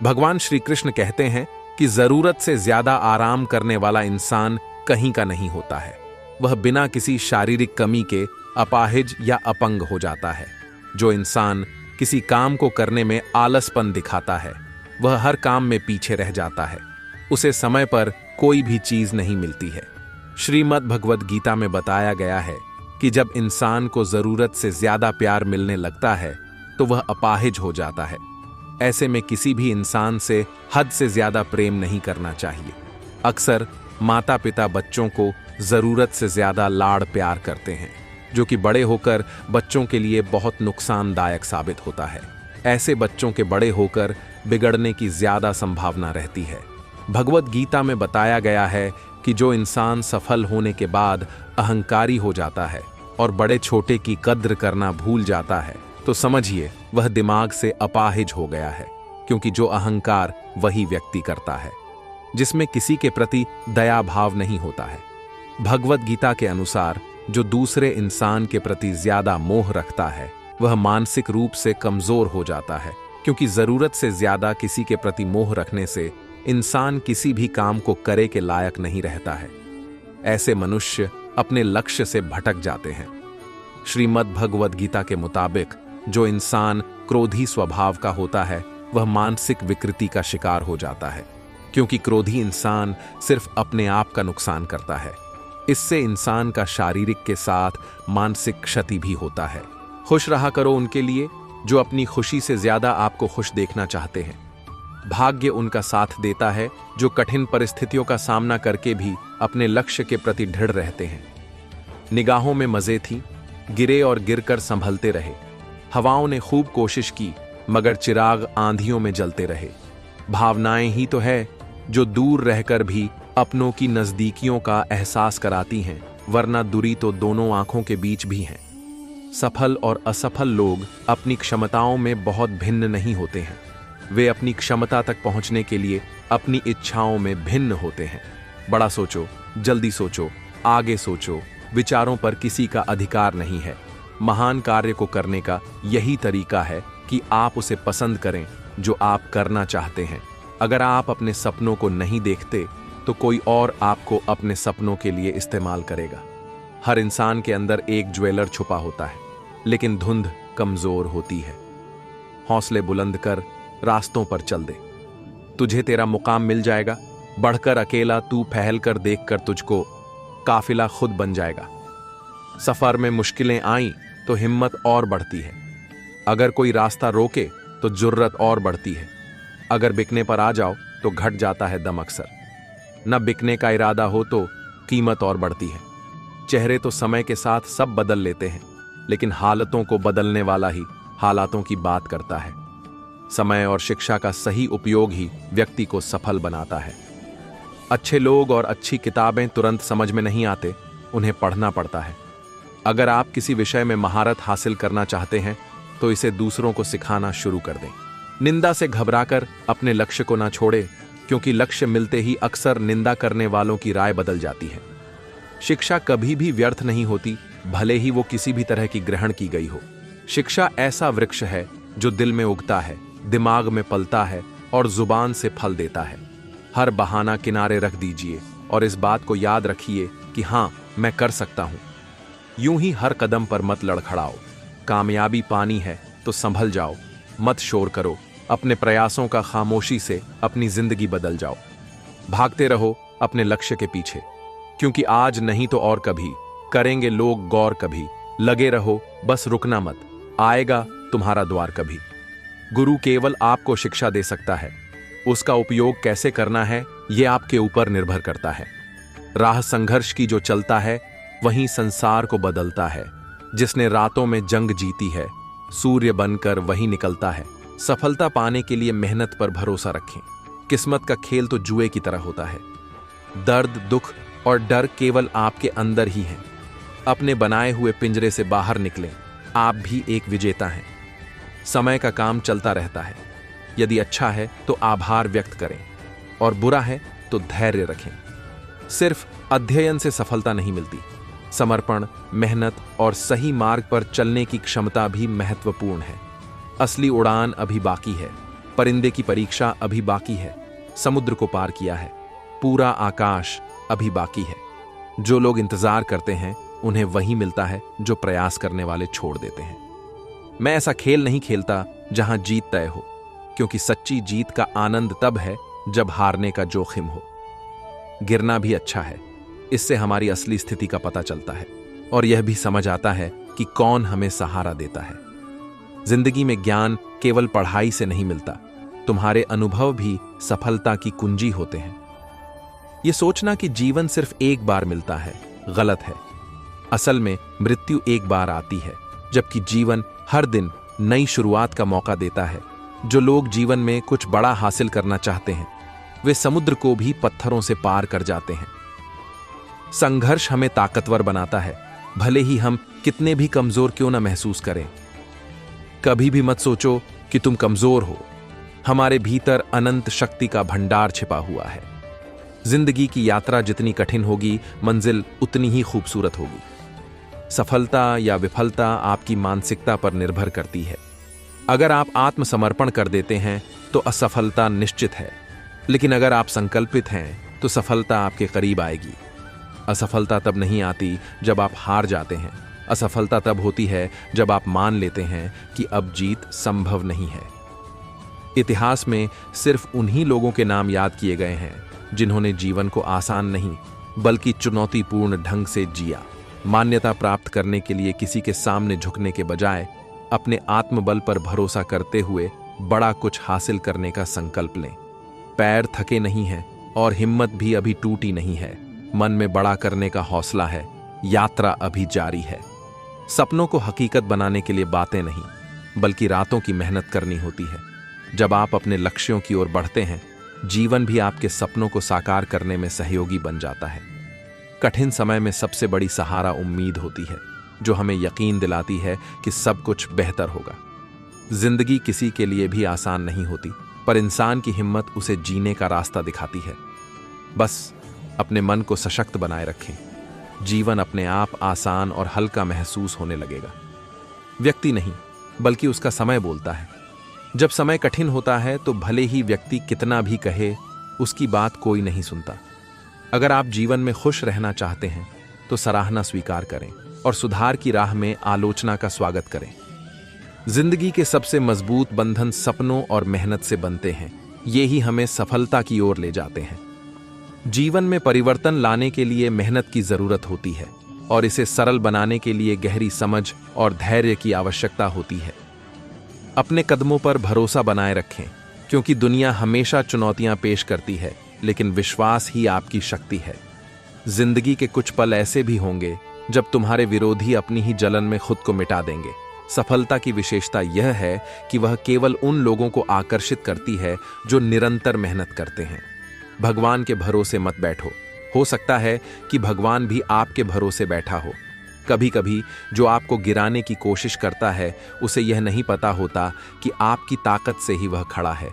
भगवान श्री कृष्ण कहते हैं कि जरूरत से ज्यादा आराम करने वाला इंसान कहीं का नहीं होता है। वह बिना किसी शारीरिक कमी के अपाहिज या अपंग हो जाता है। जो इंसान किसी काम को करने में आलसपन दिखाता है, वह हर काम में पीछे रह जाता है। उसे समय पर कोई भी चीज नहीं मिलती है। श्रीमद् भगवद गीता में बताया गया है कि जब इंसान को जरूरत से ज्यादा प्यार मिलने लगता है तो वह अपाहिज हो जाता है। ऐसे में किसी भी इंसान से हद से ज्यादा प्रेम नहीं करना चाहिए। अक्सर माता पिता बच्चों को जरूरत से ज्यादा लाड़ प्यार करते हैं, जो कि बड़े होकर बच्चों के लिए बहुत नुकसानदायक साबित होता है। ऐसे बच्चों के बड़े होकर बिगड़ने की ज्यादा संभावना रहती है। भगवद गीता में बताया गया है कि जो इंसान सफल होने के बाद अहंकारी हो जाता है और बड़े छोटे की कद्र करना भूल जाता है, तो समझिए वह दिमाग से अपाहिज हो गया है। क्योंकि जो अहंकार वही व्यक्ति करता है जिसमें किसी के प्रति दया भाव नहीं होता है। भगवद गीता के अनुसार जो दूसरे इंसान के प्रति ज्यादा मोह रखता है वह मानसिक रूप से कमजोर हो जाता है। क्योंकि जरूरत से ज्यादा किसी के प्रति मोह रखने से इंसान किसी भी काम को करे के लायक नहीं रहता है। ऐसे मनुष्य अपने लक्ष्य से भटक जाते हैं। श्रीमद् भगवद गीता के मुताबिक जो इंसान क्रोधी स्वभाव का होता है वह मानसिक विकृति का शिकार हो जाता है। क्योंकि क्रोधी इंसान सिर्फ अपने आप का नुकसान करता है। इससे इंसान का शारीरिक के साथ मानसिक क्षति भी होता है। खुश रहा करो उनके लिए जो अपनी खुशी से ज्यादा आपको खुश देखना चाहते हैं। भाग्य उनका साथ देता है जो कठिन परिस्थितियों का सामना करके भी अपने लक्ष्य के प्रति दृढ़ रहते हैं। निगाहों में मजे थी, गिरे और गिरकर संभलते रहे। हवाओं ने खूब कोशिश की मगर चिराग आंधियों में जलते रहे। भावनाएं ही तो है जो दूर रहकर भी अपनों की नजदीकियों का एहसास कराती हैं, वरना दूरी तो दोनों आंखों के बीच भी है। सफल और असफल लोग अपनी क्षमताओं में बहुत भिन्न नहीं होते हैं। वे अपनी क्षमता तक पहुंचने के लिए अपनी इच्छाओं में भिन्न होते हैं। बड़ा सोचो, जल्दी सोचो, आगे सोचो। विचारों पर किसी का अधिकार नहीं है। महान कार्य को करने का यही तरीका है कि आप उसे पसंद करें जो आप करना चाहते हैं। अगर आप अपने सपनों को नहीं देखते तो कोई और आपको अपने सपनों के लिए इस्तेमाल करेगा। हर इंसान के अंदर एक ज्वेलर छुपा होता है, लेकिन धुंध कमजोर होती है। हौसले बुलंद कर रास्तों पर चल दे, तुझे तेरा मुकाम मिल जाएगा। बढ़कर अकेला तू फहल कर देखकर तुझको काफिला खुद बन जाएगा। सफर में मुश्किलें आईं तो हिम्मत और बढ़ती है। अगर कोई रास्ता रोके तो जुर्रत और बढ़ती है। अगर बिकने पर आ जाओ तो घट जाता है दम अक्सर। न बिकने का इरादा हो तो कीमत और बढ़ती है। चेहरे तो समय के साथ सब बदल लेते हैं, लेकिन हालतों को बदलने वाला ही हालातों की बात करता है। समय और शिक्षा का सही उपयोग ही व्यक्ति को सफल बनाता है। अच्छे लोग और अच्छी किताबें तुरंत समझ में नहीं आते, उन्हें पढ़ना पड़ता है। अगर आप किसी विषय में महारत हासिल करना चाहते हैं तो इसे दूसरों को सिखाना शुरू कर दें। निंदा से घबराकर अपने लक्ष्य को ना छोड़े, क्योंकि लक्ष्य मिलते ही अक्सर निंदा करने वालों की राय बदल जाती है। शिक्षा कभी भी व्यर्थ नहीं होती, भले ही वो किसी भी तरह की ग्रहण की गई हो। शिक्षा ऐसा वृक्ष है जो दिल में उगता है, दिमाग में पलता है और जुबान से फल देता है। हर बहाना किनारे रख दीजिए और इस बात को याद रखिए कि हाँ, मैं कर सकता हूं। यूं ही हर कदम पर मत लड़खड़ाओ। कामयाबी पानी है तो संभल जाओ, मत शोर करो। अपने प्रयासों का खामोशी से अपनी जिंदगी बदल जाओ। भागते रहो अपने लक्ष्य के पीछे, क्योंकि आज नहीं तो और कभी करेंगे लोग गौर कभी। लगे रहो, बस रुकना मत, आएगा तुम्हारा द्वार कभी। गुरु केवल आपको शिक्षा दे सकता है, उसका उपयोग कैसे करना है ये आपके ऊपर निर्भर करता है। राह संघर्ष की जो चलता है वहीं संसार को बदलता है। जिसने रातों में जंग जीती है सूर्य बनकर वही निकलता है। सफलता पाने के लिए मेहनत पर भरोसा रखें। किस्मत का खेल तो जुए की तरह होता है। दर्द, दुख और डर केवल आपके अंदर ही हैं। अपने बनाए हुए पिंजरे से बाहर निकलें, आप भी एक विजेता हैं। समय का काम चलता रहता है। यदि अच्छा है तो आभार व्यक्त करें और बुरा है तो धैर्य रखें। सिर्फ अध्ययन से सफलता नहीं मिलती, समर्पण, मेहनत और सही मार्ग पर चलने की क्षमता भी महत्वपूर्ण है। असली उड़ान अभी बाकी है। परिंदे की परीक्षा अभी बाकी है, समुद्र को पार किया है, पूरा आकाश अभी बाकी है। जो लोग इंतजार करते हैं उन्हें वही मिलता है जो प्रयास करने वाले छोड़ देते हैं। मैं ऐसा खेल नहीं खेलता जहां जीत तय हो, क्योंकि सच्ची जीत का आनंद तब है जब हारने का जोखिम हो। गिरना भी अच्छा है, इससे हमारी असली स्थिति का पता चलता है और यह भी समझ आता है कि कौन हमें सहारा देता है। जिंदगी में ज्ञान केवल पढ़ाई से नहीं मिलता, तुम्हारे अनुभव भी सफलता की कुंजी होते हैं। यह सोचना कि जीवन सिर्फ एक बार मिलता है गलत है। असल में मृत्यु एक बार आती है, जबकि जीवन हर दिन नई शुरुआत का मौका देता है। जो लोग जीवन में कुछ बड़ा हासिल करना चाहते हैं वे समुद्र को भी पत्थरों से पार कर जाते हैं। संघर्ष हमें ताकतवर बनाता है, भले ही हम कितने भी कमजोर क्यों न महसूस करें। कभी भी मत सोचो कि तुम कमजोर हो, हमारे भीतर अनंत शक्ति का भंडार छिपा हुआ है। जिंदगी की यात्रा जितनी कठिन होगी, मंजिल उतनी ही खूबसूरत होगी। सफलता या विफलता आपकी मानसिकता पर निर्भर करती है। अगर आप आत्मसमर्पण कर देते हैं तो असफलता निश्चित है, लेकिन अगर आप संकल्पित हैं तो सफलता आपके करीब आएगी। असफलता तब नहीं आती जब आप हार जाते हैं, असफलता तब होती है जब आप मान लेते हैं कि अब जीत संभव नहीं है। इतिहास में सिर्फ उन्हीं लोगों के नाम याद किए गए हैं जिन्होंने जीवन को आसान नहीं बल्कि चुनौतीपूर्ण ढंग से जिया। मान्यता प्राप्त करने के लिए किसी के सामने झुकने के बजाय अपने आत्मबल पर भरोसा करते हुए बड़ा कुछ हासिल करने का संकल्प लें। पैर थके नहीं हैं और हिम्मत भी अभी टूटी नहीं है। मन में बड़ा करने का हौसला है, यात्रा अभी जारी है। सपनों को हकीकत बनाने के लिए बातें नहीं बल्कि रातों की मेहनत करनी होती है। जब आप अपने लक्ष्यों की ओर बढ़ते हैं, जीवन भी आपके सपनों को साकार करने में सहयोगी बन जाता है। कठिन समय में सबसे बड़ी सहारा उम्मीद होती है, जो हमें यकीन दिलाती है कि सब कुछ बेहतर होगा। जिंदगी किसी के लिए भी आसान नहीं होती, पर इंसान की हिम्मत उसे जीने का रास्ता दिखाती है। बस अपने मन को सशक्त बनाए रखें, जीवन अपने आप आसान और हल्का महसूस होने लगेगा। व्यक्ति नहीं बल्कि उसका समय बोलता है। जब समय कठिन होता है तो भले ही व्यक्ति कितना भी कहे, उसकी बात कोई नहीं सुनता। अगर आप जीवन में खुश रहना चाहते हैं तो सराहना स्वीकार करें और सुधार की राह में आलोचना का स्वागत करें। जिंदगी के सबसे मजबूत बंधन सपनों और मेहनत से बनते हैं, ये ही हमें सफलता की ओर ले जाते हैं। जीवन में परिवर्तन लाने के लिए मेहनत की जरूरत होती है और इसे सरल बनाने के लिए गहरी समझ और धैर्य की आवश्यकता होती है। अपने कदमों पर भरोसा बनाए रखें, क्योंकि दुनिया हमेशा चुनौतियां पेश करती है, लेकिन विश्वास ही आपकी शक्ति है। जिंदगी के कुछ पल ऐसे भी होंगे जब तुम्हारे विरोधी अपनी ही जलन में खुद को मिटा देंगे। सफलता की विशेषता यह है कि वह केवल उन लोगों को आकर्षित करती है जो निरंतर मेहनत करते हैं। भगवान के भरोसे मत बैठो, हो सकता है कि भगवान भी आपके भरोसे बैठा हो। कभी कभी जो आपको गिराने की कोशिश करता है, उसे यह नहीं पता होता कि आपकी ताकत से ही वह खड़ा है।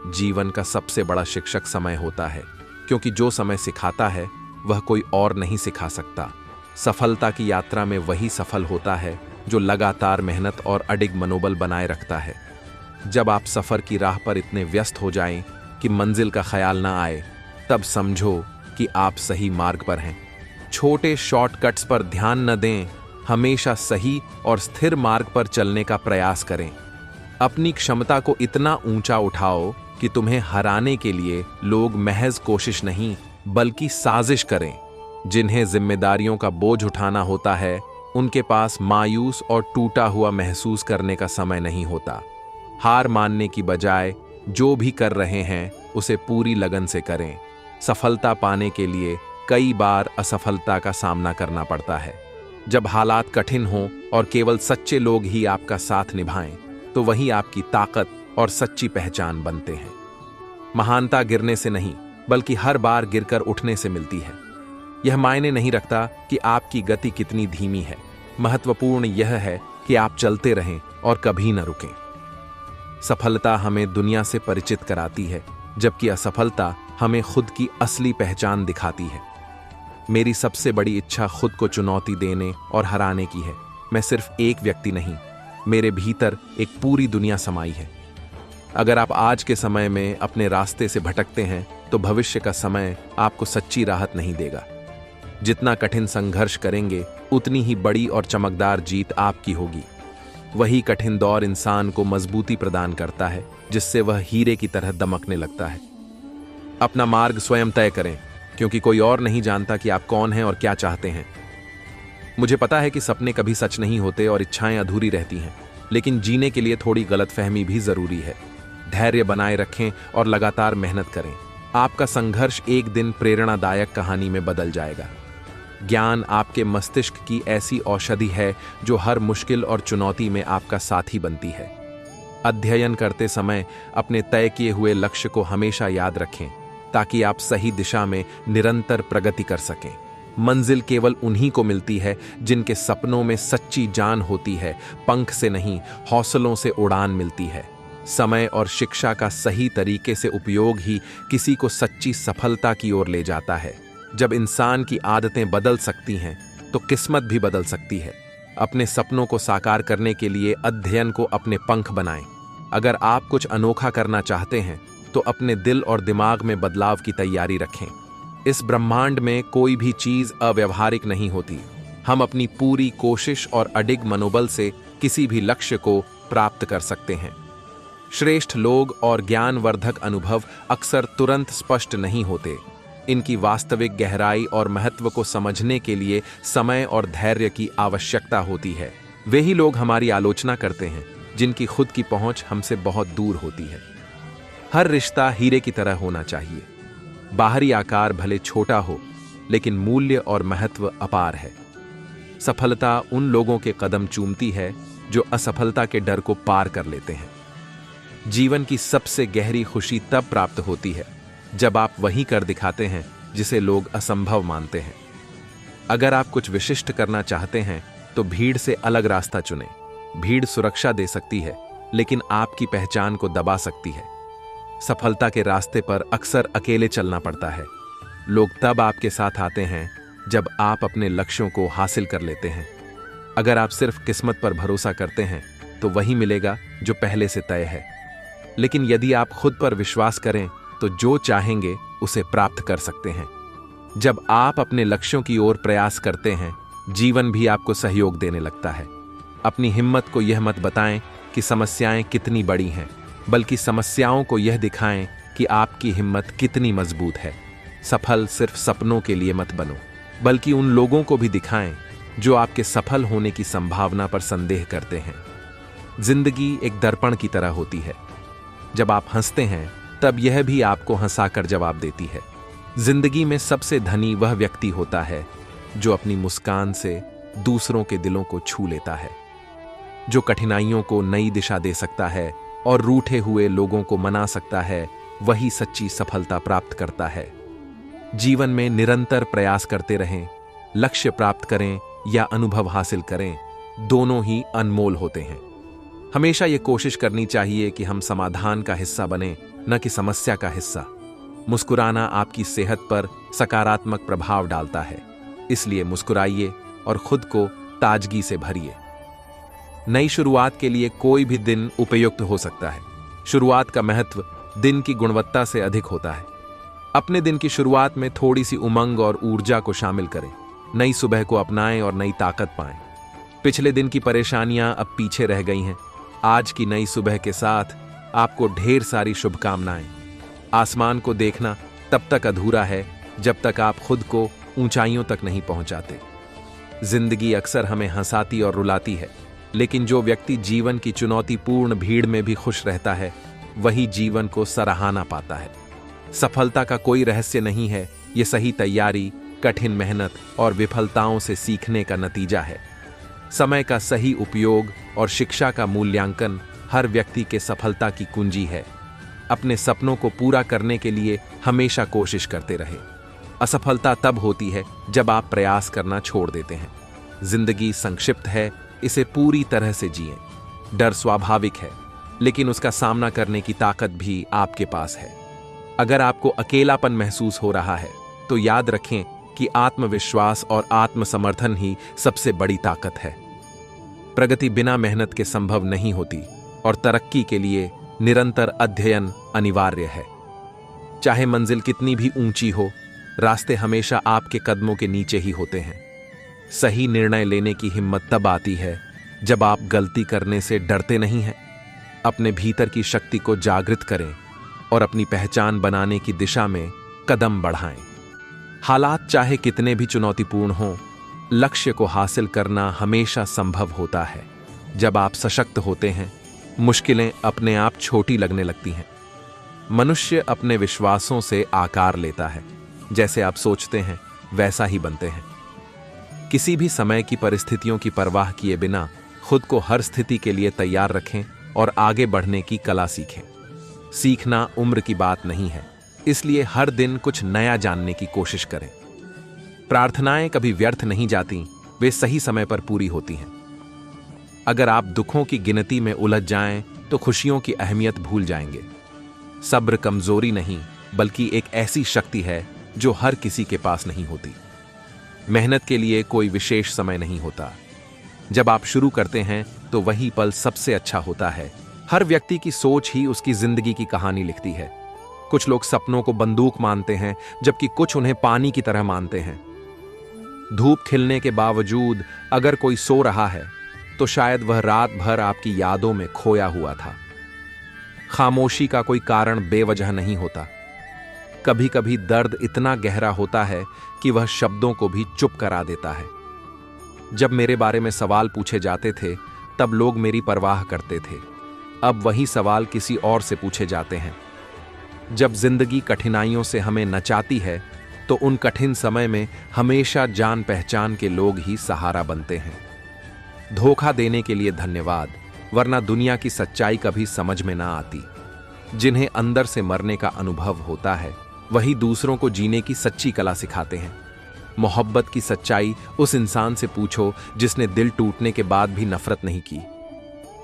जीवन का सबसे बड़ा शिक्षक समय होता है, क्योंकि जो समय सिखाता है वह कोई और नहीं सिखा सकता। सफलता की यात्रा में वही सफल होता है जो लगातार मेहनत और अडिग मनोबल बनाए रखता है। जब आप सफर की राह पर इतने व्यस्त हो जाएं कि मंजिल का ख्याल ना आए, तब समझो कि आप सही मार्ग पर हैं। छोटे शॉर्टकट्स पर ध्यान न दें, हमेशा सही और स्थिर मार्ग पर चलने का प्रयास करें। अपनी क्षमता को इतना ऊंचा उठाओ कि तुम्हें हराने के लिए लोग महज कोशिश नहीं बल्कि साजिश करें। जिन्हें जिम्मेदारियों का बोझ उठाना होता है, उनके पास मायूस और टूटा हुआ महसूस करने का समय नहीं होता। हार मानने की बजाय जो भी कर रहे हैं उसे पूरी लगन से करें। सफलता पाने के लिए कई बार असफलता का सामना करना पड़ता है। जब हालात कठिन हों और केवल सच्चे लोग ही आपका साथ निभाएं, तो वही आपकी ताकत और सच्ची पहचान बनते हैं। महानता गिरने से नहीं बल्कि हर बार गिरकर उठने से मिलती है। यह मायने नहीं रखता कि आपकी गति कितनी धीमी है, महत्वपूर्ण यह है कि आप चलते रहें और कभी न रुकें। सफलता हमें दुनिया से परिचित कराती है, जबकि असफलता हमें खुद की असली पहचान दिखाती है। मेरी सबसे बड़ी इच्छा खुद को चुनौती देने और हराने की है। मैं सिर्फ एक व्यक्ति नहीं, मेरे भीतर एक पूरी दुनिया समाई है। अगर आप आज के समय में अपने रास्ते से भटकते हैं तो भविष्य का समय आपको सच्ची राहत नहीं देगा। जितना कठिन संघर्ष करेंगे उतनी ही बड़ी और चमकदार जीत आपकी होगी। वही कठिन दौर इंसान को मजबूती प्रदान करता है, जिससे वह हीरे की तरह दमकने लगता है। अपना मार्ग स्वयं तय करें, क्योंकि कोई और नहीं जानता कि आप कौन हैं और क्या चाहते हैं। मुझे पता है कि सपने कभी सच नहीं होते और इच्छाएं अधूरी रहती हैं, लेकिन जीने के लिए थोड़ी गलतफहमी भी जरूरी है। धैर्य बनाए रखें और लगातार मेहनत करें। आपका संघर्ष एक दिन प्रेरणादायक कहानी में बदल जाएगा। ज्ञान आपके मस्तिष्क की ऐसी औषधि है जो हर मुश्किल और चुनौती में आपका साथी बनती है। अध्ययन करते समय अपने तय किए हुए लक्ष्य को हमेशा याद रखें, ताकि आप सही दिशा में निरंतर प्रगति कर सकें। मंजिल केवल उन्हीं को मिलती है जिनके सपनों में सच्ची जान होती है। पंख से नहीं, हौसलों से उड़ान मिलती है। समय और शिक्षा का सही तरीके से उपयोग ही किसी को सच्ची सफलता की ओर ले जाता है। जब इंसान की आदतें बदल सकती हैं, तो किस्मत भी बदल सकती है। अपने सपनों को साकार करने के लिए अध्ययन को अपने पंख बनाएं। अगर आप कुछ अनोखा करना चाहते हैं, तो अपने दिल और दिमाग में बदलाव की तैयारी रखें। इस ब्रह्मांड में कोई भी चीज अव्यवहारिक नहीं होती। हम अपनी पूरी कोशिश और अडिग मनोबल से किसी भी लक्ष्य को प्राप्त कर सकते हैं। श्रेष्ठ लोग और ज्ञानवर्धक अनुभव अक्सर तुरंत स्पष्ट नहीं होते। इनकी वास्तविक गहराई और महत्व को समझने के लिए समय और धैर्य की आवश्यकता होती है। वे ही लोग हमारी आलोचना करते हैं, जिनकी खुद की पहुंच हमसे बहुत दूर होती है। हर रिश्ता हीरे की तरह होना चाहिए। बाहरी आकार भले छोटा हो, लेकिन मूल्य और महत्व अपार है। सफलता उन लोगों के कदम चूमती है जो असफलता के डर को पार कर लेते हैं। जीवन की सबसे गहरी खुशी तब प्राप्त होती है जब आप वही कर दिखाते हैं जिसे लोग असंभव मानते हैं। अगर आप कुछ विशिष्ट करना चाहते हैं, तो भीड़ से अलग रास्ता चुनें। भीड़ सुरक्षा दे सकती है, लेकिन आपकी पहचान को दबा सकती है। सफलता के रास्ते पर अक्सर अकेले चलना पड़ता है। लोग तब आपके साथ आते हैं जब आप अपने लक्ष्यों को हासिल कर लेते हैं। अगर आप सिर्फ किस्मत पर भरोसा करते हैं, तो वही मिलेगा जो पहले से तय है। लेकिन यदि आप खुद पर विश्वास करें, तो जो चाहेंगे उसे प्राप्त कर सकते हैं। जब आप अपने लक्ष्यों की ओर प्रयास करते हैं, जीवन भी आपको सहयोग देने लगता है। अपनी हिम्मत को यह मत बताएं कि समस्याएं कितनी बड़ी हैं, बल्कि समस्याओं को यह दिखाएं कि आपकी हिम्मत कितनी मजबूत है। सफल सिर्फ सपनों के लिए मत बनो, बल्कि उन लोगों को भी दिखाएं जो आपके सफल होने की संभावना पर संदेह करते हैं। जिंदगी एक दर्पण की तरह होती है। जब आप हंसते हैं, तब यह भी आपको हंसाकर जवाब देती है। जिंदगी में सबसे धनी वह व्यक्ति होता है जो अपनी मुस्कान से दूसरों के दिलों को छू लेता है, जो कठिनाइयों को नई दिशा दे सकता है और रूठे हुए लोगों को मना सकता है। वही सच्ची सफलता प्राप्त करता है। जीवन में निरंतर प्रयास करते रहें। लक्ष्य प्राप्त करें या अनुभव हासिल करें, दोनों ही अनमोल होते हैं। हमेशा ये कोशिश करनी चाहिए कि हम समाधान का हिस्सा बने, न कि समस्या का हिस्सा। मुस्कुराना आपकी सेहत पर सकारात्मक प्रभाव डालता है, इसलिए मुस्कुराइए और खुद को ताजगी से भरिए। नई शुरुआत के लिए कोई भी दिन उपयुक्त हो सकता है। शुरुआत का महत्व दिन की गुणवत्ता से अधिक होता है। अपने दिन की शुरुआत में थोड़ी सी उमंग और ऊर्जा को शामिल करें। नई सुबह को अपनाएं और नई ताकत पाएं। पिछले दिन की परेशानियां अब पीछे रह गई हैं। आज की नई सुबह के साथ आपको ढेर सारी शुभकामनाएं। आसमान को देखना तब तक अधूरा है जब तक आप खुद को ऊंचाइयों तक नहीं पहुंचाते। जिंदगी अक्सर हमें हंसाती और रुलाती है, लेकिन जो व्यक्ति जीवन की चुनौतीपूर्ण भीड़ में भी खुश रहता है, वही जीवन को सराहना पाता है। सफलता का कोई रहस्य नहीं है, ये सही तैयारी, कठिन मेहनत और विफलताओं से सीखने का नतीजा है। समय का सही उपयोग और शिक्षा का मूल्यांकन हर व्यक्ति के सफलता की कुंजी है। अपने सपनों को पूरा करने के लिए हमेशा कोशिश करते रहें। असफलता तब होती है जब आप प्रयास करना छोड़ देते हैं। जिंदगी संक्षिप्त है, इसे पूरी तरह से जिएं। डर स्वाभाविक है, लेकिन उसका सामना करने की ताकत भी आपके पास है। अगर आपको अकेलापन महसूस हो रहा है, तो याद रखें कि आत्मविश्वास और आत्मसमर्थन ही सबसे बड़ी ताकत है। प्रगति बिना मेहनत के संभव नहीं होती और तरक्की के लिए निरंतर अध्ययन अनिवार्य है। चाहे मंजिल कितनी भी ऊंची हो, रास्ते हमेशा आपके कदमों के नीचे ही होते हैं। सही निर्णय लेने की हिम्मत तब आती है जब आप गलती करने से डरते नहीं हैं। अपने भीतर की शक्ति को जागृत करें और अपनी पहचान बनाने की दिशा में कदम बढ़ाएं। हालात चाहे कितने भी चुनौतीपूर्ण हों, लक्ष्य को हासिल करना हमेशा संभव होता है। जब आप सशक्त होते हैं, मुश्किलें अपने आप छोटी लगने लगती हैं। मनुष्य अपने विश्वासों से आकार लेता है। जैसे आप सोचते हैं, वैसा ही बनते हैं। किसी भी समय की परिस्थितियों की परवाह किए बिना खुद को हर स्थिति के लिए तैयार रखें और आगे बढ़ने की कला सीखें। सीखना उम्र की बात नहीं है, इसलिए हर दिन कुछ नया जानने की कोशिश करें। प्रार्थनाएं कभी व्यर्थ नहीं जाती, वे सही समय पर पूरी होती हैं। अगर आप दुखों की गिनती में उलझ जाएं, तो खुशियों की अहमियत भूल जाएंगे। सब्र कमजोरी नहीं, बल्कि एक ऐसी शक्ति है जो हर किसी के पास नहीं होती। मेहनत के लिए कोई विशेष समय नहीं होता। जब आप शुरू करते हैं तो वही पल सबसे अच्छा होता है। हर व्यक्ति की सोच ही उसकी जिंदगी की कहानी लिखती है। कुछ लोग सपनों को बंदूक मानते हैं, जबकि कुछ उन्हें पानी की तरह मानते हैं। धूप खिलने के बावजूद अगर कोई सो रहा है, तो शायद वह रात भर आपकी यादों में खोया हुआ था। खामोशी का कोई कारण बेवजह नहीं होता। कभी कभी दर्द इतना गहरा होता है कि वह शब्दों को भी चुप करा देता है। जब मेरे बारे में सवाल पूछे जाते थे, तब लोग मेरी परवाह करते थे। अब वही सवाल किसी और से पूछे जाते हैं। जब जिंदगी कठिनाइयों से हमें नचाती है, तो उन कठिन समय में हमेशा जान पहचान के लोग ही सहारा बनते हैं। धोखा देने के लिए धन्यवाद, वरना दुनिया की सच्चाई कभी समझ में ना आती। जिन्हें अंदर से मरने का अनुभव होता है, वही दूसरों को जीने की सच्ची कला सिखाते हैं। मोहब्बत की सच्चाई उस इंसान से पूछो जिसने दिल टूटने के बाद भी नफरत नहीं की।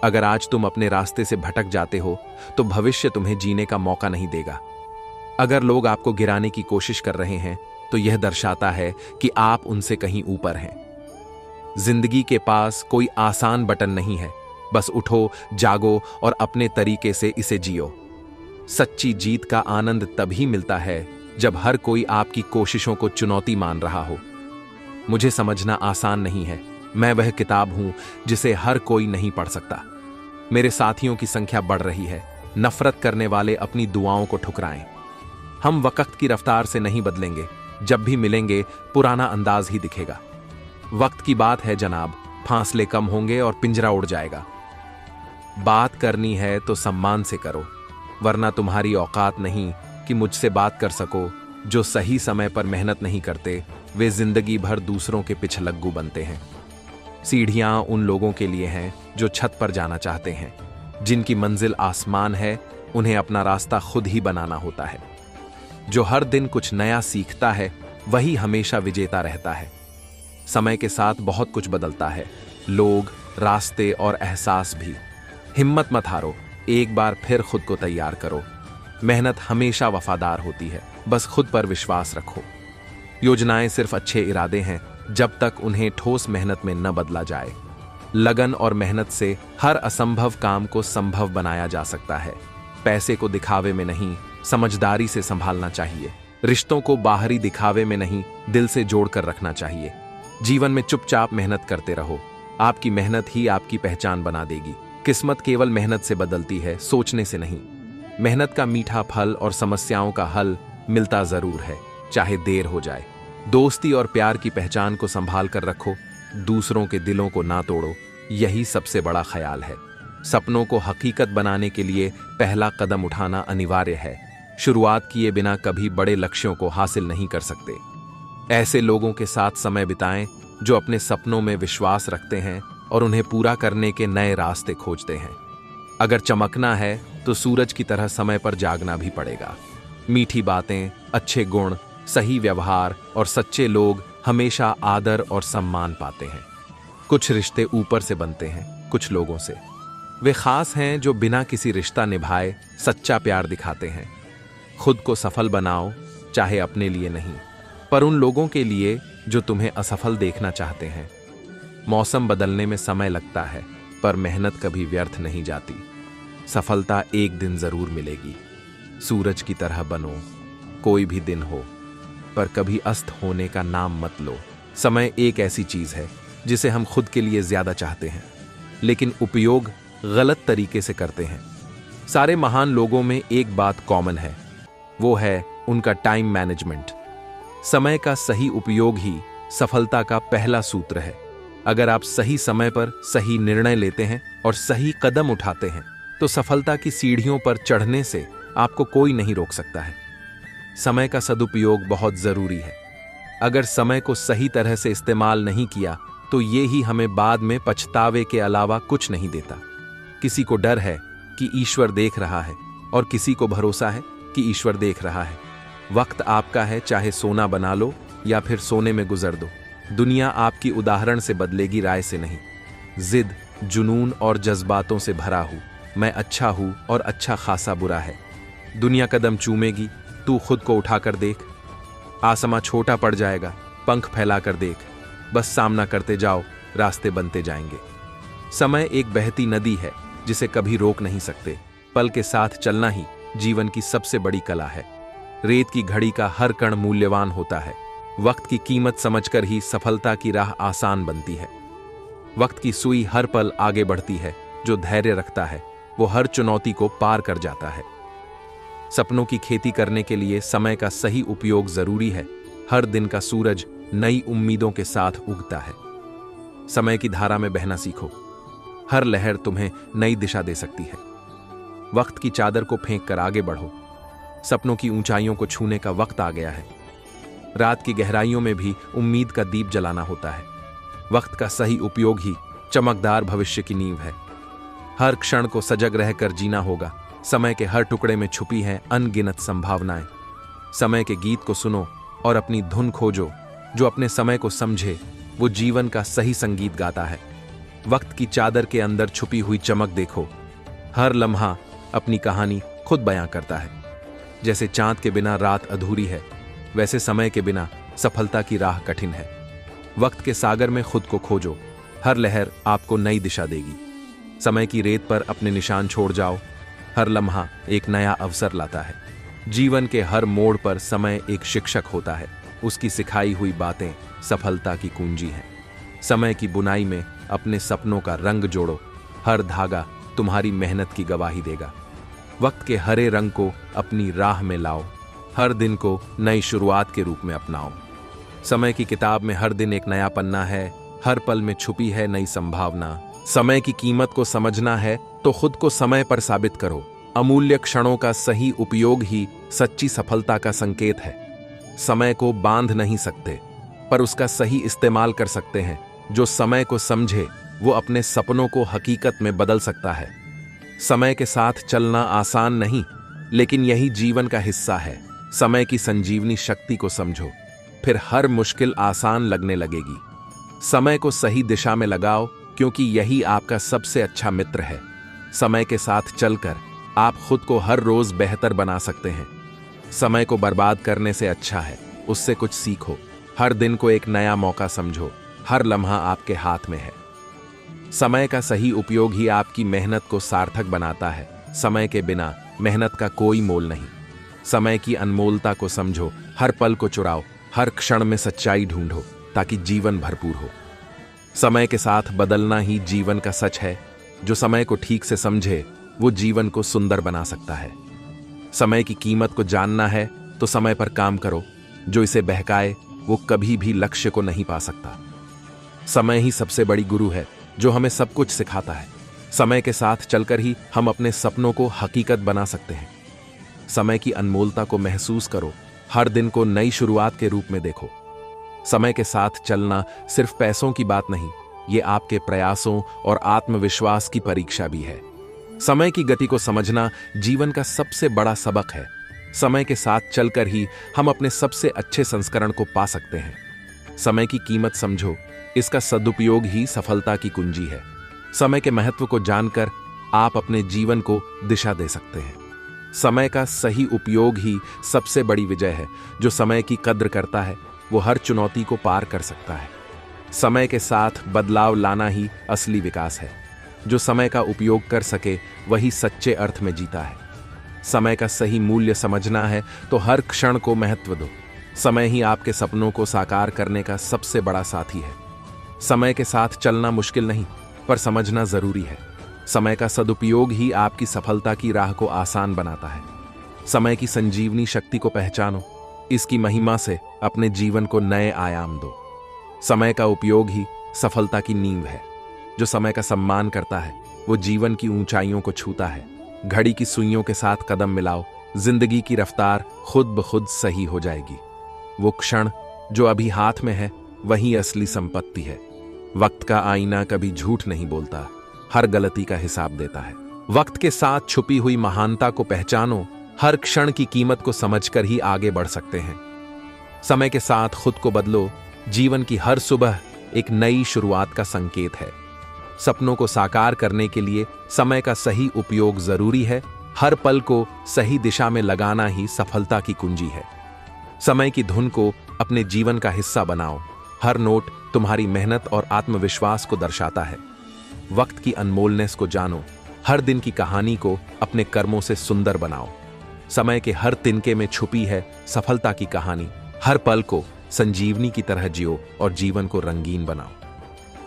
अगर आज तुम अपने रास्ते से भटक जाते हो, तो भविष्य तुम्हें जीने का मौका नहीं देगा। अगर लोग आपको गिराने की कोशिश कर रहे हैं, तो यह दर्शाता है कि आप उनसे कहीं ऊपर हैं। जिंदगी के पास कोई आसान बटन नहीं है, बस उठो, जागो और अपने तरीके से इसे जियो। सच्ची जीत का आनंद तभी मिलता है जब हर कोई आपकी कोशिशों को चुनौती मान रहा हो। मुझे समझना आसान नहीं है। मैं वह किताब हूं जिसे हर कोई नहीं पढ़ सकता। मेरे साथियों की संख्या बढ़ रही है। नफरत करने वाले अपनी दुआओं को ठुकराएं। हम वक्त की रफ्तार से नहीं बदलेंगे। जब भी मिलेंगे, पुराना अंदाज ही दिखेगा। वक्त की बात है जनाब, फासले कम होंगे और पिंजरा उड़ जाएगा। बात करनी है तो सम्मान से करो, वरना तुम्हारी औकात नहीं कि मुझसे बात कर सको। जो सही समय पर मेहनत नहीं करते, वे जिंदगी भर दूसरों के पिछलग्गू बनते हैं। सीढ़ियां उन लोगों के लिए हैं जो छत पर जाना चाहते हैं। जिनकी मंजिल आसमान है, उन्हें अपना रास्ता खुद ही बनाना होता है। जो हर दिन कुछ नया सीखता है, वही हमेशा विजेता रहता है। समय के साथ बहुत कुछ बदलता है, लोग, रास्ते और एहसास भी। हिम्मत मत हारो, एक बार फिर खुद को तैयार करो। मेहनत हमेशा वफादार होती है, बस खुद पर विश्वास रखो। योजनाएं सिर्फ अच्छे इरादे हैं, जब तक उन्हें ठोस मेहनत में न बदला जाए। लगन और मेहनत से हर असंभव काम को संभव बनाया जा सकता है। पैसे को दिखावे में नहीं, समझदारी से संभालना चाहिए। रिश्तों को बाहरी दिखावे में नहीं, दिल से जोड़कर रखना चाहिए। जीवन में चुपचाप मेहनत करते रहो। आपकी मेहनत ही आपकी पहचान बना देगी। किस्मत केवल मेहनत से बदलती है, सोचने से नहीं। मेहनत का मीठा फल और समस्याओं का हल मिलता जरूर है, चाहे देर हो जाए। दोस्ती और प्यार की पहचान को संभाल कर रखो, दूसरों के दिलों को ना तोड़ो। यही सबसे बड़ा ख्याल है। सपनों को हकीकत बनाने के लिए पहला कदम उठाना अनिवार्य है। शुरुआत किए बिना कभी बड़े लक्ष्यों को हासिल नहीं कर सकते। ऐसे लोगों के साथ समय बिताएं जो अपने सपनों में विश्वास रखते हैं और उन्हें पूरा करने के नए रास्ते खोजते हैं। अगर चमकना है तो सूरज की तरह समय पर जागना भी पड़ेगा। मीठी बातें, अच्छे गुण, सही व्यवहार और सच्चे लोग हमेशा आदर और सम्मान पाते हैं। कुछ रिश्ते ऊपर से बनते हैं, कुछ लोगों से। वे खास हैं जो बिना किसी रिश्ता निभाए सच्चा प्यार दिखाते हैं। खुद को सफल बनाओ, चाहे अपने लिए नहीं, पर उन लोगों के लिए जो तुम्हें असफल देखना चाहते हैं। मौसम बदलने में समय लगता है, पर मेहनत कभी व्यर्थ नहीं जाती। सफलता एक दिन जरूर मिलेगी। सूरज की तरह बनो, कोई भी दिन हो, पर कभी अस्त होने का नाम मत लो। समय एक ऐसी चीज है जिसे हम खुद के लिए ज्यादा चाहते हैं, लेकिन उपयोग गलत तरीके से करते हैं। सारे महान लोगों में एक बात कॉमन है, वो है उनका टाइम मैनेजमेंट। समय का सही उपयोग ही सफलता का पहला सूत्र है। अगर आप सही समय पर सही निर्णय लेते हैं और सही कदम उठाते हैं, तो सफलता की सीढ़ियों पर चढ़ने से आपको कोई नहीं रोक सकता है। समय का सदुपयोग बहुत जरूरी है। अगर समय को सही तरह से इस्तेमाल नहीं किया, तो ये ही हमें बाद में पछतावे के अलावा कुछ नहीं देता। किसी को डर है कि ईश्वर देख रहा है, और किसी को भरोसा है कि ईश्वर देख रहा है। वक्त आपका है, चाहे सोना बना लो या फिर सोने में गुजर दो। दुनिया आपकी उदाहरण से बदलेगी, राय से नहीं। जिद, जुनून और जज्बातों से भरा हूं, मैं अच्छा हूं और अच्छा खासा बुरा है। दुनिया कदम चूमेगी, तू खुद को उठाकर देख। आसमां छोटा पड़ जाएगा, पंख फैलाकर देख। बस सामना करते जाओ, रास्ते बनते जाएंगे। समय एक बहती नदी है जिसे कभी रोक नहीं सकते। पल के साथ चलना ही जीवन की सबसे बड़ी कला है। रेत की घड़ी का हर कण मूल्यवान होता है। वक्त की कीमत समझकर ही सफलता की राह आसान बनती है। वक्त की सुई हर पल आगे बढ़ती है। जो धैर्य रखता है वो हर चुनौती को पार कर जाता है। सपनों की खेती करने के लिए समय का सही उपयोग जरूरी है। हर दिन का सूरज नई उम्मीदों के साथ उगता है। समय की धारा में बहना सीखो, हर लहर तुम्हें नई दिशा दे सकती है। वक्त की चादर को फेंक कर आगे बढ़ो, सपनों की ऊंचाइयों को छूने का वक्त आ गया है। रात की गहराइयों में भी उम्मीद का दीप जलाना होता है। वक्त का सही उपयोग ही चमकदार भविष्य की नींव है। हर क्षण को सजग रहकर जीना होगा। समय के हर टुकड़े में छुपी हैं अनगिनत संभावनाएं। समय के गीत को सुनो और अपनी धुन खोजो। जो अपने समय को समझे वो जीवन का सही संगीत गाता है। वक्त की चादर के अंदर छुपी हुई चमक देखो। हर लम्हा अपनी कहानी खुद बयां करता है। जैसे चांद के बिना रात अधूरी है, वैसे समय के बिना सफलता की राह कठिन है। वक्त के सागर में खुद को खोजो, हर लहर आपको नई दिशा देगी। समय की रेत पर अपने निशान छोड़ जाओ, हर लम्हा एक नया अवसर लाता है। जीवन के हर मोड़ पर समय एक शिक्षक होता है। उसकी सिखाई हुई बातें सफलता की कुंजी हैं। समय की बुनाई में अपने सपनों का रंग जोड़ो, हर धागा तुम्हारी मेहनत की गवाही देगा। वक्त के हरे रंग को अपनी राह में लाओ, हर दिन को नई शुरुआत के रूप में अपनाओ। समय की किताब में हर दिन एक नया पन्ना है, हर पल में छुपी है नई संभावना। समय की कीमत को समझना है तो खुद को समय पर साबित करो। अमूल्य क्षणों का सही उपयोग ही सच्ची सफलता का संकेत है। समय को बांध नहीं सकते, पर उसका सही इस्तेमाल कर सकते हैं। जो समय को समझे वो अपने सपनों को हकीकत में बदल सकता है। समय के साथ चलना आसान नहीं, लेकिन यही जीवन का हिस्सा है। समय की संजीवनी शक्ति को समझो, फिर हर मुश्किल आसान लगने लगेगी। समय को सही दिशा में लगाओ, क्योंकि यही आपका सबसे अच्छा मित्र है। समय के साथ चलकर आप खुद को हर रोज बेहतर बना सकते हैं। समय को बर्बाद करने से अच्छा है उससे कुछ सीखो। हर दिन को एक नया मौका समझो, हर लम्हा आपके हाथ में है। समय का सही उपयोग ही आपकी मेहनत को सार्थक बनाता है। समय के बिना मेहनत का कोई मोल नहीं। समय की अनमोलता को समझो, हर पल को चुराओ, हर क्षण में सच्चाई ढूंढो, ताकि जीवन भरपूर हो। समय के साथ बदलना ही जीवन का सच है। जो समय को ठीक से समझे वो जीवन को सुंदर बना सकता है। समय की कीमत को जानना है तो समय पर काम करो। जो इसे बहकाए वो कभी भी लक्ष्य को नहीं पा सकता। समय ही सबसे बड़ी गुरु है जो हमें सब कुछ सिखाता है। समय के साथ चलकर ही हम अपने सपनों को हकीकत बना सकते हैं। समय की अनमोलता को महसूस करो, हर दिन को नई शुरुआत के रूप में देखो। समय के साथ चलना सिर्फ पैसों की बात नहीं, ये आपके प्रयासों और आत्मविश्वास की परीक्षा भी है। समय की गति को समझना जीवन का सबसे बड़ा सबक है। समय के साथ चलकर ही हम अपने सबसे अच्छे संस्करण को पा सकते हैं। समय की कीमत समझो, इसका सदुपयोग ही सफलता की कुंजी है। समय के महत्व को जानकर आप अपने जीवन को दिशा दे सकते हैं। समय का सही उपयोग ही सबसे बड़ी विजय है। जो समय की कद्र करता है वो हर चुनौती को पार कर सकता है। समय के साथ बदलाव लाना ही असली विकास है। जो समय का उपयोग कर सके वही सच्चे अर्थ में जीता है। समय का सही मूल्य समझना है तो हर क्षण को महत्व दो। समय ही आपके सपनों को साकार करने का सबसे बड़ा साथी है। समय के साथ चलना मुश्किल नहीं, पर समझना जरूरी है। समय का सदुपयोग ही आपकी सफलता की राह को आसान बनाता है। समय की संजीवनी शक्ति को पहचानो, इसकी महिमा से अपने जीवन को नए आयाम दो। समय का उपयोग ही सफलता की नींव है। जो समय का सम्मान करता है वो जीवन की ऊंचाइयों को छूता है। घड़ी की सुइयों के साथ कदम मिलाओ, जिंदगी की रफ्तार खुद ब खुद सही हो जाएगी। वो क्षण जो अभी हाथ में है वही असली संपत्ति है। वक्त का आईना कभी झूठ नहीं बोलता, हर गलती का हिसाब देता है। वक्त के साथ छुपी हुई महानता को पहचानो, हर क्षण की कीमत को समझकर ही आगे बढ़ सकते हैं। समय के साथ खुद को बदलो, जीवन की हर सुबह एक नई शुरुआत का संकेत है। सपनों को साकार करने के लिए समय का सही उपयोग जरूरी है। हर पल को सही दिशा में लगाना ही सफलता की कुंजी है। समय की धुन को अपने जीवन का हिस्सा बनाओ। हर नोट तुम्हारी मेहनत और आत्मविश्वास को दर्शाता है। वक्त की अनमोलनेस को जानो, हर दिन की कहानी को अपने कर्मों से सुंदर बनाओ। समय के हर तिनके में छुपी है सफलता की कहानी। हर पल को संजीवनी की तरह जियो और जीवन को रंगीन बनाओ।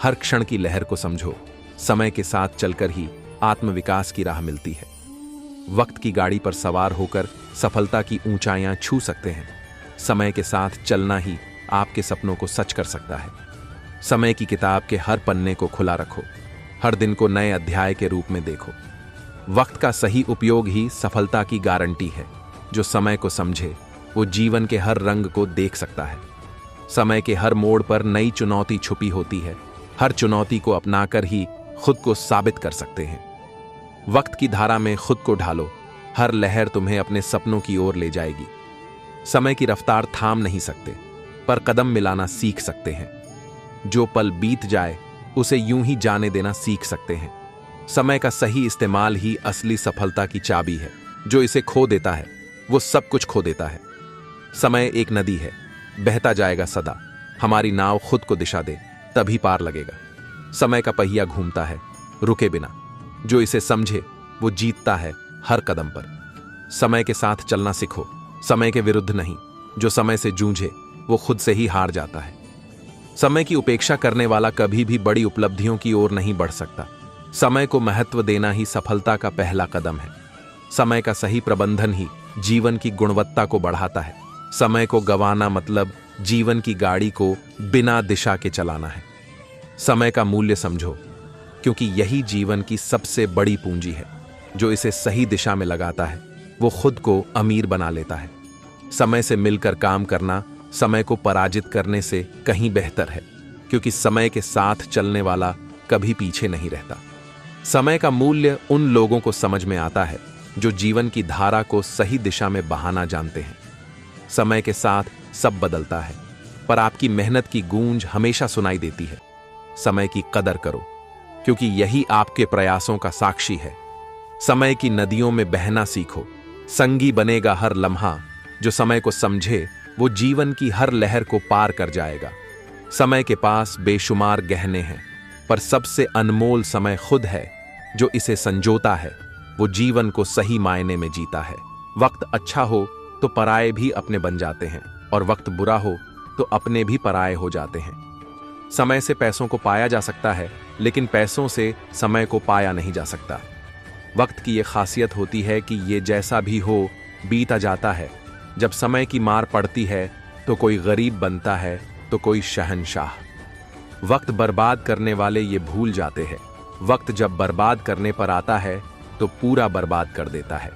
हर क्षण की लहर को समझो, समय के साथ चलकर ही आत्मविकास की राह मिलती है। वक्त की गाड़ी पर सवार होकर सफलता की ऊंचाइयां छू सकते हैं। समय के साथ चलना ही आपके सपनों को सच कर सकता है। समय की किताब के हर पन्ने को खुला रखो, हर दिन को नए अध्याय के रूप में देखो। वक्त का सही उपयोग ही सफलता की गारंटी है। जो समय को समझे वो जीवन के हर रंग को देख सकता है। समय के हर मोड़ पर नई चुनौती छुपी होती है। हर चुनौती को अपनाकर ही खुद को साबित कर सकते हैं। वक्त की धारा में खुद को ढालो, हर लहर तुम्हें अपने सपनों की ओर ले जाएगी। समय की रफ्तार थाम नहीं सकते, पर कदम मिलाना सीख सकते हैं। जो पल बीत जाए उसे यूं ही जाने देना सीख सकते हैं। समय का सही इस्तेमाल ही असली सफलता की चाबी है। जो इसे खो देता है वो सब कुछ खो देता है। समय एक नदी है, बहता जाएगा सदा। हमारी नाव खुद को दिशा दे तभी पार लगेगा। समय का पहिया घूमता है रुके बिना। जो इसे समझे वो जीतता है हर कदम पर। समय के साथ चलना सीखो, समय के विरुद्ध नहीं। जो समय से जूझे वो खुद से ही हार जाता है। समय की उपेक्षा करने वाला कभी भी बड़ी उपलब्धियों की ओर नहीं बढ़ सकता। समय को महत्व देना ही सफलता का पहला कदम है। समय का सही प्रबंधन ही जीवन की गुणवत्ता को बढ़ाता है। समय को गंवाना मतलब जीवन की गाड़ी को बिना दिशा के चलाना है। समय का मूल्य समझो, क्योंकि यही जीवन की सबसे बड़ी पूंजी है। जो इसे सही दिशा में लगाता है वो खुद को अमीर बना लेता है। समय से मिलकर काम करना समय को पराजित करने से कहीं बेहतर है, क्योंकि समय के साथ चलने वाला कभी पीछे नहीं रहता। समय का मूल्य उन लोगों को समझ में आता है जो जीवन की धारा को सही दिशा में बहाना जानते हैं। समय के साथ सब बदलता है, पर आपकी मेहनत की गूंज हमेशा सुनाई देती है। समय की कदर करो, क्योंकि यही आपके प्रयासों का साक्षी है। समय की नदियों में बहना सीखो, संगी बनेगा हर लम्हा। जो समय को समझे वो जीवन की हर लहर को पार कर जाएगा। समय के पास बेशुमार गहने हैं, पर सबसे अनमोल समय खुद है। जो इसे संजोता है वो जीवन को सही मायने में जीता है। वक्त अच्छा हो तो पराये भी अपने बन जाते हैं, और वक्त बुरा हो तो अपने भी पराये हो जाते हैं। समय से पैसों को पाया जा सकता है, लेकिन पैसों से समय को पाया नहीं जा सकता। वक्त की ये खासियत होती है कि ये जैसा भी हो बीता जाता है। जब समय की मार पड़ती है तो कोई गरीब बनता है तो कोई शहंशाह। वक्त बर्बाद करने वाले ये भूल जाते हैं, वक्त जब बर्बाद करने पर आता है तो पूरा बर्बाद कर देता है।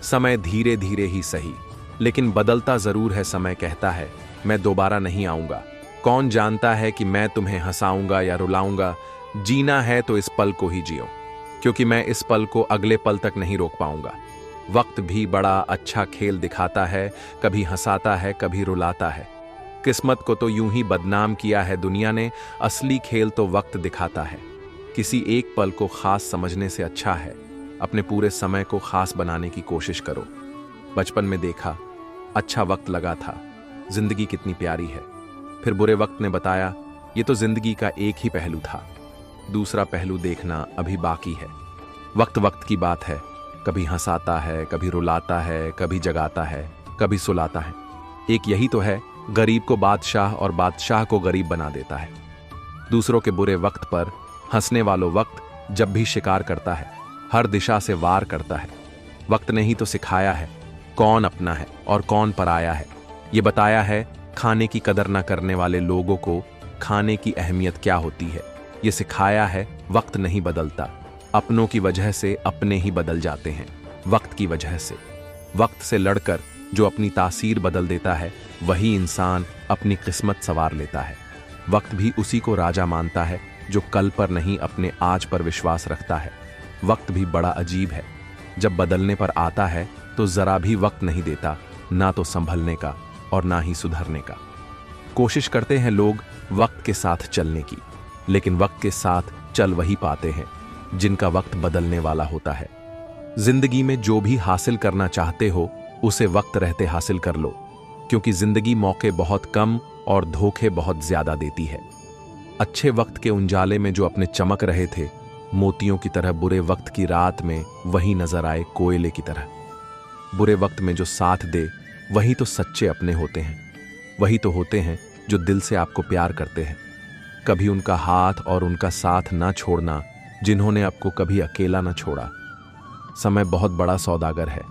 समय धीरे धीरे ही सही, लेकिन बदलता जरूर है। समय कहता है मैं दोबारा नहीं आऊंगा। कौन जानता है कि मैं तुम्हें हंसाऊंगा या रुलाऊंगा। जीना है तो इस पल को ही जियो, क्योंकि मैं इस पल को अगले पल तक नहीं रोक पाऊंगा। वक्त भी बड़ा अच्छा खेल दिखाता है, कभी हंसाता है कभी रुलाता है। किस्मत को तो यूं ही बदनाम किया है दुनिया ने, असली खेल तो वक्त दिखाता है। किसी एक पल को खास समझने से अच्छा है अपने पूरे समय को खास बनाने की कोशिश करो। बचपन में देखा अच्छा वक्त लगा था, जिंदगी कितनी प्यारी है। फिर बुरे वक्त ने बताया ये तो जिंदगी का एक ही पहलू था। दूसरा पहलू देखना अभी बाकी है। वक्त वक्त की बात है, कभी हंसाता है, कभी रुलाता है, कभी जगाता है, कभी सुलाता है। एक यही तो है, गरीब को बादशाह और बादशाह को गरीब बना देता है। दूसरों के बुरे वक्त पर हंसने वालों वक्त जब भी शिकार करता है, हर दिशा से वार करता है। वक्त ने ही तो सिखाया है कौन अपना है और कौन पराया है। ये बताया है खाने की कदर न करने वाले लोगों को खाने की अहमियत क्या होती है। ये सिखाया है वक्त नहीं बदलता, अपनों की वजह से अपने ही बदल जाते हैं। वक्त की वजह से, वक्त से लड़कर जो अपनी तासीर बदल देता है, वही इंसान अपनी किस्मत संवार लेता है। वक्त भी उसी को राजा मानता है जो कल पर नहीं अपने आज पर विश्वास रखता है। वक्त भी बड़ा अजीब है, जब बदलने पर आता है तो जरा भी वक्त नहीं देता, ना तो संभलने का और ना ही सुधरने का। कोशिश करते हैं लोग वक्त के साथ चलने की, लेकिन वक्त के साथ चल वही पाते हैं जिनका वक्त बदलने वाला होता है। जिंदगी में जो भी हासिल करना चाहते हो उसे वक्त रहते हासिल कर लो, क्योंकि जिंदगी मौके बहुत कम और धोखे बहुत ज्यादा देती है। अच्छे वक्त के उजाले में जो अपने चमक रहे थे, मोतियों की तरह बुरे वक्त की रात में वही नजर आए कोयले की तरह। बुरे वक्त में जो साथ दे वही तो सच्चे अपने होते हैं। वही तो होते हैं जो दिल से आपको प्यार करते हैं। कभी उनका हाथ और उनका साथ ना छोड़ना जिन्होंने आपको कभी अकेला ना छोड़ा। समय बहुत बड़ा सौदागर है,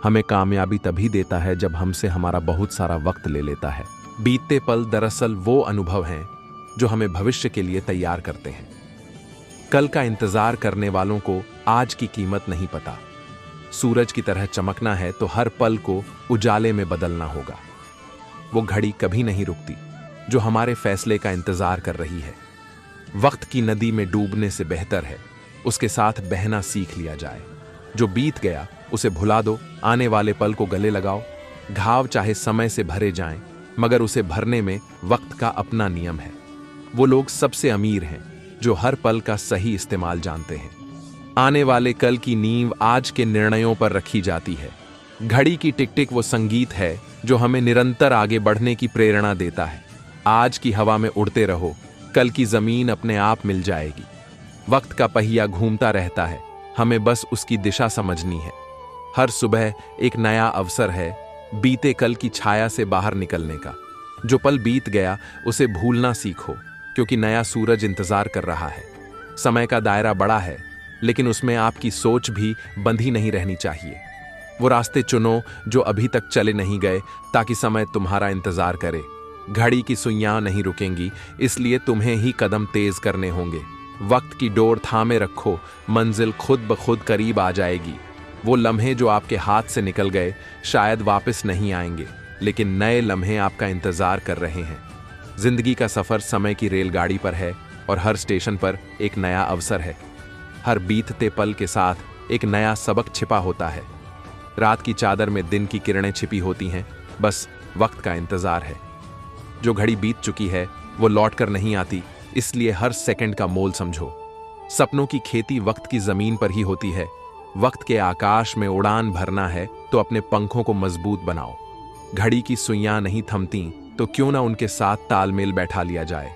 हमें कामयाबी तभी देता है जब हमसे हमारा बहुत सारा वक्त ले लेता है। बीतते पल दरअसल वो अनुभव हैं जो हमें भविष्य के लिए तैयार करते हैं। कल का इंतजार करने वालों को आज की कीमत नहीं पता। सूरज की तरह चमकना है तो हर पल को उजाले में बदलना होगा। वो घड़ी कभी नहीं रुकती जो हमारे फैसले का इंतजार कर रही है। वक्त की नदी में डूबने से बेहतर है उसके साथ बहना सीख लिया जाए। जो बीत गया उसे भुला दो, आने वाले पल को गले लगाओ। घाव चाहे समय से भरे जाएं, मगर उसे भरने में वक्त का अपना नियम है। वो लोग सबसे अमीर हैं जो हर पल का सही इस्तेमाल जानते हैं। आने वाले कल की नींव आज के निर्णयों पर रखी जाती है। घड़ी की टिक टिक वो संगीत है जो हमें निरंतर आगे बढ़ने की प्रेरणा देता है। आज की हवा में उड़ते रहो, कल की जमीन अपने आप मिल जाएगी। वक्त का पहिया घूमता रहता है, हमें बस उसकी दिशा समझनी है। हर सुबह एक नया अवसर है बीते कल की छाया से बाहर निकलने का। जो पल बीत गया उसे भूलना सीखो, क्योंकि नया सूरज इंतजार कर रहा है। समय का दायरा बड़ा है, लेकिन उसमें आपकी सोच भी बंधी नहीं रहनी चाहिए। वो रास्ते चुनो जो अभी तक चले नहीं गए, ताकि समय तुम्हारा इंतजार करे। घड़ी की सुइयां नहीं रुकेंगी, इसलिए तुम्हें ही कदम तेज करने होंगे। वक्त की डोर थामे रखो, मंजिल खुद ब खुद करीब आ जाएगी। वो लम्हे जो आपके हाथ से निकल गए शायद वापस नहीं आएंगे, लेकिन नए लम्हे आपका इंतजार कर रहे हैं। जिंदगी का सफर समय की रेलगाड़ी पर है और हर स्टेशन पर एक नया अवसर है। हर बीतते पल के साथ एक नया सबक छिपा होता है। रात की चादर में दिन की किरणें छिपी होती हैं, बस वक्त का इंतजार है। जो घड़ी बीत चुकी है वो लौट कर नहीं आती, इसलिए हर सेकंड का मोल समझो। सपनों की खेती वक्त की जमीन पर ही होती है। वक्त के आकाश में उड़ान भरना है तो अपने पंखों को मजबूत बनाओ। घड़ी की सुइयां नहीं थमती तो क्यों ना उनके साथ तालमेल बैठा लिया जाए।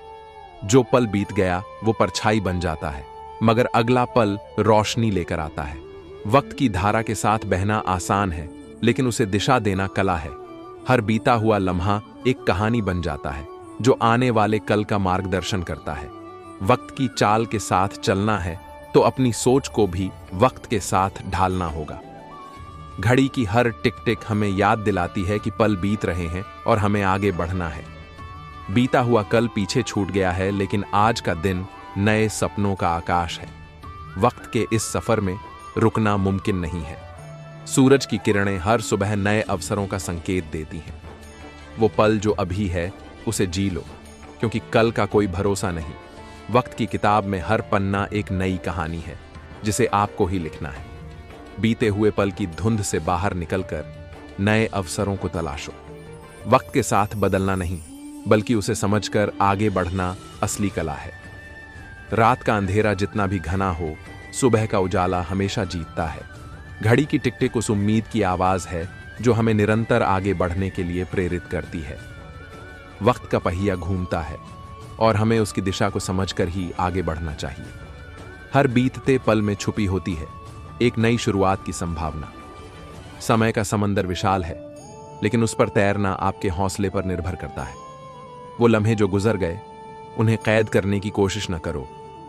जो पल बीत गया वो परछाई बन जाता है, मगर अगला पल रोशनी लेकर आता है। वक्त की धारा के साथ बहना आसान है, लेकिन उसे दिशा देना कला है। हर बीता हुआ लम्हा एक कहानी बन जाता है जो आने वाले कल का मार्गदर्शन करता है। वक्त की चाल के साथ चलना है तो अपनी सोच को भी वक्त के साथ ढालना होगा। घड़ी की हर टिक टिक हमें याद दिलाती है कि पल बीत रहे हैं और हमें आगे बढ़ना है। बीता हुआ कल पीछे छूट गया है, लेकिन आज का दिन नए सपनों का आकाश है। वक्त के इस सफर में रुकना मुमकिन नहीं है। सूरज की किरणें हर सुबह नए अवसरों का संकेत देती हैं। वो पल जो अभी है उसे जी लो, क्योंकि कल का कोई भरोसा नहीं। वक्त की किताब में हर पन्ना एक नई कहानी है जिसे आपको ही लिखना है। बीते हुए पल की धुंध से बाहर निकलकर नए अवसरों को तलाशो। वक्त के साथ बदलना नहीं, बल्कि उसे समझकर आगे बढ़ना असली कला है। रात का अंधेरा जितना भी घना हो, सुबह का उजाला हमेशा जीतता है। घड़ी की टिक टिक उस उम्मीद की आवाज है जो हमें निरंतर आगे बढ़ने के लिए प्रेरित करती है। वक्त का पहिया घूमता है और हमें उसकी दिशा को समझकर ही आगे बढ़ना चाहिए। हर बीतते पल में छुपी होती है एक नई शुरुआत की संभावना। समय का समंदर विशाल है, लेकिन उस पर तैरना आपके हौसले पर निर्भर करता है। वो लम्हे जो गुजर गए, उन्हें कैद करने की कोशिश न करो।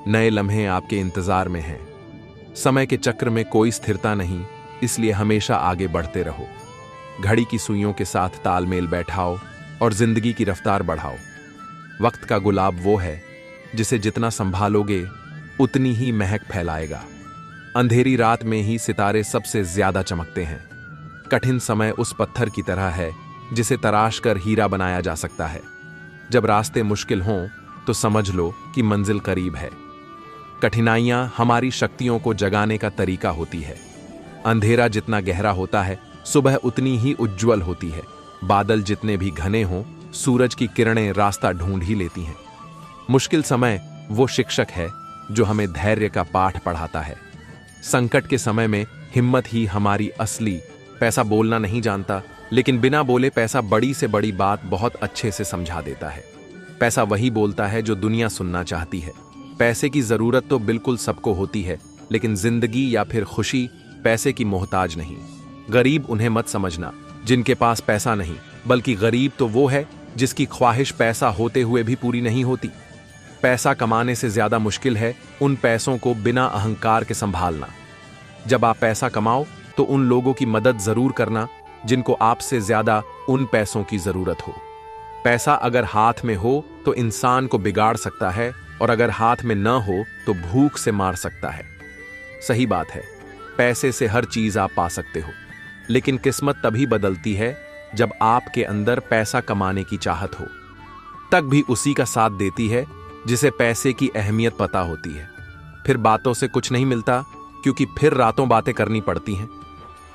नए लम्हे आपके इंतजार में हैं। समय के चक्र में कोई स्थिरता नहीं, इसलिए हमेशा आगे बढ़ते रहो। घड़ी की सुइयों के साथ तालमेल बैठाओ और जिंदगी की रफ्तार बढ़ाओ। वक्त का गुलाब वो है जिसे जितना संभालोगे उतनी ही महक फैलाएगा। अंधेरी रात में ही सितारे सबसे ज्यादा चमकते हैं। कठिन समय उस पत्थर की तरह है जिसे तराश कर हीरा बनाया जा सकता है। जब रास्ते मुश्किल हों तो समझ लो कि मंजिल करीब है। कठिनाइयां हमारी शक्तियों को जगाने का तरीका होती है। अंधेरा जितना गहरा होता है, सुबह उतनी ही उज्जवल होती है। बादल जितने भी घने हों, सूरज की किरणें रास्ता ढूंढ ही लेती हैं। मुश्किल समय वो शिक्षक है जो हमें धैर्य का पाठ पढ़ाता है। संकट के समय में हिम्मत ही हमारी असली। पैसा बोलना नहीं जानता, लेकिन बिना बोले पैसा बड़ी से बड़ी बात बहुत अच्छे से समझा देता है। पैसा वही बोलता है जो दुनिया सुनना चाहती है। पैसे की जरूरत तो बिल्कुल सबको होती है, लेकिन जिंदगी या फिर खुशी पैसे की मोहताज नहीं। गरीब उन्हें मत समझना जिनके पास पैसा नहीं, बल्कि गरीब तो वो है जिसकी ख्वाहिश पैसा होते हुए भी पूरी नहीं होती। पैसा कमाने से ज्यादा मुश्किल है उन पैसों को बिना अहंकार के संभालना। जब आप पैसा कमाओ तो उन लोगों की मदद जरूर करना जिनको आपसे ज्यादा उन पैसों की जरूरत हो। पैसा अगर हाथ में हो तो इंसान को बिगाड़ सकता है, और अगर हाथ में न हो तो भूख से मार सकता है। सही बात है, पैसे से हर चीज आप पा सकते हो, लेकिन किस्मत तभी बदलती है जब आपके अंदर पैसा कमाने की चाहत हो। तक भी उसी का साथ देती है जिसे पैसे की अहमियत पता होती है। फिर बातों से कुछ नहीं मिलता, क्योंकि फिर रातों बातें करनी पड़ती हैं।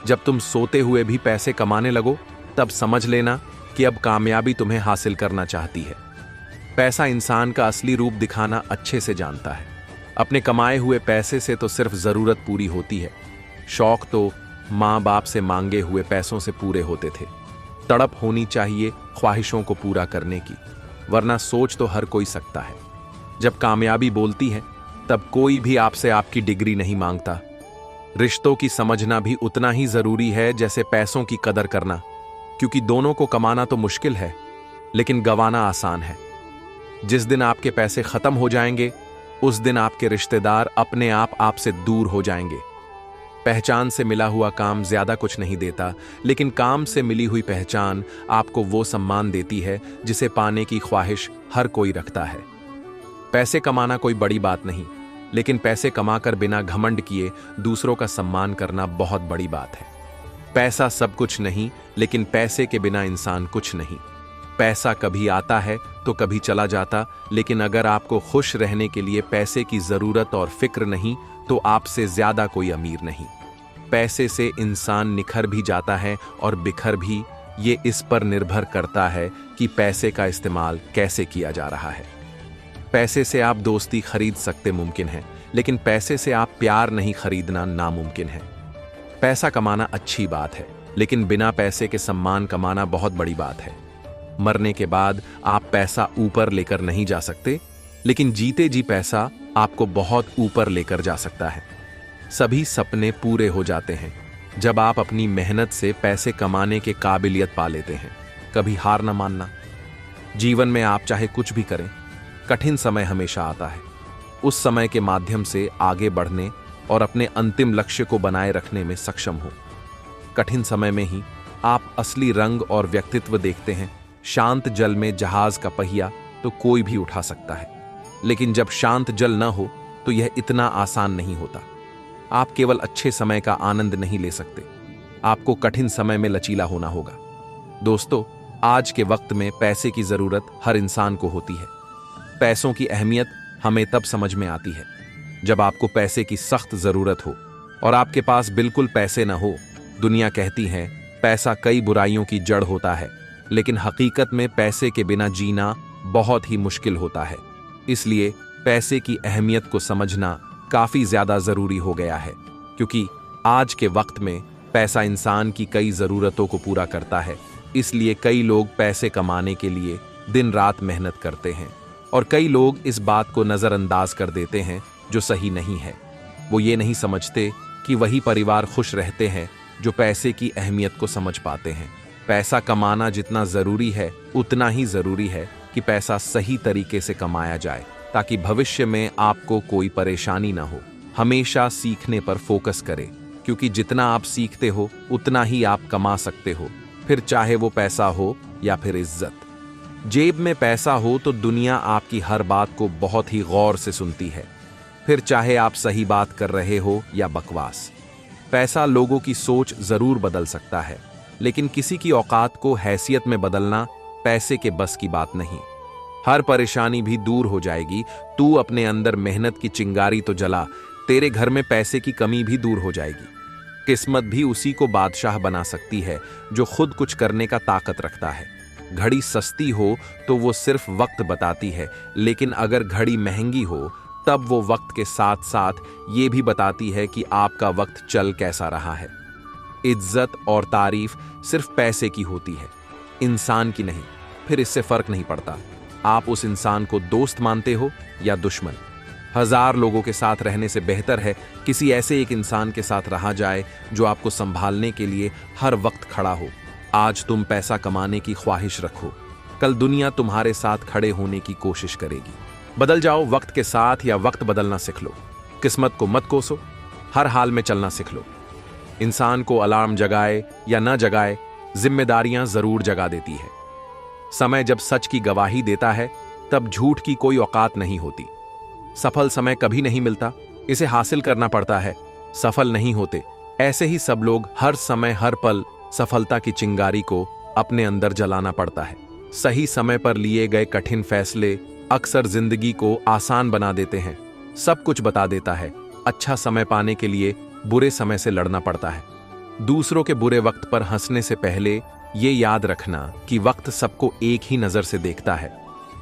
जब तुम सोते हुए भी पैसे कमाने लगो, तब समझ लेना कि अब कामयाबी तुम्हें हासिल करना चाहती है। पैसा इंसान का असली रूप दिखाना अच्छे से जानता है। अपने कमाए हुए पैसे से तो सिर्फ जरूरत पूरी होती है। शौक तो माँ बाप से मांगे हुए पैसों से पूरे होते थे। तड़प होनी चाहिए ख्वाहिशों को पूरा करने की, वरना सोच तो हर कोई सकता है। जब कामयाबी बोलती है, तब कोई भी आपसे आपकी डिग्री नहीं मांगता। रिश्तों की समझना भी उतना ही जरूरी है जैसे पैसों की कदर करना, क्योंकि दोनों को कमाना तो मुश्किल है, लेकिन गंवाना आसान है। जिस दिन आपके पैसे खत्म हो जाएंगे, उस दिन आपके रिश्तेदार अपने आप आपसे दूर हो जाएंगे। पहचान से मिला हुआ काम ज्यादा कुछ नहीं देता, लेकिन काम से मिली हुई पहचान आपको वो सम्मान देती है जिसे पाने की ख्वाहिश हर कोई रखता है। पैसे कमाना कोई बड़ी बात नहीं, लेकिन पैसे कमाकर बिना घमंड किए दूसरों का सम्मान करना बहुत बड़ी बात है। पैसा सब कुछ नहीं, लेकिन पैसे के बिना इंसान कुछ नहीं। पैसा कभी आता है तो कभी चला जाता, लेकिन अगर आपको खुश रहने के लिए पैसे की जरूरत और फिक्र नहीं, तो आपसे ज्यादा कोई अमीर नहीं। पैसे से इंसान निखर भी जाता है और बिखर भी। ये इस पर निर्भर करता है कि पैसे का इस्तेमाल कैसे किया जा रहा है। पैसे से आप दोस्ती खरीद सकते मुमकिन है, लेकिन पैसे से आप प्यार नहीं खरीदना नामुमकिन है। पैसा कमाना अच्छी बात है, लेकिन बिना पैसे के सम्मान कमाना बहुत बड़ी बात है। मरने के बाद आप पैसा ऊपर लेकर नहीं जा सकते, लेकिन जीते जी पैसा आपको बहुत ऊपर लेकर जा सकता है। सभी सपने पूरे हो जाते हैं जब आप अपनी मेहनत से पैसे कमाने के काबिलियत पा लेते हैं। कभी हार न मानना। जीवन में आप चाहे कुछ भी करें, कठिन समय हमेशा आता है। उस समय के माध्यम से आगे बढ़ने और अपने अंतिम लक्ष्य को बनाए रखने में सक्षम हो। कठिन समय में ही आप असली रंग और व्यक्तित्व देखते हैं। शांत जल में जहाज का पहिया तो कोई भी उठा सकता है, लेकिन जब शांत जल न हो तो यह इतना आसान नहीं होता। आप केवल अच्छे समय का आनंद नहीं ले सकते, आपको कठिन समय में लचीला होना होगा। दोस्तों, आज के वक्त में पैसे की जरूरत हर इंसान को होती है। पैसों की अहमियत हमें तब समझ में आती है जब आपको पैसे की सख्त जरूरत हो और आपके पास बिल्कुल पैसे न हो। दुनिया कहती है पैसा कई बुराइयों की जड़ होता है, लेकिन हकीकत में पैसे के बिना जीना बहुत ही मुश्किल होता है। इसलिए पैसे की अहमियत को समझना काफी ज्यादा जरूरी हो गया है, क्योंकि आज के वक्त में पैसा इंसान की कई जरूरतों को पूरा करता है। इसलिए कई लोग पैसे कमाने के लिए दिन रात मेहनत करते हैं, और कई लोग इस बात को नजरअंदाज कर देते हैं जो सही नहीं है। वो ये नहीं समझते कि वही परिवार खुश रहते हैं जो पैसे की अहमियत को समझ पाते हैं। पैसा कमाना जितना जरूरी है उतना ही जरूरी है कि पैसा सही तरीके से कमाया जाए, ताकि भविष्य में आपको कोई परेशानी ना हो। हमेशा सीखने पर फोकस करें, क्योंकि जितना आप सीखते हो उतना ही आप कमा सकते हो, फिर चाहे वो पैसा हो या फिर इज्जत। जेब में पैसा हो तो दुनिया आपकी हर बात को बहुत ही गौर से सुनती है, फिर चाहे आप सही बात कर रहे हो या बकवास। पैसा लोगों की सोच जरूर बदल सकता है, लेकिन किसी की औकात को हैसियत में बदलना पैसे के बस की बात नहीं। हर परेशानी भी दूर हो जाएगी। तू अपने अंदर मेहनत की चिंगारी तो जला, तेरे घर में पैसे की कमी भी दूर हो जाएगी। किस्मत भी उसी को बादशाह बना सकती है जो खुद कुछ करने का ताकत रखता है। घड़ी सस्ती हो तो वो सिर्फ वक्त बताती है, लेकिन अगर घड़ी महंगी हो तब वो वक्त के साथ साथ ये भी बताती है कि आपका वक्त चल कैसा रहा है। इज्जत और तारीफ सिर्फ पैसे की होती है, इंसान की नहीं। फिर इससे फर्क नहीं पड़ता आप उस इंसान को दोस्त मानते हो या दुश्मन। 1000 लोगों के साथ रहने से बेहतर है किसी ऐसे एक इंसान के साथ रहा जाए जो आपको संभालने के लिए हर वक्त खड़ा हो। आज तुम पैसा कमाने की ख्वाहिश रखो, कल दुनिया तुम्हारे साथ खड़े होने की कोशिश करेगी। बदल जाओ वक्त के साथ या वक्त बदलना सीख लो। किस्मत को मत कोसो, हर हाल में चलना सीख लो। इंसान को अलार्म जगाए या न जगाए, जिम्मेदारियां जरूर जगा देती है। समय जब सच की गवाही देता है तब झूठ की कोई औकात नहीं होती। सफल समय कभी नहीं मिलता, इसे हासिल करना पड़ता है। सफल नहीं होते। ऐसे ही सब लोग हर समय हर पल सफलता की चिंगारी को अपने अंदर जलाना पड़ता है। सही समय पर लिए गए कठिन फैसले अक्सर जिंदगी को आसान बना देते हैं। सब कुछ बता देता है। अच्छा समय पाने के लिए बुरे समय से लड़ना पड़ता है। दूसरों के बुरे वक्त पर हंसने से पहले ये याद रखना कि वक्त सबको एक ही नजर से देखता है।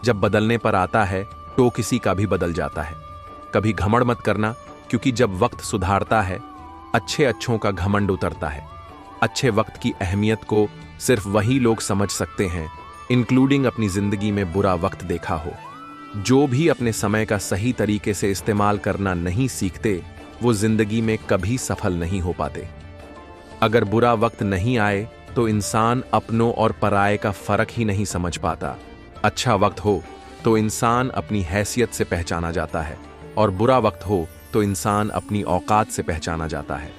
जब बदलने पर आता है तो किसी का भी बदल जाता है। कभी घमंड मत करना, क्योंकि जब वक्त सुधारता है अच्छे अच्छों का घमंड उतरता है। अच्छे वक्त की अहमियत को सिर्फ वही लोग समझ सकते हैं, इंक्लूडिंग अपनी जिंदगी में बुरा वक्त देखा हो। जो भी अपने समय का सही तरीके से इस्तेमाल करना नहीं सीखते, वो जिंदगी में कभी सफल नहीं हो पाते। अगर बुरा वक्त नहीं आए तो इंसान अपनों और पराये का फर्क ही नहीं समझ पाता। अच्छा वक्त हो तो इंसान अपनी हैसियत से पहचाना जाता है, और बुरा वक्त हो तो इंसान अपनी औकात से पहचाना जाता है।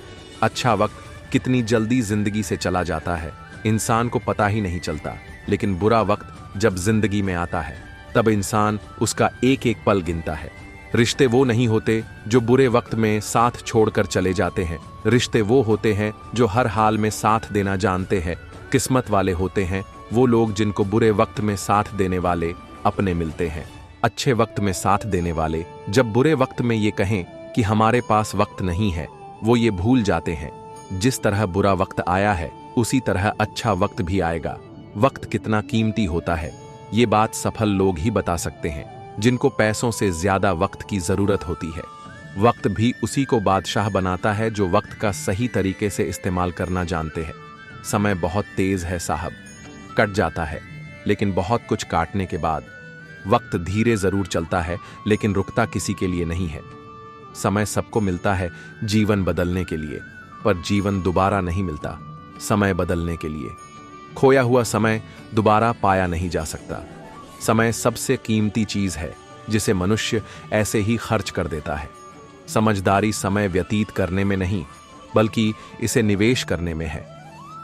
अच्छा वक्त कितनी जल्दी जिंदगी से चला जाता है, इंसान को पता ही नहीं चलता, लेकिन बुरा वक्त जब जिंदगी में आता है तब इंसान उसका एक एक पल गिनता है। रिश्ते वो नहीं होते जो बुरे वक्त में साथ छोड़कर चले जाते हैं। रिश्ते वो होते हैं जो हर हाल में साथ देना जानते हैं। किस्मत वाले होते हैं वो लोग जिनको बुरे वक्त में साथ देने वाले अपने मिलते हैं। अच्छे वक्त में साथ देने वाले जब बुरे वक्त में ये कहें कि हमारे पास वक्त नहीं है, वो ये भूल जाते हैं जिस तरह बुरा वक्त आया है उसी तरह अच्छा वक्त भी आएगा। वक्त कितना कीमती होता है ये बात सफल लोग ही बता सकते हैं, जिनको पैसों से ज्यादा वक्त की जरूरत होती है। वक्त भी उसी को बादशाह बनाता है जो वक्त का सही तरीके से इस्तेमाल करना जानते हैं। समय बहुत तेज है साहब, कट जाता है, लेकिन बहुत कुछ काटने के बाद वक्त धीरे जरूर चलता है, लेकिन रुकता किसी के लिए नहीं है। समय सबको मिलता है जीवन बदलने के लिए, पर जीवन दोबारा नहीं मिलता समय बदलने के लिए। खोया हुआ समय दोबारा पाया नहीं जा सकता। समय सबसे कीमती चीज है जिसे मनुष्य ऐसे ही खर्च कर देता है। समझदारी समय व्यतीत करने में नहीं, बल्कि इसे निवेश करने में है।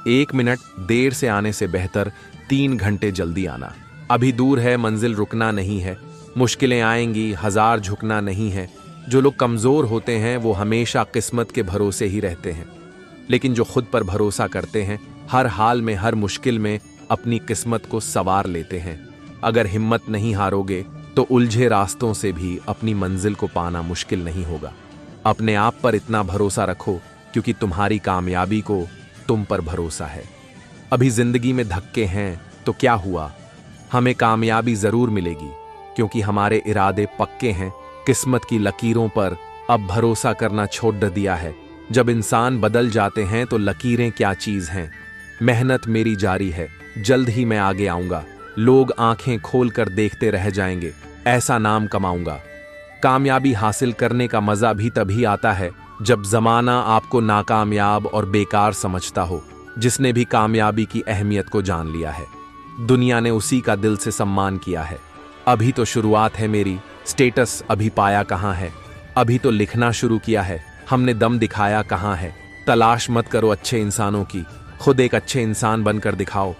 1 मिनट देर से आने से बेहतर 3 घंटे जल्दी आना। अभी दूर है मंजिल, रुकना नहीं है। मुश्किलें आएंगी, 1000 झुकना नहीं है। जो लोग कमजोर होते हैं वो हमेशा किस्मत के भरोसे ही रहते हैं, लेकिन जो खुद पर भरोसा करते हैं हर हाल में हर मुश्किल में अपनी किस्मत को सवार लेते हैं। अगर हिम्मत नहीं हारोगे तो उलझे रास्तों से भी अपनी मंजिल को पाना मुश्किल नहीं होगा। अपने आप पर इतना भरोसा रखो क्योंकि तुम्हारी कामयाबी को तुम पर भरोसा है। अभी जिंदगी में धक्के हैं तो क्या हुआ, हमें कामयाबी जरूर मिलेगी क्योंकि हमारे इरादे पक्के हैं। किस्मत की लकीरों पर अब भरोसा करना छोड़ दिया है। जब इंसान बदल जाते हैं तो लकीरें क्या चीज हैं। मेहनत मेरी जारी है, जल्द ही मैं आगे आऊंगा। लोग आंखें खोलकर देखते रह जाएंगे, ऐसा नाम कमाऊंगा। कामयाबी हासिल करने का मजा भी तभी आता है जब जमाना आपको नाकामयाब और बेकार समझता हो। जिसने भी कामयाबी की अहमियत को जान लिया है, दुनिया ने उसी का दिल से सम्मान किया है। अभी तो शुरुआत है मेरी, स्टेटस अभी पाया कहाँ है। अभी तो लिखना शुरू किया है, हमने दम दिखाया कहाँ है। तलाश मत करो अच्छे इंसानों की, खुद एक अच्छे इंसान बनकर दिखाओ।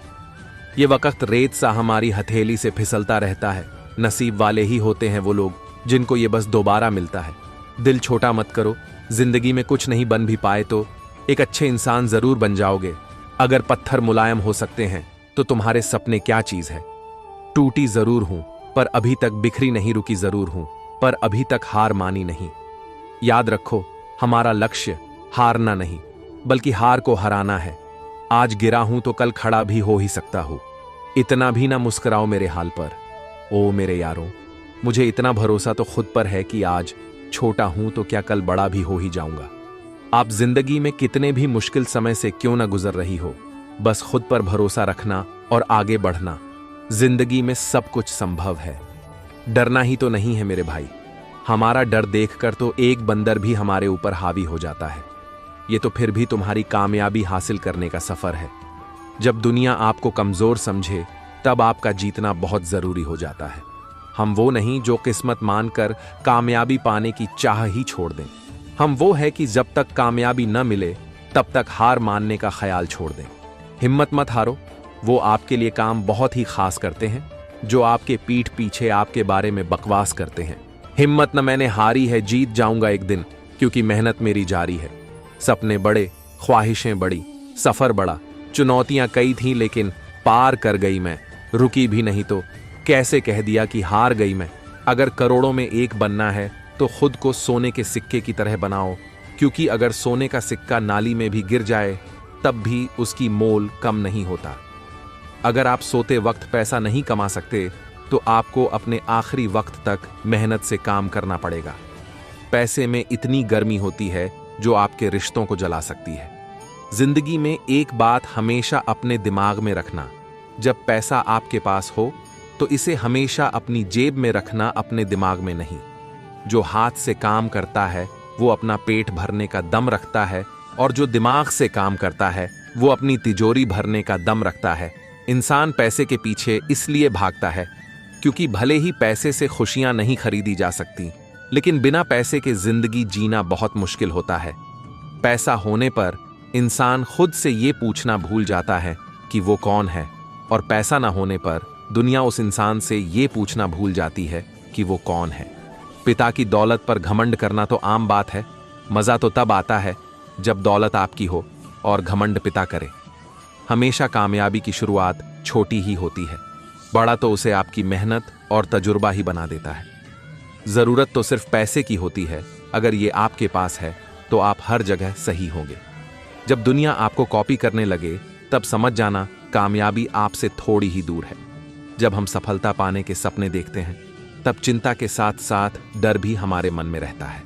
ये वक्त रेत सा हमारी हथेली से फिसलता रहता है। नसीब वाले ही होते हैं वो लोग जिनको ये बस दोबारा मिलता है। दिल छोटा मत करो, जिंदगी में कुछ नहीं बन भी पाए तो एक अच्छे इंसान जरूर बन जाओगे। अगर पत्थर मुलायम हो सकते हैं तो तुम्हारे सपने क्या चीज है। टूटी जरूर हूं पर अभी तक बिखरी नहीं, रुकी जरूर हूं पर अभी तक हार मानी नहीं। याद रखो, हमारा लक्ष्य हारना नहीं बल्कि हार को हराना है। आज गिरा हूं तो कल खड़ा भी हो ही सकता हूं। इतना भी ना मुस्कुराओ मेरे हाल पर। ओ मेरे यारों, मुझे इतना भरोसा तो खुद पर है कि आज छोटा हूं तो क्या कल बड़ा भी हो ही जाऊंगा। आप जिंदगी में कितने भी मुश्किल समय से क्यों ना गुजर रही हो, बस खुद पर भरोसा रखना और आगे बढ़ना। जिंदगी में सब कुछ संभव है। डरना ही तो नहीं है मेरे भाई। हमारा डर देखकर तो एक बंदर भी हमारे ऊपर हावी हो जाता है। ये तो फिर भी तुम्हारी कामयाबी हासिल करने का सफर है। जब दुनिया आपको कमजोर समझे तब आपका जीतना बहुत जरूरी हो जाता है। हम वो नहीं जो किस्मत मानकर कामयाबी पाने की चाह ही छोड़ दें। हम वो है कि जब तक कामयाबी न मिले तब तक हार मानने का ख्याल छोड़ दें। हिम्मत मत हारो, वो आपके लिए काम बहुत ही खास करते हैं जो आपके पीठ पीछे आपके बारे में बकवास करते हैं। हिम्मत न मैंने हारी है, जीत जाऊंगा एक दिन, क्योंकि मेहनत मेरी जारी है। सपने बड़े, ख्वाहिशें बड़ी, सफर बड़ा, चुनौतियां कई थीं लेकिन पार कर गई मैं। रुकी भी नहीं तो कैसे कह दिया कि हार गई मैं। अगर करोड़ों में एक बनना है तो खुद को सोने के सिक्के की तरह बनाओ, क्योंकि अगर सोने का सिक्का नाली में भी गिर जाए तब भी उसकी मोल कम नहीं होता। अगर आप सोते वक्त पैसा नहीं कमा सकते तो आपको अपने आखिरी वक्त तक मेहनत से काम करना पड़ेगा। पैसे में इतनी गर्मी होती है जो आपके रिश्तों को जला सकती है। जिंदगी में एक बात हमेशा अपने दिमाग में रखना, जब पैसा आपके पास हो तो इसे हमेशा अपनी जेब में रखना, अपने दिमाग में नहीं। जो हाथ से काम करता है वो अपना पेट भरने का दम रखता है, और जो दिमाग से काम करता है वो अपनी तिजोरी भरने का दम रखता है। इंसान पैसे के पीछे इसलिए भागता है क्योंकि भले ही पैसे से खुशियां नहीं खरीदी जा सकती, लेकिन बिना पैसे के जिंदगी जीना बहुत मुश्किल होता है। पैसा होने पर इंसान खुद से ये पूछना भूल जाता है कि वो कौन है, और पैसा ना होने पर दुनिया उस इंसान से ये पूछना भूल जाती है कि वो कौन है। पिता की दौलत पर घमंड करना तो आम बात है। मजा तो तब आता है जब दौलत आपकी हो और घमंड पिता करे। हमेशा कामयाबी की शुरुआत छोटी ही होती है, बड़ा तो उसे आपकी मेहनत और तजुर्बा ही बना देता है। जरूरत तो सिर्फ पैसे की होती है, अगर ये आपके पास है तो आप हर जगह सही होंगे। जब दुनिया आपको कॉपी करने लगे तब समझ जाना कामयाबी आपसे थोड़ी ही दूर है। जब हम सफलता पाने के सपने देखते हैं तब चिंता के साथ साथ डर भी हमारे मन में रहता है।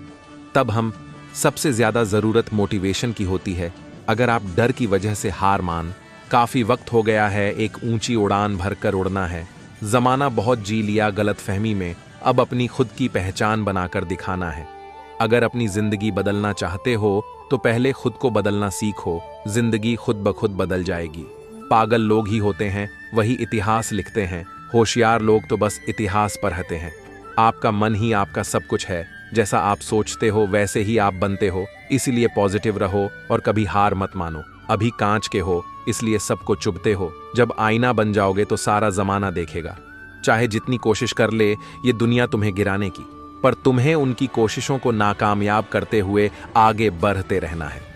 तब हम सबसे ज्यादा जरूरत मोटिवेशन की होती है। अगर आप डर की वजह से हार मान, काफी वक्त हो गया है, एक ऊंची उड़ान भरकर उड़ना है, जमाना बहुत जी लिया गलतफहमी में, अब अपनी खुद की पहचान बनाकर दिखाना है। अगर अपनी जिंदगी बदलना चाहते हो तो पहले खुद को बदलना सीखो, जिंदगी खुद ब खुद बदल जाएगी। पागल लोग ही होते हैं वही इतिहास लिखते हैं, होशियार लोग तो बस इतिहास पढ़ते हैं। आपका मन ही आपका सब कुछ है, जैसा आप सोचते हो वैसे ही आप बनते हो। इसीलिए पॉजिटिव रहो और कभी हार मत मानो। अभी कांच के हो इसलिए सबको चुभते हो, जब आईना बन जाओगे तो सारा जमाना देखेगा। चाहे जितनी कोशिश कर ले ये दुनिया तुम्हें गिराने की, पर तुम्हें उनकी कोशिशों को नाकामयाब करते हुए आगे बढ़ते रहना है।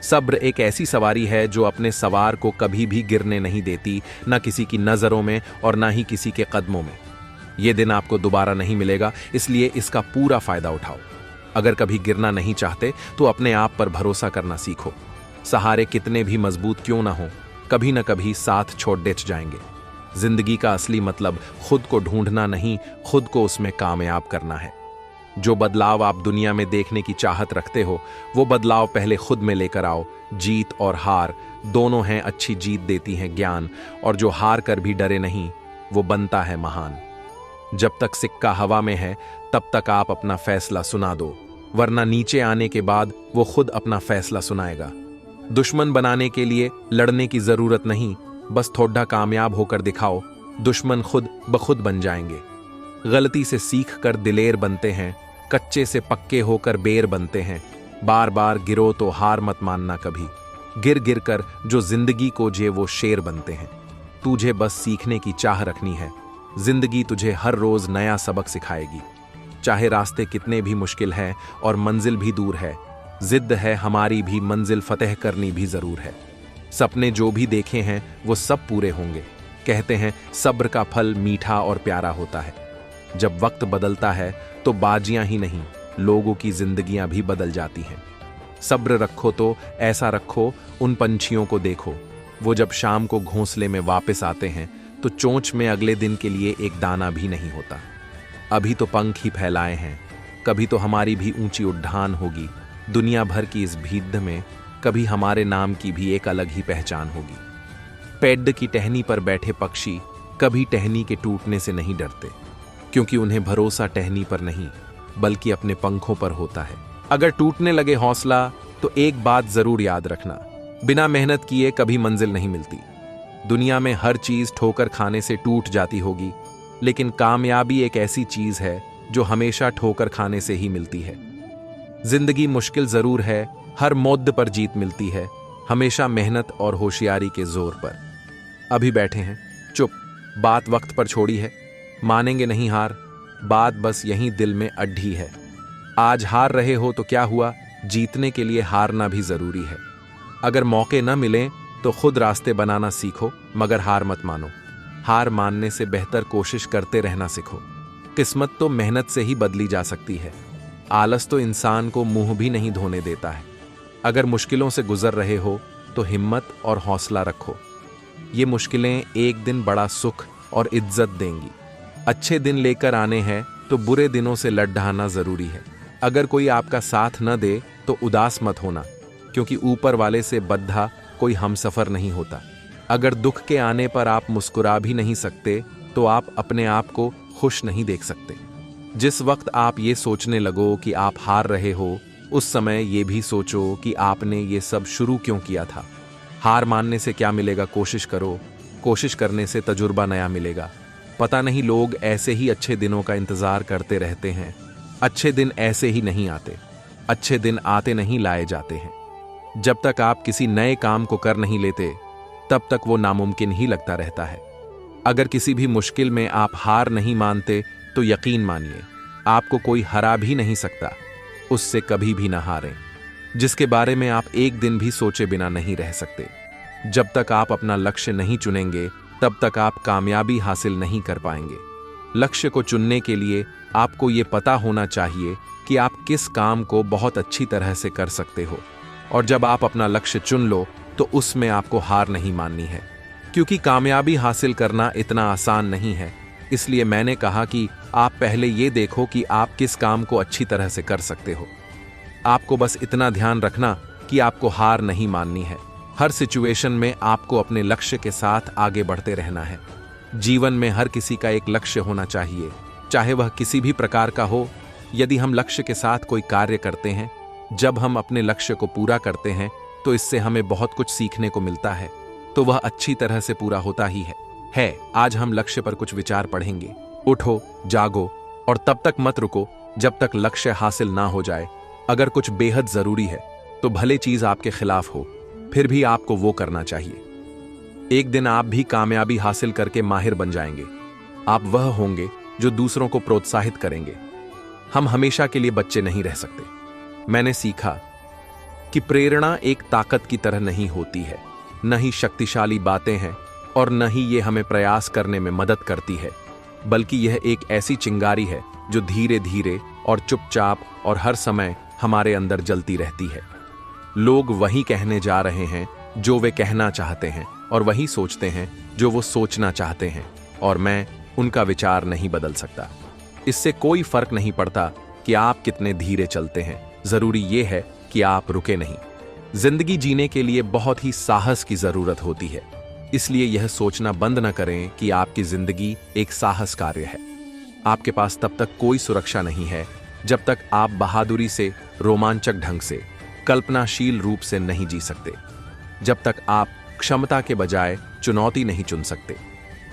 सब्र एक ऐसी सवारी है जो अपने सवार को कभी भी गिरने नहीं देती, ना किसी की नजरों में और ना ही किसी के कदमों में। ये दिन आपको दोबारा नहीं मिलेगा, इसलिए इसका पूरा फायदा उठाओ। अगर कभी गिरना नहीं चाहते तो अपने आप पर भरोसा करना सीखो। सहारे कितने भी मजबूत क्यों ना हो, कभी ना कभी साथ छोड़ डिच जाएंगे। जिंदगी का असली मतलब खुद को ढूंढना नहीं, खुद को उसमें कामयाब करना है। जो बदलाव आप दुनिया में देखने की चाहत रखते हो वो बदलाव पहले खुद में लेकर आओ। जीत और हार दोनों हैं, अच्छी जीत देती हैं ज्ञान, और जो हार कर भी डरे नहीं वो बनता है महान। जब तक सिक्का हवा में है तब तक आप अपना फैसला सुना दो, वरना नीचे आने के बाद वो खुद अपना फैसला सुनाएगा। दुश्मन बनाने के लिए लड़ने की जरूरत नहीं, बस थोड़ा कामयाब होकर दिखाओ, दुश्मन खुद ब खुद बन जाएंगे। गलती से सीख कर दिलेर बनते हैं, कच्चे से पक्के होकर बेर बनते हैं। बार बार गिरो तो हार मत मानना कभी, गिर गिर कर जो जिंदगी को जे वो शेर बनते हैं। तुझे बस सीखने की चाह रखनी है, जिंदगी तुझे हर रोज नया सबक सिखाएगी। चाहे रास्ते कितने भी मुश्किल हैं और मंजिल भी दूर है, जिद है हमारी भी, मंजिल फतेह करनी भी जरूर है। सपने जो भी देखे हैं वो सब पूरे होंगे। कहते हैं सब्र का फल मीठा और प्यारा होता है। जब वक्त बदलता है तो बाजियां ही नहीं, लोगों की जिंदगियां भी बदल जाती हैं। सब्र रखो तो ऐसा रखो, उन पंछियों को देखो, वो जब शाम को घोंसले में वापस आते हैं तो चोंच में अगले दिन के लिए एक दाना भी नहीं होता। अभी तो पंख ही फैलाए हैं, कभी तो हमारी भी ऊंची उड़ान होगी। दुनिया भर की इस भीड़ में कभी हमारे नाम की भी एक अलग ही पहचान होगी। पेड़ की टहनी पर बैठे पक्षी कभी टहनी के टूटने से नहीं डरते, क्योंकि उन्हें भरोसा टहनी पर नहीं बल्कि अपने पंखों पर होता है। अगर टूटने लगे हौसला तो एक बात जरूर याद रखना, बिना मेहनत किए कभी मंजिल नहीं मिलती। दुनिया में हर चीज ठोकर खाने से टूट जाती होगी, लेकिन कामयाबी एक ऐसी चीज है जो हमेशा ठोकर खाने से ही मिलती है। जिंदगी मुश्किल जरूर है, हर मोद्द पर जीत मिलती है, हमेशा मेहनत और होशियारी के जोर पर। अभी बैठे हैं चुप, बात वक्त पर छोड़ी है, मानेंगे नहीं हार, बात बस यहीं दिल में अड्ढी है। आज हार रहे हो तो क्या हुआ, जीतने के लिए हारना भी जरूरी है। अगर मौके न मिले तो खुद रास्ते बनाना सीखो, मगर हार मत मानो। हार मानने से बेहतर कोशिश करते रहना सीखो। किस्मत तो मेहनत से ही बदली जा सकती है। आलस तो इंसान को मुंह भी नहीं धोने देता है। अगर मुश्किलों से गुजर रहे हो तो हिम्मत और हौसला रखो। ये मुश्किलें एक दिन बड़ा सुख और इज्जत देंगी। अच्छे दिन लेकर आने हैं तो बुरे दिनों से लड़ ढाना जरूरी है। अगर कोई आपका साथ न दे तो उदास मत होना, क्योंकि ऊपर वाले से बद्धा कोई हमसफर नहीं होता। अगर दुख के आने पर आप मुस्कुरा भी नहीं सकते तो आप अपने आप को खुश नहीं देख सकते। जिस वक्त आप ये सोचने लगो कि आप हार रहे हो, उस समय ये भी सोचो कि आपने ये सब शुरू क्यों किया था। हार मानने से क्या मिलेगा, कोशिश करो, कोशिश करने से तजुर्बा नया मिलेगा। पता नहीं लोग ऐसे ही अच्छे दिनों का इंतजार करते रहते हैं। अच्छे दिन ऐसे ही नहीं आते, अच्छे दिन आते नहीं लाए जाते हैं। जब तक आप किसी नए काम को कर नहीं लेते तब तक वो नामुमकिन ही लगता रहता है। अगर किसी भी मुश्किल में आप हार नहीं मानते तो यकीन मानिए आपको कोई हरा भी नहीं सकता। उससे कभी भी ना हारें, जिसके बारे में आप एक दिन भी सोचे बिना नहीं रह सकते। जब तक आप अपना लक्ष्य नहीं चुनेंगे तब तक आप कामयाबी हासिल नहीं कर पाएंगे। लक्ष्य को चुनने के लिए आपको ये पता होना चाहिए कि आप किस काम को बहुत अच्छी तरह से कर सकते हो, और जब आप अपना लक्ष्य चुन लो तो उसमें आपको हार नहीं माननी है, क्योंकि कामयाबी हासिल करना इतना आसान नहीं है। इसलिए मैंने कहा कि आप पहले ये देखो कि आप किस काम को अच्छी तरह से कर सकते हो। आपको बस इतना ध्यान रखना कि आपको हार नहीं माननी है। हर सिचुएशन में आपको अपने लक्ष्य के साथ आगे बढ़ते रहना है। जीवन में हर किसी का एक लक्ष्य होना चाहिए, चाहे वह किसी भी प्रकार का हो। यदि हम लक्ष्य के साथ कोई कार्य करते हैं, जब हम अपने लक्ष्य को पूरा करते हैं तो इससे हमें बहुत कुछ सीखने को मिलता है, तो वह अच्छी तरह से पूरा होता ही है। आज हम लक्ष्य पर कुछ विचार पढ़ेंगे। उठो, जागो और तब तक मत रुको जब तक लक्ष्य हासिल ना हो जाए। अगर कुछ बेहद जरूरी है तो भले चीज आपके खिलाफ हो, फिर भी आपको वो करना चाहिए। एक दिन आप भी कामयाबी हासिल करके माहिर बन जाएंगे। आप वह होंगे जो दूसरों को प्रोत्साहित करेंगे। हम हमेशा के लिए बच्चे नहीं रह सकते। मैंने सीखा कि प्रेरणा एक ताकत की तरह नहीं होती है, न ही शक्तिशाली बातें हैं और न ही ये हमें प्रयास करने में मदद करती है, बल्कि यह एक ऐसी चिंगारी है जो धीरे धीरे और चुपचाप और हर समय हमारे अंदर जलती रहती है। लोग वही कहने जा रहे हैं जो वे कहना चाहते हैं और वही सोचते हैं जो वो सोचना चाहते हैं, और मैं उनका विचार नहीं बदल सकता। इससे कोई फर्क नहीं पड़ता कि आप कितने धीरे चलते हैं, जरूरी ये है कि आप रुके नहीं। जिंदगी जीने के लिए बहुत ही साहस की जरूरत होती है, इसलिए यह सोचना बंद न करें कि आपकी जिंदगी एक साहस कार्य है। आपके पास तब तक कोई सुरक्षा नहीं है जब तक आप बहादुरी से, रोमांचक ढंग से, कल्पनाशील रूप से नहीं जी सकते, जब तक आप क्षमता के बजाय चुनौती नहीं चुन सकते।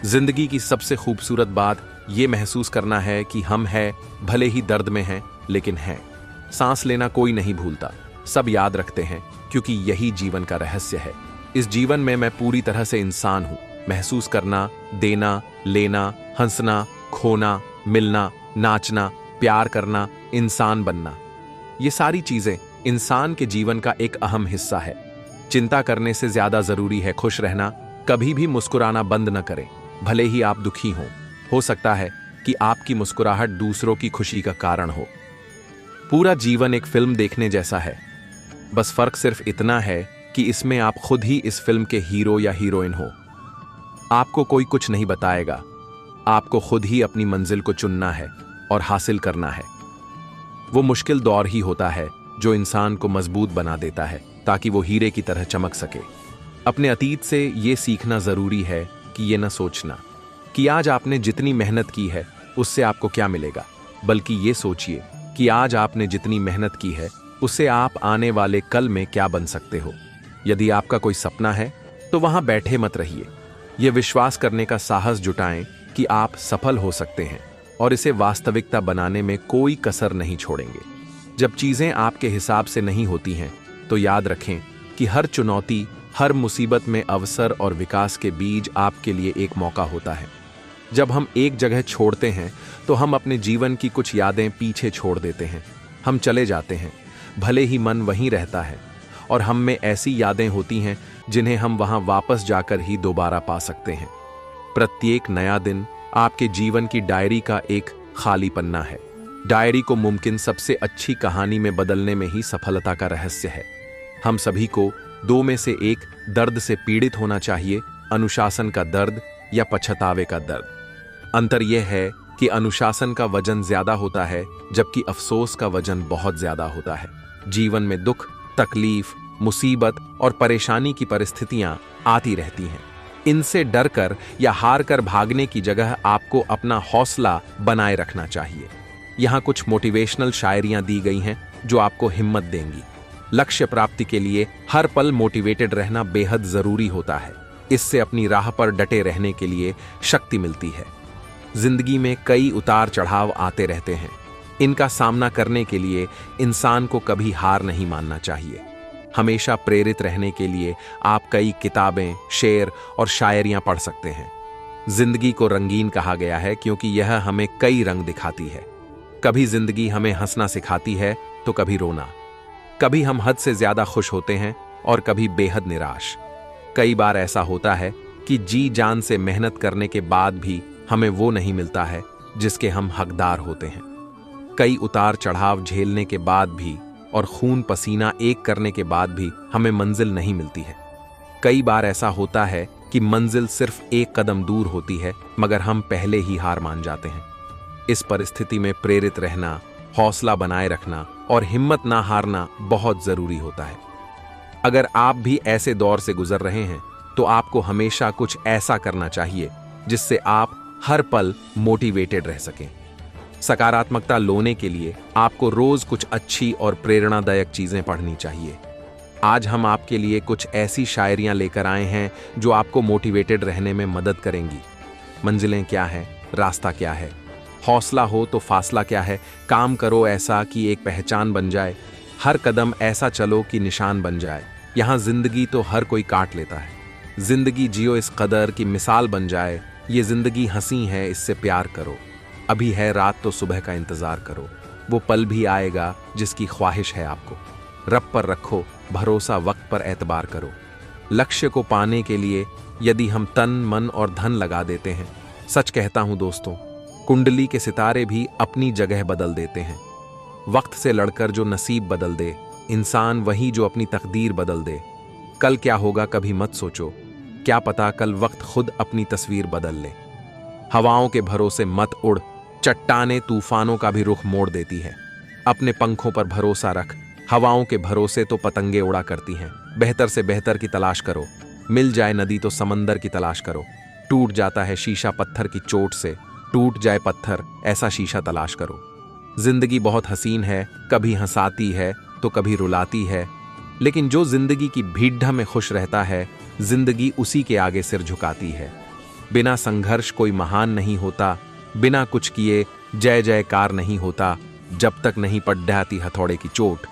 जिंदगी की सबसे खूबसूरत बात यह महसूस करना है कि हम हैं, भले ही दर्द में हैं, लेकिन हैं। सांस लेना कोई नहीं भूलता, सब याद रखते हैं, क्योंकि यही जीवन का रहस्य है। इस जीवन में मैं पूरी तरह से इंसान हूं। महसूस करना, देना, लेना, हंसना, खोना, मिलना, नाचना, प्यार करना, इंसान बनना, ये सारी चीजें इंसान के जीवन का एक अहम हिस्सा है। चिंता करने से ज्यादा जरूरी है खुश रहना। कभी भी मुस्कुराना बंद न करें, भले ही आप दुखी हों। हो सकता है कि आपकी मुस्कुराहट दूसरों की खुशी का कारण हो। पूरा जीवन एक फिल्म देखने जैसा है, बस फर्क सिर्फ इतना है कि इसमें आप खुद ही इस फिल्म के हीरो या हीरोइन हो। आपको कोई कुछ नहीं बताएगा, आपको खुद ही अपनी मंजिल को चुनना है और हासिल करना है। वो मुश्किल दौर ही होता है जो इंसान को मजबूत बना देता है, ताकि वो हीरे की तरह चमक सके। अपने अतीत से ये सीखना जरूरी है कि ये न सोचना कि आज आपने जितनी मेहनत की है उससे आपको क्या मिलेगा, बल्कि ये सोचिए कि आज आपने जितनी मेहनत की है उससे आप आने वाले कल में क्या बन सकते हो। यदि आपका कोई सपना है तो वहां बैठे मत रहिए। यह विश्वास करने का साहस जुटाएं कि आप सफल हो सकते हैं और इसे वास्तविकता बनाने में कोई कसर नहीं छोड़ेंगे। जब चीजें आपके हिसाब से नहीं होती हैं तो याद रखें कि हर चुनौती, हर मुसीबत में अवसर और विकास के बीज आपके लिए एक मौका होता है। जब हम एक जगह छोड़ते हैं तो हम अपने जीवन की कुछ यादें पीछे छोड़ देते हैं। हम चले जाते हैं, भले ही मन वहीं रहता है, और हम में ऐसी यादें होती हैं जिन्हें हम वहां वापस जाकर ही दोबारा पा सकते हैं। प्रत्येक नया दिन आपके जीवन की डायरी का एक खाली पन्ना है। डायरी को मुमकिन सबसे अच्छी कहानी में बदलने में ही सफलता का रहस्य है। हम सभी को दो में से एक दर्द से पीड़ित होना चाहिए, अनुशासन का दर्द या पछतावे का दर्द। अंतर यह है कि अनुशासन का वजन ज्यादा होता है, जबकि अफसोस का वजन बहुत ज्यादा होता है। जीवन में दुख, तकलीफ, मुसीबत और परेशानी की परिस्थितियां आती रहती हैं। इनसे डरकर या हार कर भागने की जगह आपको अपना हौसला बनाए रखना चाहिए। यहाँ कुछ मोटिवेशनल शायरियां दी गई हैं जो आपको हिम्मत देंगी। लक्ष्य प्राप्ति के लिए हर पल मोटिवेटेड रहना बेहद जरूरी होता है। इससे अपनी राह पर डटे रहने के लिए शक्ति मिलती है। जिंदगी में कई उतार चढ़ाव आते रहते हैं। इनका सामना करने के लिए इंसान को कभी हार नहीं मानना चाहिए। हमेशा प्रेरित रहने के लिए आप कई किताबें, शेर और शायरियां पढ़ सकते हैं। जिंदगी को रंगीन कहा गया है क्योंकि यह हमें कई रंग दिखाती है। कभी जिंदगी हमें हंसना सिखाती है तो कभी रोना। कभी हम हद से ज्यादा खुश होते हैं और कभी बेहद निराश। कई बार ऐसा होता है कि जी जान से मेहनत करने के बाद भी हमें वो नहीं मिलता है जिसके हम हकदार होते हैं। कई उतार चढ़ाव झेलने के बाद भी और खून पसीना एक करने के बाद भी हमें मंजिल नहीं मिलती है। कई बार ऐसा होता है कि मंजिल सिर्फ एक कदम दूर होती है, मगर हम पहले ही हार मान जाते हैं। इस परिस्थिति में प्रेरित रहना, हौसला बनाए रखना और हिम्मत ना हारना बहुत जरूरी होता है। अगर आप भी ऐसे दौर से गुजर रहे हैं तो आपको हमेशा कुछ ऐसा करना चाहिए जिससे आप हर पल मोटिवेटेड रह सकें। सकारात्मकता लाने के लिए आपको रोज कुछ अच्छी और प्रेरणादायक चीजें पढ़नी चाहिए। आज हम आपके लिए कुछ ऐसी शायरियां लेकर आए हैं जो आपको मोटिवेटेड रहने में मदद करेंगी। मंजिलें क्या है, रास्ता क्या है, हौसला हो तो फासला क्या है, काम करो ऐसा कि एक पहचान बन जाए, हर कदम ऐसा चलो कि निशान बन जाए। यहाँ जिंदगी तो हर कोई काट लेता है, जिंदगी जियो इस कदर की मिसाल बन जाए। ये जिंदगी हंसी है, इससे प्यार करो। अभी है रात तो सुबह का इंतजार करो। वो पल भी आएगा जिसकी ख्वाहिश है आपको। रब पर रखो भरोसा, वक्त पर एतबार करो। लक्ष्य को पाने के लिए यदि हम तन, मन और धन लगा देते हैं, सच कहता हूं दोस्तों, कुंडली के सितारे भी अपनी जगह बदल देते हैं। वक्त से लड़कर जो नसीब बदल दे, इंसान वही जो अपनी तकदीर बदल दे। कल क्या होगा कभी मत सोचो, क्या पता कल वक्त खुद अपनी तस्वीर बदल ले। हवाओं के भरोसे मत उड़, चट्टाने तूफानों का भी रुख मोड़ देती है। अपने पंखों पर भरोसा रख, हवाओं के भरोसे तो पतंगे उड़ा करती हैं। बेहतर से बेहतर की तलाश करो, मिल जाए नदी तो समंदर की तलाश करो। टूट जाता है शीशा पत्थर की चोट से, टूट जाए पत्थर ऐसा शीशा तलाश करो। जिंदगी बहुत हसीन है, कभी हंसाती है तो कभी रुलाती है, लेकिन जो जिंदगी की भीड़ में खुश रहता है, जिंदगी उसी के आगे सिर झुकाती है। बिना संघर्ष कोई महान नहीं होता, बिना कुछ किए जय जयकार नहीं होता। जब तक नहीं पड़ जाती हथौड़े की चोट,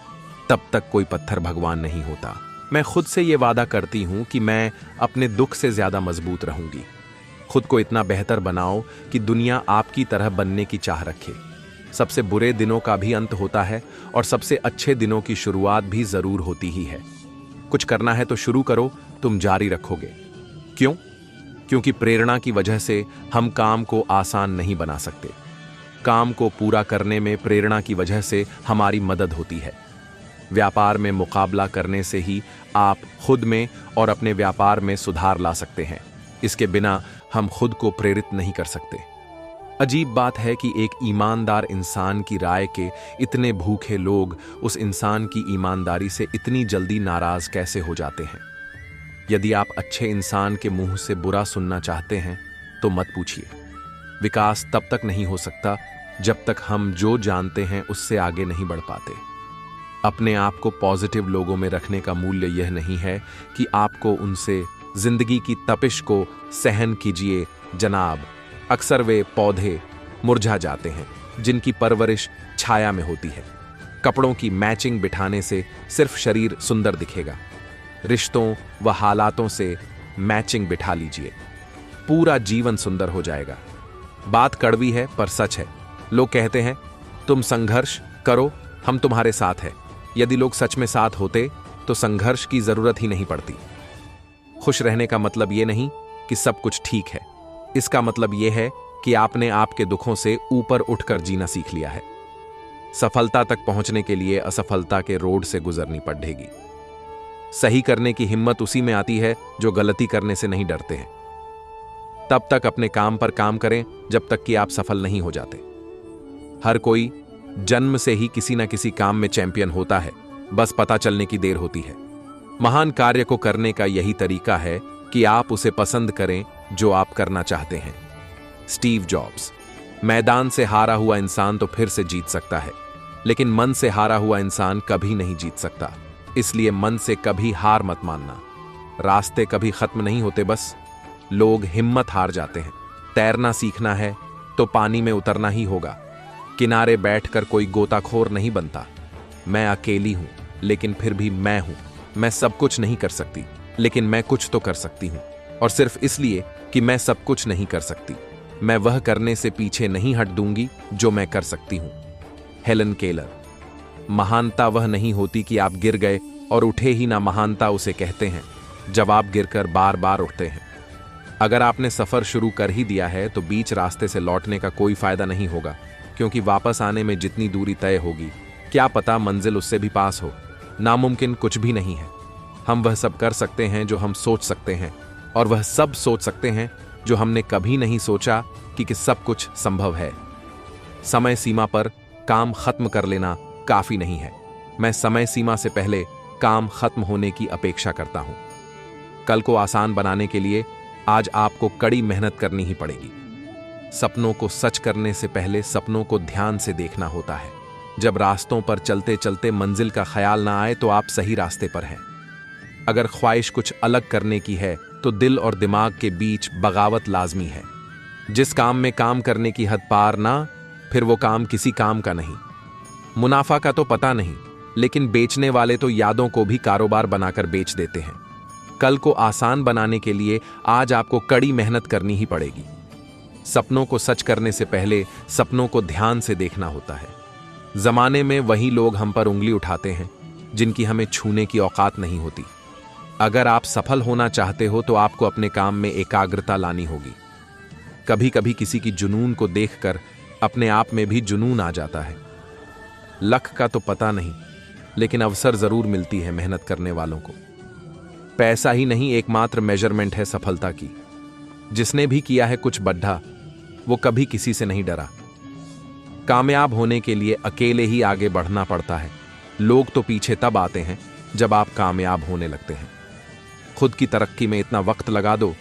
तब तक कोई पत्थर भगवान नहीं होता। मैं खुद से ये वादा करती हूं कि मैं अपने दुख से ज्यादा मजबूत रहूंगी। खुद को इतना बेहतर बनाओ कि दुनिया आपकी तरह बनने की चाह रखे। सबसे बुरे दिनों का भी अंत होता है और सबसे अच्छे दिनों की शुरुआत भी जरूर होती ही है। कुछ करना है तो शुरू करो, तुम जारी रखोगे। क्यों? क्योंकि प्रेरणा की वजह से हम काम को आसान नहीं बना सकते। काम को पूरा करने में प्रेरणा की वजह से हमारी मदद होती है। व्यापार में मुकाबला करने से ही आप खुद में और अपने व्यापार में सुधार ला सकते हैं। इसके बिना हम खुद को प्रेरित नहीं कर सकते। अजीब बात है कि एक ईमानदार इंसान की राय के इतने भूखे लोग उस इंसान की ईमानदारी से इतनी जल्दी नाराज कैसे हो जाते हैं। यदि आप अच्छे इंसान के मुंह से बुरा सुनना चाहते हैं तो मत पूछिए। विकास तब तक नहीं हो सकता जब तक हम जो जानते हैं उससे आगे नहीं बढ़ पाते। अपने आप को पॉजिटिव लोगों में रखने का मूल्य यह नहीं है कि आपको उनसे जिंदगी की तपिश को सहन कीजिए जनाब। अक्सर वे पौधे मुरझा जाते हैं जिनकी परवरिश छाया में होती है। कपड़ों की मैचिंग बिठाने से सिर्फ शरीर सुंदर दिखेगा। रिश्तों व हालातों से मैचिंग बिठा लीजिए, पूरा जीवन सुंदर हो जाएगा। बात कड़वी है पर सच है। लोग कहते हैं तुम संघर्ष करो, हम तुम्हारे साथ हैं। यदि लोग सच में साथ होते तो संघर्ष की जरूरत ही नहीं पड़ती। खुश रहने का मतलब यह नहीं कि सब कुछ ठीक है। इसका मतलब यह है कि आपने आपके दुखों से ऊपर उठकर जीना सीख लिया है। सफलता तक पहुंचने के लिए असफलता के रोड से गुजरनी पड़ेगी। सही करने की हिम्मत उसी में आती है जो गलती करने से नहीं डरते हैं। तब तक अपने काम पर काम करें जब तक कि आप सफल नहीं हो जाते। हर कोई जन्म से ही किसी न किसी काम में चैंपियन होता है, बस पता चलने की देर होती है। महान कार्य को करने का यही तरीका है कि आप उसे पसंद करें जो आप करना चाहते हैं। Steve jobs. मैदान से हारा हुआ इंसान तो फिर से जीत सकता है, लेकिन मन से हारा हुआ इंसान कभी नहीं जीत सकता। इसलिए मन से कभी हार मत मानना। रास्ते कभी खत्म नहीं होते, बस लोग हिम्मत हार जाते हैं। तैरना सीखना है तो पानी में उतरना ही होगा। किनारे बैठकर कोई गोताखोर नहीं बनता। मैं अकेली हूं लेकिन फिर भी मैं हूं। मैं सब कुछ नहीं कर सकती, लेकिन मैं कुछ तो कर सकती हूं। और सिर्फ इसलिए कि मैं सब कुछ नहीं कर सकती, मैं वह करने से पीछे नहीं हट दूंगी जो मैं कर सकती हूं। Helen Keller. महानता वह नहीं होती कि आप गिर गए और उठे ही ना, महानता उसे कहते हैं जब आप गिरकर बार बार उठते हैं। अगर आपने सफर शुरू कर ही दिया है तो बीच रास्ते से लौटने का कोई फायदा नहीं होगा, क्योंकि वापस आने में जितनी दूरी तय होगी, क्या पता मंजिल उससे भी पास हो। नामुमकिन कुछ भी नहीं है। हम वह सब कर सकते हैं जो हम सोच सकते हैं, और वह सब सोच सकते हैं जो हमने कभी नहीं सोचा कि सब कुछ संभव है। समय सीमा पर काम खत्म कर लेना काफी नहीं है। मैं समय सीमा से पहले काम खत्म होने की अपेक्षा करता हूं। कल को आसान बनाने के लिए आज आपको कड़ी मेहनत करनी ही पड़ेगी। सपनों को सच करने से पहले सपनों को ध्यान से देखना होता है। जब रास्तों पर चलते चलते मंजिल का ख्याल ना आए तो आप सही रास्ते पर हैं। अगर ख्वाहिश कुछ अलग करने की है तो दिल और दिमाग के बीच बगावत लाजमी है। जिस काम में काम करने की हद पार ना, फिर वो काम किसी काम का नहीं। मुनाफा का तो पता नहीं, लेकिन बेचने वाले तो यादों को भी कारोबार बनाकर बेच देते हैं। कल को आसान बनाने के लिए आज आपको कड़ी मेहनत करनी ही पड़ेगी। सपनों को सच करने से पहले सपनों को ध्यान से देखना होता है। जमाने में वही लोग हम पर उंगली उठाते हैं जिनकी हमें छूने की औकात नहीं होती। अगर आप सफल होना चाहते हो तो आपको अपने काम में एकाग्रता लानी होगी। कभी कभी किसी की जुनून को देखकर अपने आप में भी जुनून आ जाता है। लक का तो पता नहीं, लेकिन अवसर जरूर मिलती है मेहनत करने वालों को। पैसा ही नहीं एकमात्र मेजरमेंट है सफलता की। जिसने भी किया है कुछ बड्ढा, वो कभी किसी से नहीं डरा। कामयाब होने के लिए अकेले ही आगे बढ़ना पड़ता है। लोग तो पीछे तब आते हैं जब आप कामयाब होने लगते हैं। खुद की तरक्की में इतना वक्त लगा दो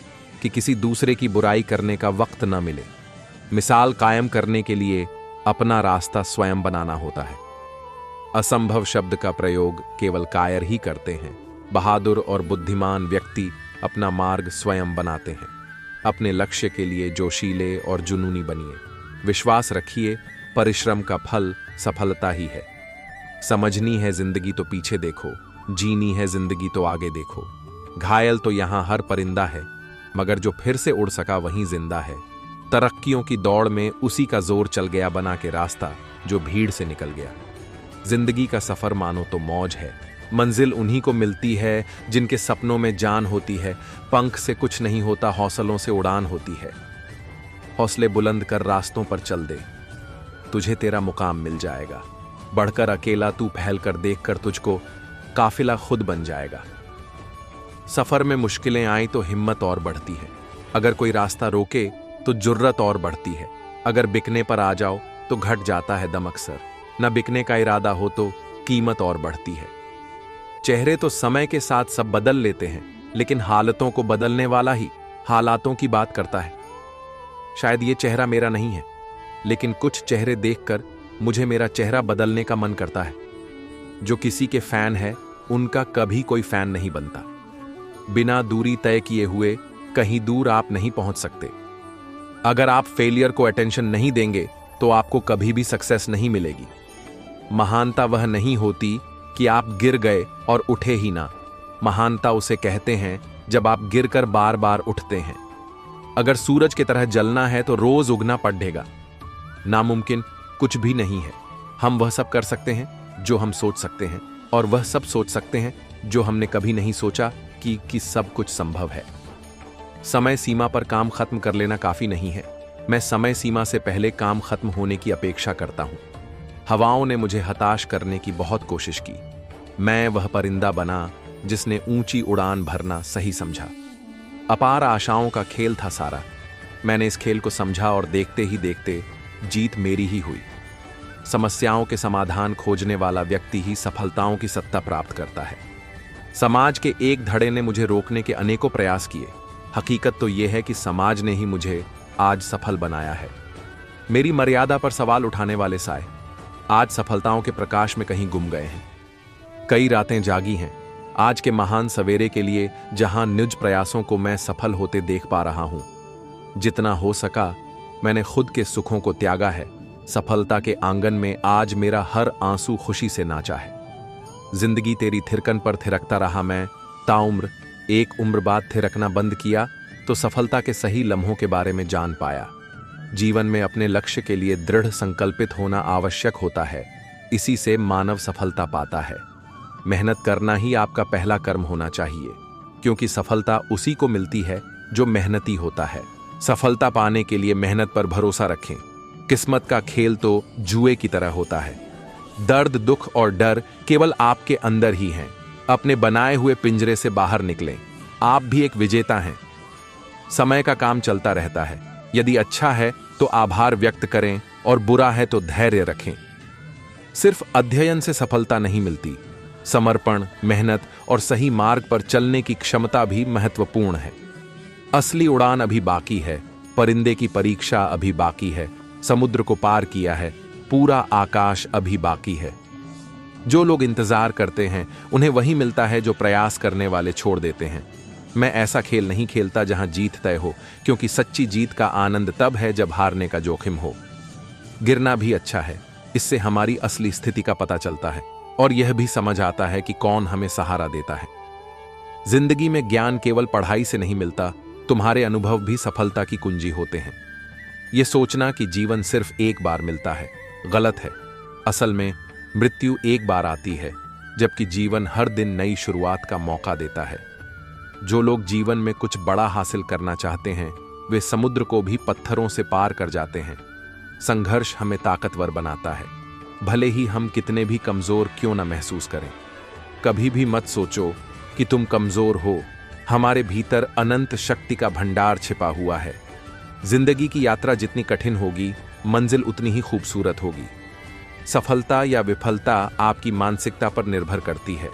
कि किसी दूसरे की बुराई करने का वक्त न मिले। मिसाल कायम करने के लिए अपना रास्ता स्वयं बनाना होता है। असंभव शब्द का प्रयोग केवल कायर ही करते हैं। बहादुर और बुद्धिमान व्यक्ति अपना मार्ग स्वयं बनाते हैं। अपने लक्ष्य के लिए जोशीले और जुनूनी बनिए। विश्वास रखिए, परिश्रम का फल सफलता ही है। समझनी है जिंदगी तो पीछे देखो, जीनी है जिंदगी तो आगे देखो। घायल तो यहां हर परिंदा है, मगर जो फिर से उड़ सका वहीं जिंदा है। तरक्कियों की दौड़ में उसी का जोर चल गया बना के रास्ता, जो भीड़ से निकल गया। जिंदगी का सफर मानो तो मौज है। मंजिल उन्हीं को मिलती है जिनके सपनों में जान होती है। पंख से कुछ नहीं होता, हौसलों से उड़ान होती है। हौसले बुलंद कर रास्तों पर चल दे, तुझे तेरा मुकाम मिल जाएगा। बढ़कर अकेला तू पहल कर, देख कर तुझको काफिला खुद बन जाएगा। सफर में मुश्किलें आई तो हिम्मत और बढ़ती है। अगर कोई रास्ता रोके तो जुर्रत और बढ़ती है। अगर बिकने पर आ जाओ तो घट जाता है दम अक्सर। न बिकने का इरादा हो तो कीमत और बढ़ती है। चेहरे तो समय के साथ सब बदल लेते हैं, लेकिन हालतों को बदलने वाला ही हालातों की बात करता है। शायद ये चेहरा मेरा नहीं है, लेकिन कुछ चेहरे देखकर मुझे मेरा चेहरा बदलने का मन करता है। जो किसी के फैन है, उनका कभी कोई फैन नहीं बनता। बिना दूरी तय किए हुए कहीं दूर आप नहीं पहुंच सकते। अगर आप फेलियर को अटेंशन नहीं देंगे तो आपको कभी भी सक्सेस नहीं मिलेगी। महानता वह नहीं होती कि आप गिर गए और उठे ही ना। महानता उसे कहते हैं जब आप गिरकर बार बार उठते हैं। अगर सूरज की तरह जलना है तो रोज उगना पड़ेगा। नामुमकिन कुछ भी नहीं है। हम वह सब कर सकते हैं जो हम सोच सकते हैं, और वह सब सोच सकते हैं जो हमने कभी नहीं सोचा कि सब कुछ संभव है। समय सीमा पर काम खत्म कर लेना काफी नहीं है। मैं समय सीमा से पहले काम खत्म होने की अपेक्षा करता हूं। हवाओं ने मुझे हताश करने की बहुत कोशिश की। मैं वह परिंदा बना जिसने ऊंची उड़ान भरना सही समझा। अपार आशाओं का खेल था सारा। मैंने इस खेल को समझा और देखते ही देखते जीत मेरी ही हुई। समस्याओं के समाधान खोजने वाला व्यक्ति ही सफलताओं की सत्ता प्राप्त करता है। समाज के एक धड़े ने मुझे रोकने के अनेकों प्रयास किए। हकीकत तो यह है कि समाज ने ही मुझे आज सफल बनाया है। मेरी मर्यादा पर सवाल उठाने वाले साए आज सफलताओं के प्रकाश में कहीं गुम गए हैं। कई रातें जागी हैं आज के महान सवेरे के लिए, जहां निज प्रयासों को मैं सफल होते देख पा रहा हूं। जितना हो सका मैंने खुद के सुखों को त्यागा है। सफलता के आंगन में आज मेरा हर आंसू खुशी से नाचा है। जिंदगी तेरी थिरकन पर थिरकता रहा मैं, ताउम्र। एक उम्र बाद थिरकना बंद किया तो सफलता के सही लम्हों के बारे में जान पाया। जीवन में अपने लक्ष्य के लिए दृढ़ संकल्पित होना आवश्यक होता है। इसी से मानव सफलता पाता है। मेहनत करना ही आपका पहला कर्म होना चाहिए, क्योंकि सफलता उसी को मिलती है जो मेहनती होता है। सफलता पाने के लिए मेहनत पर भरोसा रखें। किस्मत का खेल तो जुए की तरह होता है। दर्द, दुख और डर केवल आपके अंदर ही हैं। अपने बनाए हुए पिंजरे से बाहर निकलें। आप भी एक विजेता हैं। समय का काम चलता रहता है। यदि अच्छा है तो आभार व्यक्त करें और बुरा है तो धैर्य रखें। सिर्फ अध्ययन से सफलता नहीं मिलती। समर्पण, मेहनत और सही मार्ग पर चलने की क्षमता भी महत्वपूर्ण है। असली उड़ान अभी बाकी है। परिंदे की परीक्षा अभी बाकी है। समुद्र को पार किया है। पूरा आकाश अभी बाकी है। जो लोग इंतजार करते हैं उन्हें वही मिलता है जो प्रयास करने वाले छोड़ देते हैं। मैं ऐसा खेल नहीं खेलता जहां जीत तय हो, क्योंकि सच्ची जीत का आनंद तब है जब हारने का जोखिम हो। गिरना भी अच्छा है। इससे हमारी असली स्थिति का पता चलता है और यह भी समझ आता है कि कौन हमें सहारा देता है। जिंदगी में ज्ञान केवल पढ़ाई से नहीं मिलता। तुम्हारे अनुभव भी सफलता की कुंजी होते हैं। यह सोचना कि जीवन सिर्फ एक बार मिलता है गलत है। असल में मृत्यु एक बार आती है, जबकि जीवन हर दिन नई शुरुआत का मौका देता है। जो लोग जीवन में कुछ बड़ा हासिल करना चाहते हैं वे समुद्र को भी पत्थरों से पार कर जाते हैं। संघर्ष हमें ताकतवर बनाता है, भले ही हम कितने भी कमजोर क्यों न महसूस करें। कभी भी मत सोचो कि तुम कमजोर हो। हमारे भीतर अनंत शक्ति का भंडार छिपा हुआ है। जिंदगी की यात्रा जितनी कठिन होगी, मंजिल उतनी ही खूबसूरत होगी। सफलता या विफलता आपकी मानसिकता पर निर्भर करती है।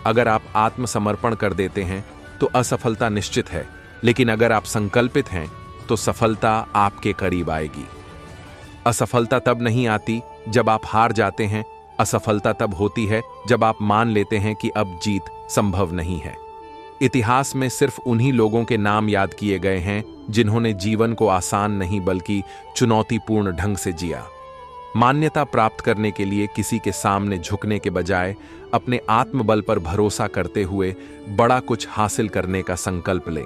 अगर आप आत्मसमर्पण कर देते हैं तो असफलता निश्चित है, लेकिन अगर आप संकल्पित हैं तो सफलता आपके करीब आएगी। असफलता तब नहीं आती जब आप हार जाते हैं, असफलता तब होती है जब आप मान लेते हैं कि अब जीत संभव नहीं है। इतिहास में सिर्फ उन्हीं लोगों के नाम याद किए गए हैं जिन्होंने जीवन को आसान नहीं बल्कि चुनौतीपूर्ण ढंग से जिया। मान्यता प्राप्त करने के लिए किसी के सामने झुकने के बजाय अपने आत्मबल पर भरोसा करते हुए बड़ा कुछ हासिल करने का संकल्प लें।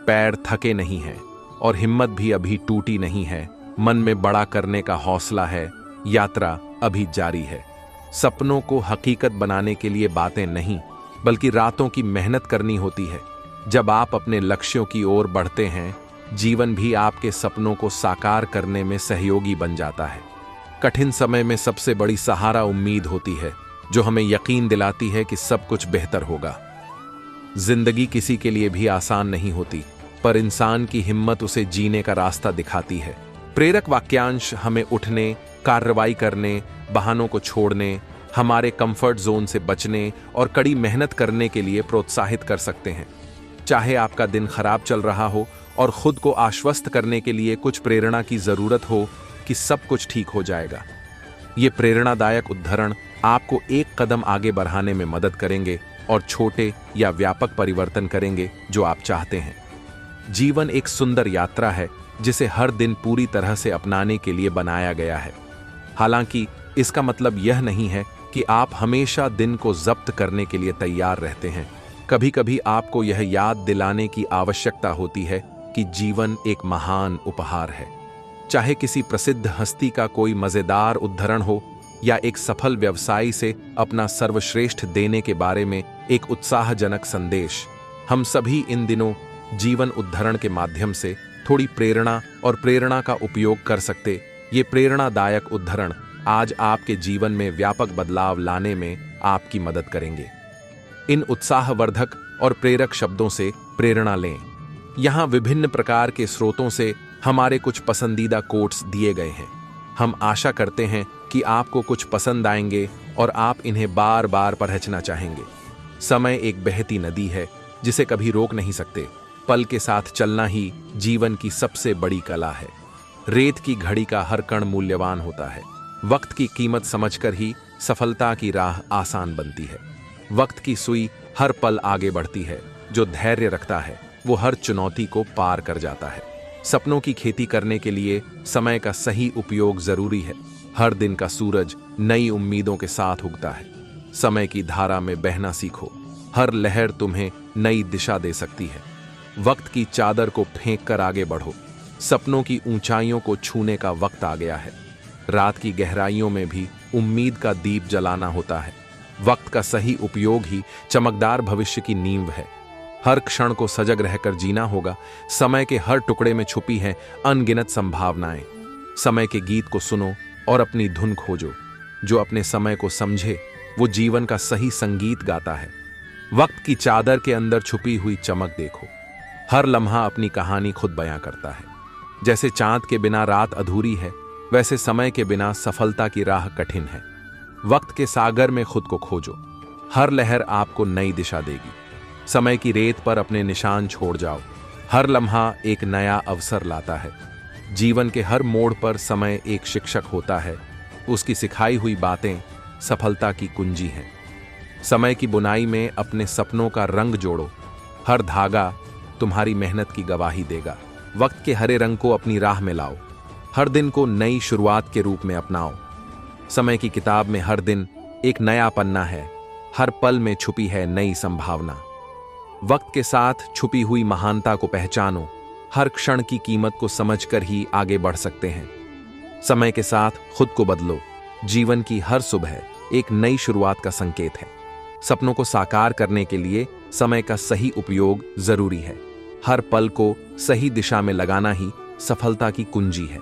पैर थके नहीं हैं और हिम्मत भी अभी टूटी नहीं है। मन में बड़ा करने का हौसला है, यात्रा अभी जारी है। सपनों को हकीकत बनाने के लिए बातें नहीं बल्कि रातों की मेहनत करनी होती है। जब आप अपने लक्ष्यों की ओर बढ़ते हैं, जीवन भी आपके सपनों को साकार करने में सहयोगी बन जाता है। कठिन समय में सबसे बड़ी सहारा उम्मीद होती है, जो हमें यकीन दिलाती है कि सब कुछ बेहतर होगा। जिंदगी किसी के लिए भी आसान नहीं होती, पर इंसान की हिम्मत उसे जीने का रास्ता दिखाती है। प्रेरक वाक्यांश हमें उठने, कार्रवाई करने, बहानों को छोड़ने, हमारे कंफर्ट जोन से बचने और कड़ी मेहनत करने के लिए प्रोत्साहित कर सकते हैं। चाहे आपका दिन खराब चल रहा हो और खुद को आश्वस्त करने के लिए कुछ प्रेरणा की जरूरत हो कि सब कुछ ठीक हो जाएगा। ये प्रेरणादायक उद्धरण आपको एक कदम आगे बढ़ाने में मदद करेंगे और छोटे या व्यापक परिवर्तन करेंगे जो आप चाहते हैं। जीवन एक सुंदर यात्रा है जिसे हर दिन पूरी तरह से अपनाने के लिए बनाया गया है। हालांकि इसका मतलब यह नहीं है कि आप हमेशा दिन को जब्त करने के लिए तैयार रहते हैं। कभी कभी आपको यह याद दिलाने की आवश्यकता होती है कि जीवन एक महान उपहार है। चाहे किसी प्रसिद्ध हस्ती का कोई मजेदार उद्धरण हो या एक सफल व्यवसायी से अपना सर्वश्रेष्ठ देने के बारे में एक उत्साहजनक संदेश, हम सभी इन दिनों जीवन उद्धरण के माध्यम से थोड़ी प्रेरणा और प्रेरणा का उपयोग कर सकते। ये प्रेरणादायक उद्धरण आज आपके जीवन में व्यापक बदलाव लाने में आपकी मदद करेंगे। इन उत्साहवर्धक और प्रेरक शब्दों से प्रेरणा लें। यहाँ विभिन्न प्रकार के स्रोतों से हमारे कुछ पसंदीदा कोट्स दिए गए हैं। हम आशा करते हैं कि आपको कुछ पसंद आएंगे और आप इन्हें बार बार पढ़ना चाहेंगे। समय एक बहती नदी है जिसे कभी रोक नहीं सकते। पल के साथ चलना ही जीवन की सबसे बड़ी कला है। रेत की घड़ी का हर कण मूल्यवान होता है। वक्त की कीमत समझकर ही सफलता की राह आसान बनती है। वक्त की सुई हर पल आगे बढ़ती है। जो धैर्य रखता है वो हर चुनौती को पार कर जाता है। सपनों की खेती करने के लिए समय का सही उपयोग जरूरी है। हर दिन का सूरज नई उम्मीदों के साथ उगता है। समय की धारा में बहना सीखो। हर लहर तुम्हें नई दिशा दे सकती है। वक्त की चादर को फेंक कर आगे बढ़ो। सपनों की ऊंचाइयों को छूने का वक्त आ गया है। रात की गहराइयों में भी उम्मीद का दीप जलाना होता है। वक्त का सही उपयोग ही चमकदार भविष्य की नींव है। हर क्षण को सजग रहकर जीना होगा। समय के हर टुकड़े में छुपी हैं अनगिनत संभावनाएं। समय के गीत को सुनो और अपनी धुन खोजो। जो अपने समय को समझे वो जीवन का सही संगीत गाता है। वक्त की चादर के अंदर छुपी हुई चमक देखो। हर लम्हा अपनी कहानी खुद बयां करता है। जैसे चांद के बिना रात अधूरी है, वैसे समय के बिना सफलता की राह कठिन है। वक्त के सागर में खुद को खोजो। हर लहर आपको नई दिशा देगी। समय की रेत पर अपने निशान छोड़ जाओ। हर लम्हा एक नया अवसर लाता है। जीवन के हर मोड़ पर समय एक शिक्षक होता है। उसकी सिखाई हुई बातें सफलता की कुंजी हैं। समय की बुनाई में अपने सपनों का रंग जोड़ो। हर धागा तुम्हारी मेहनत की गवाही देगा। वक्त के हरे रंग को अपनी राह में लाओ। हर दिन को नई शुरुआत के रूप में अपनाओ। समय की किताब में हर दिन एक नया पन्ना है। हर पल में छुपी है नई संभावना। वक्त के साथ छुपी हुई महानता को पहचानो। हर क्षण की कीमत को समझकर ही आगे बढ़ सकते हैं। समय के साथ खुद को बदलो। जीवन की हर सुबह एक नई शुरुआत का संकेत है। सपनों को साकार करने के लिए समय का सही उपयोग जरूरी है। हर पल को सही दिशा में लगाना ही सफलता की कुंजी है।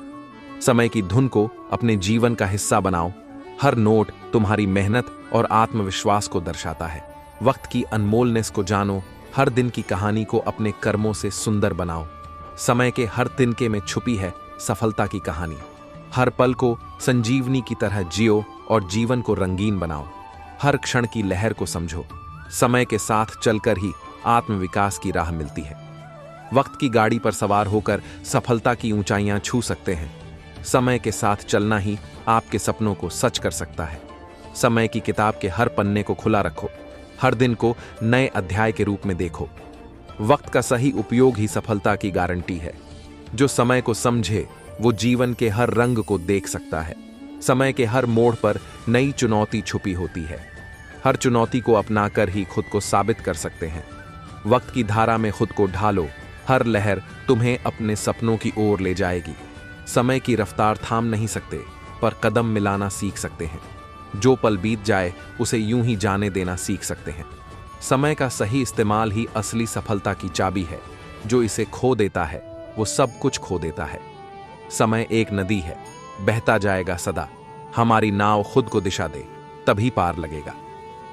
समय की धुन को अपने जीवन का हिस्सा बनाओ। हर नोट तुम्हारी मेहनत और आत्मविश्वास को दर्शाता है। वक्त की अनमोलनेस को जानो। हर दिन की कहानी को अपने कर्मों से सुंदर बनाओ। समय के हर तिनके में छुपी है सफलता की कहानी। हर पल को संजीवनी की तरह जियो और जीवन को रंगीन बनाओ। हर क्षण की लहर को समझो। समय के साथ चलकर ही आत्मविकास की राह मिलती है। वक्त की गाड़ी पर सवार होकर सफलता की ऊंचाइयां छू सकते हैं। समय के साथ चलना ही आपके सपनों को सच कर सकता है। समय की किताब के हर पन्ने को खुला रखो, हर दिन को नए अध्याय के रूप में देखो। वक्त का सही उपयोग ही सफलता की गारंटी है। जो समय को समझे वो जीवन के हर रंग को देख सकता है। समय के हर मोड़ पर नई चुनौती छुपी होती है। हर चुनौती को अपनाकर ही खुद को साबित कर सकते हैं। वक्त की धारा में खुद को ढालो, हर लहर तुम्हें अपने सपनों की ओर ले जाएगी। समय की रफ्तार थाम नहीं सकते, पर कदम मिलाना सीख सकते हैं। जो पल बीत जाए उसे यूं ही जाने देना सीख सकते हैं। समय का सही इस्तेमाल ही असली सफलता की चाबी है। जो इसे खो देता है वो सब कुछ खो देता है। समय एक नदी है, बहता जाएगा सदा। हमारी नाव खुद को दिशा दे, तभी पार लगेगा।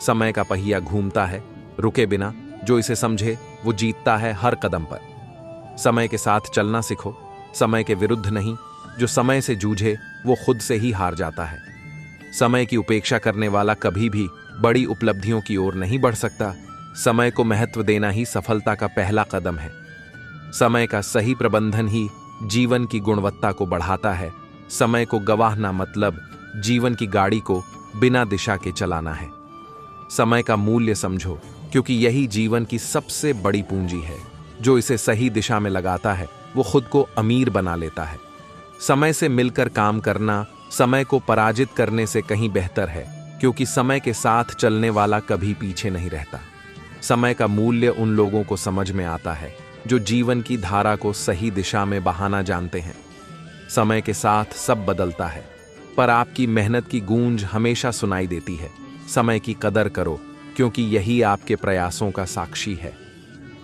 समय का पहिया घूमता है, रुके बिना। जो इसे समझे वो जीतता है हर कदम पर। समय के साथ चलना सीखो, समय के विरुद्ध नहीं। जो समय से जूझे वो खुद से ही हार जाता है। समय की उपेक्षा करने वाला कभी भी बड़ी उपलब्धियों की ओर नहीं बढ़ सकता। समय को महत्व देना ही सफलता का पहला कदम है। समय का सही प्रबंधन ही जीवन की गुणवत्ता को बढ़ाता है। समय को गंवाना मतलब जीवन की गाड़ी को बिना दिशा के चलाना है। समय का मूल्य समझो, क्योंकि यही जीवन की सबसे बड़ी पूंजी है। जो इसे सही दिशा में लगाता है वो खुद को अमीर बना लेता है। समय से मिलकर काम करना समय को पराजित करने से कहीं बेहतर है, क्योंकि समय के साथ चलने वाला कभी पीछे नहीं रहता। समय का मूल्य उन लोगों को समझ में आता है जो जीवन की धारा को सही दिशा में बहाना जानते हैं। समय के साथ सब बदलता है, पर आपकी मेहनत की गूंज हमेशा सुनाई देती है। समय की कदर करो, क्योंकि यही आपके प्रयासों का साक्षी है।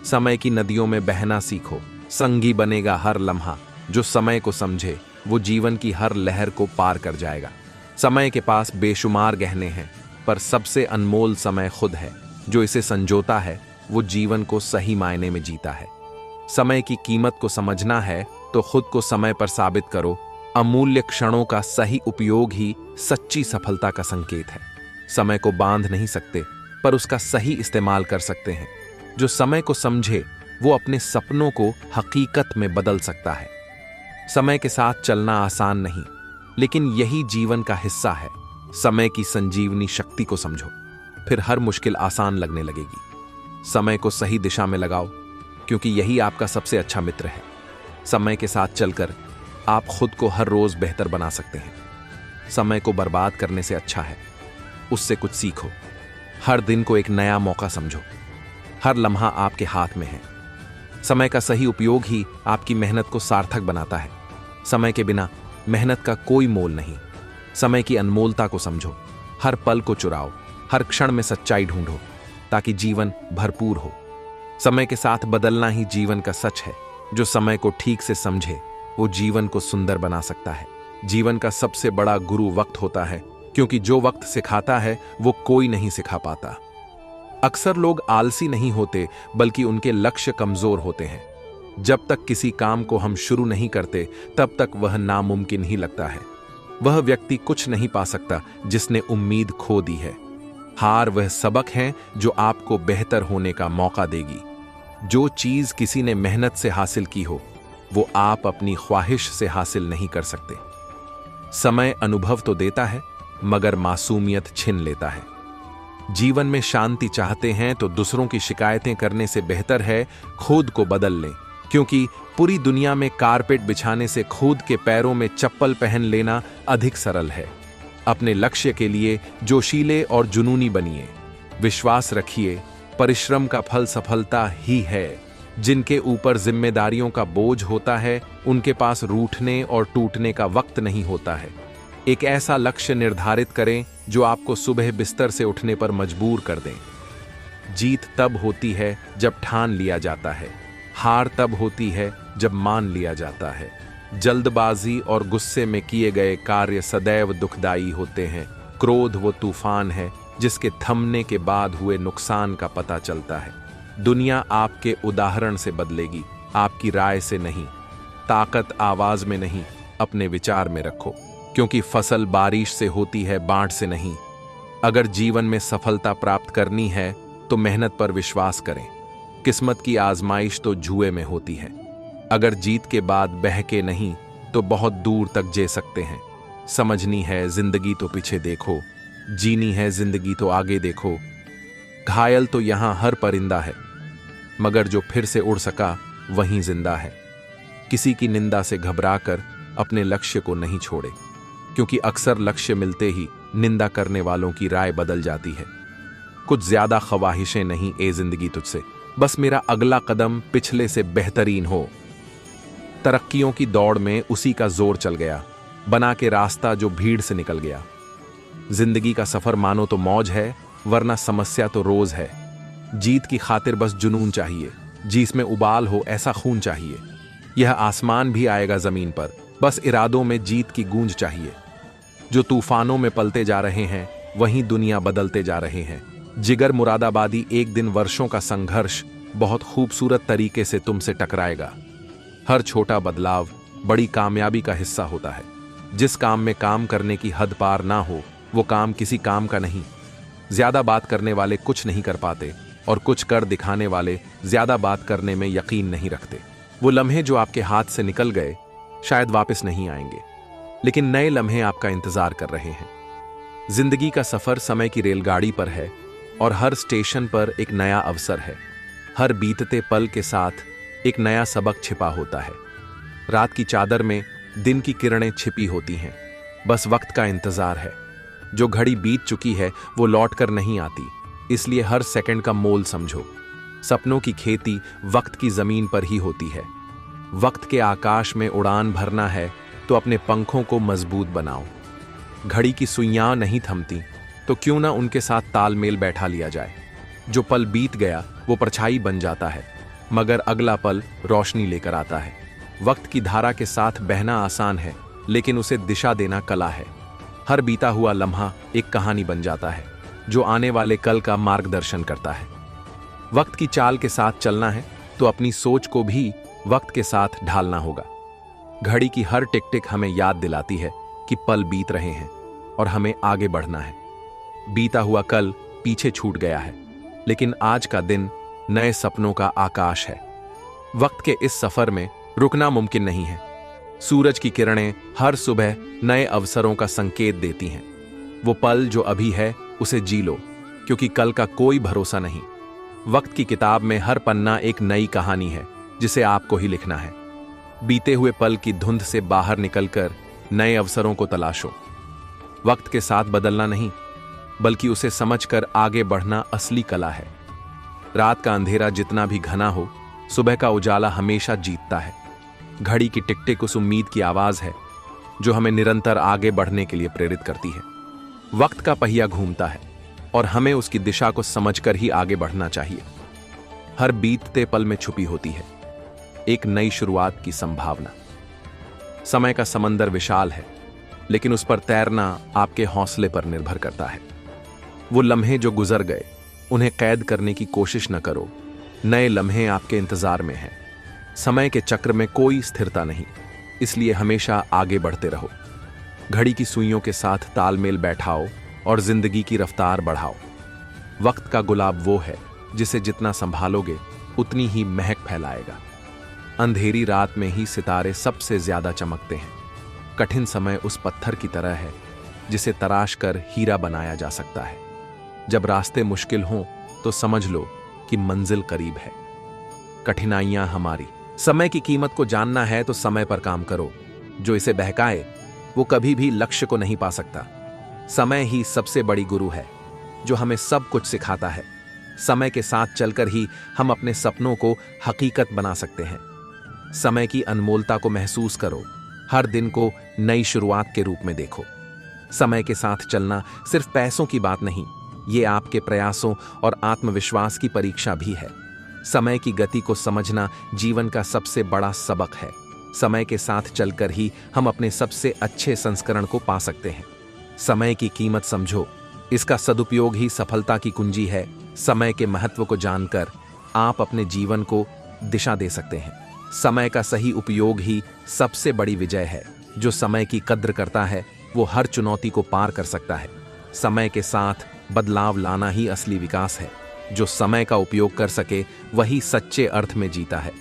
समय की नदियों में बहना सीखो, संगी बनेगा हर लम्हा। जो समय को समझे वो जीवन की हर लहर को पार कर जाएगा। समय के पास बेशुमार गहने हैं, पर सबसे अनमोल समय खुद है। जो इसे संजोता है वो जीवन को सही मायने में जीता है। समय की कीमत को समझना है तो खुद को समय पर साबित करो। अमूल्य क्षणों का सही उपयोग ही सच्ची सफलता का संकेत है। समय को बांध नहीं सकते, पर उसका सही इस्तेमाल कर सकते हैं। जो समय को समझे वो अपने सपनों को हकीकत में बदल सकता है। समय के साथ चलना आसान नहीं, लेकिन यही जीवन का हिस्सा है। समय की संजीवनी शक्ति को समझो, फिर हर मुश्किल आसान लगने लगेगी। समय को सही दिशा में लगाओ, क्योंकि यही आपका सबसे अच्छा मित्र है। समय के साथ चलकर आप खुद को हर रोज बेहतर बना सकते हैं। समय को बर्बाद करने से अच्छा है उससे कुछ सीखो। हर दिन को एक नया मौका समझो। हर लम्हा आपके हाथ में है। समय का सही उपयोग ही आपकी मेहनत को सार्थक बनाता है। समय के बिना मेहनत का कोई मोल नहीं। समय की अनमोलता को समझो, हर पल को चुराओ, हर क्षण में सच्चाई ढूंढो, ताकि जीवन भरपूर हो। समय के साथ बदलना ही जीवन का सच है। जो समय को ठीक से समझे वो जीवन को सुंदर बना सकता है। जीवन का सबसे बड़ा गुरु वक्त होता है, क्योंकि जो वक्त सिखाता है वो कोई नहीं सिखा पाता। अक्सर लोग आलसी नहीं होते, बल्कि उनके लक्ष्य कमजोर होते हैं। जब तक किसी काम को हम शुरू नहीं करते तब तक वह नामुमकिन ही लगता है। वह व्यक्ति कुछ नहीं पा सकता जिसने उम्मीद खो दी है। हार वह सबक है जो आपको बेहतर होने का मौका देगी। जो चीज किसी ने मेहनत से हासिल की हो वो आप अपनी ख्वाहिश से हासिल नहीं कर सकते। समय अनुभव तो देता है, मगर मासूमियत छीन लेता है। जीवन में शांति चाहते हैं तो दूसरों की शिकायतें करने से बेहतर है खुद को बदल लें, क्योंकि पूरी दुनिया में कारपेट बिछाने से खुद के पैरों में चप्पल पहन लेना अधिक सरल है। अपने लक्ष्य के लिए जोशीले और जुनूनी बनिए। विश्वास रखिए, परिश्रम का फल सफलता ही है। जिनके ऊपर जिम्मेदारियों का बोझ होता है उनके पास रूठने और टूटने का वक्त नहीं होता है। एक ऐसा लक्ष्य निर्धारित करें जो आपको सुबह बिस्तर से उठने पर मजबूर कर दें। जीत तब होती है जब ठान लिया जाता है, हार तब होती है जब मान लिया जाता है। जल्दबाजी और गुस्से में किए गए कार्य सदैव दुखदाई होते हैं। क्रोध वो तूफान है जिसके थमने के बाद हुए नुकसान का पता चलता है। दुनिया आपके उदाहरण से बदलेगी, आपकी राय से नहीं। ताकत आवाज में नहीं, अपने विचार में रखो, क्योंकि फसल बारिश से होती है, बाढ़ से नहीं। अगर जीवन में सफलता प्राप्त करनी है तो मेहनत पर विश्वास करें। किस्मत की आजमाइश तो जुए में होती है। अगर जीत के बाद बहके नहीं तो बहुत दूर तक जी सकते हैं। समझनी है जिंदगी तो पीछे देखो, जीनी है जिंदगी तो आगे देखो। घायल तो यहां हर परिंदा है, मगर जो फिर से उड़ सका वहीं जिंदा है। किसी की निंदा से घबराकर अपने लक्ष्य को नहीं छोड़े, क्योंकि अक्सर लक्ष्य मिलते ही निंदा करने वालों की राय बदल जाती है। कुछ ज्यादा ख्वाहिशें नहीं ए जिंदगी तुझसे, बस मेरा अगला कदम पिछले से बेहतरीन हो। तरक्कियों की दौड़ में उसी का जोर चल गया, बना के रास्ता जो भीड़ से निकल गया। जिंदगी का सफर मानो तो मौज है, वरना समस्या तो रोज है। जीत की खातिर बस जुनून चाहिए, जिसमें उबाल हो ऐसा खून चाहिए। यह आसमान भी आएगा जमीन पर, बस इरादों में जीत की गूंज चाहिए। जो तूफानों में पलते जा रहे हैं वहीं दुनिया बदलते जा रहे हैं। जिगर मुरादाबादी एक दिन वर्षों का संघर्ष बहुत खूबसूरत तरीके से तुमसे टकराएगा। हर छोटा बदलाव बड़ी कामयाबी का हिस्सा होता है। जिस काम में काम करने की हद पार ना हो वो काम किसी काम का नहीं। ज्यादा बात करने वाले कुछ नहीं कर पाते, और कुछ कर दिखाने वाले ज्यादा बात करने में यकीन नहीं रखते। वो लम्हे जो आपके हाथ से निकल गए शायद वापस नहीं आएंगे, लेकिन नए लम्हे आपका इंतजार कर रहे हैं। जिंदगी का सफर समय की रेलगाड़ी पर है, और हर स्टेशन पर एक नया अवसर है। हर बीतते पल के साथ एक नया सबक छिपा होता है। रात की चादर में दिन की किरणें छिपी होती हैं, बस वक्त का इंतजार है। जो घड़ी बीत चुकी है वो लौट कर नहीं आती, इसलिए हर सेकंड का मोल समझो। सपनों की खेती वक्त की जमीन पर ही होती है। वक्त के आकाश में उड़ान भरना है तो अपने पंखों को मजबूत बनाओ। घड़ी की सुइयां नहीं थमती, तो क्यों ना उनके साथ तालमेल बैठा लिया जाए। जो पल बीत गया वो परछाई बन जाता है, मगर अगला पल रोशनी लेकर आता है। वक्त की धारा के साथ बहना आसान है, लेकिन उसे दिशा देना कला है। हर बीता हुआ लम्हा एक कहानी बन जाता है, जो आने वाले कल का मार्गदर्शन करता है। वक्त की चाल के साथ चलना है तो अपनी सोच को भी वक्त के साथ ढालना होगा। घड़ी की हर टिक टिक हमें याद दिलाती है कि पल बीत रहे हैं और हमें आगे बढ़ना है। बीता हुआ कल पीछे छूट गया है, लेकिन आज का दिन नए सपनों का आकाश है। वक्त के इस सफर में रुकना मुमकिन नहीं है। सूरज की किरणें हर सुबह नए अवसरों का संकेत देती हैं। वो पल जो अभी है उसे जी लो, क्योंकि कल का कोई भरोसा नहीं। वक्त की किताब में हर पन्ना एक नई कहानी है, जिसे आपको ही लिखना है। बीते हुए पल की धुंध से बाहर निकलकर नए अवसरों को तलाशो। वक्त के साथ बदलना नहीं, बल्कि उसे समझकर आगे बढ़ना असली कला है। रात का अंधेरा जितना भी घना हो, सुबह का उजाला हमेशा जीतता है। घड़ी की टिक टिक उस उम्मीद की आवाज है जो हमें निरंतर आगे बढ़ने के लिए प्रेरित करती है। वक्त का पहिया घूमता है और हमें उसकी दिशा को समझकर ही आगे बढ़ना चाहिए। हर बीतते पल में छुपी होती है एक नई शुरुआत की संभावना। समय का समंदर विशाल है, लेकिन उस पर तैरना आपके हौसले पर निर्भर करता है। वो लम्हे जो गुजर गए उन्हें कैद करने की कोशिश न करो। नए लम्हे आपके इंतजार में हैं। समय के चक्र में कोई स्थिरता नहीं, इसलिए हमेशा आगे बढ़ते रहो। घड़ी की सुइयों के साथ तालमेल बैठाओ और जिंदगी की रफ्तार बढ़ाओ। वक्त का गुलाब वो है जिसे जितना संभालोगे उतनी ही महक फैलाएगा। अंधेरी रात में ही सितारे सबसे ज्यादा चमकते हैं। कठिन समय उस पत्थर की तरह है जिसे तराश कर हीरा बनाया जा सकता है। जब रास्ते मुश्किल हों तो समझ लो कि मंजिल करीब है। कठिनाइयां हमारी। समय की कीमत को जानना है तो समय पर काम करो। जो इसे बहकाए वो कभी भी लक्ष्य को नहीं पा सकता। समय ही सबसे बड़ी गुरु है जो हमें सब कुछ सिखाता है। समय के साथ चलकर ही हम अपने सपनों को हकीकत बना सकते हैं। समय की अनमोलता को महसूस करो। हर दिन को नई शुरुआत के रूप में देखो। समय के साथ चलना सिर्फ पैसों की बात नहीं, ये आपके प्रयासों और आत्मविश्वास की परीक्षा भी है। समय की गति को समझना जीवन का सबसे बड़ा सबक है। समय के साथ चलकर ही हम अपने सबसे अच्छे संस्करण को पा सकते हैं। समय की कीमत समझो, इसका सदुपयोग ही सफलता की कुंजी है। समय के महत्व को जानकर आप अपने जीवन को दिशा दे सकते हैं। समय का सही उपयोग ही सबसे बड़ी विजय है। जो समय की कद्र करता है वो हर चुनौती को पार कर सकता है। समय के साथ बदलाव लाना ही असली विकास है। जो समय का उपयोग कर सके वही सच्चे अर्थ में जीता है।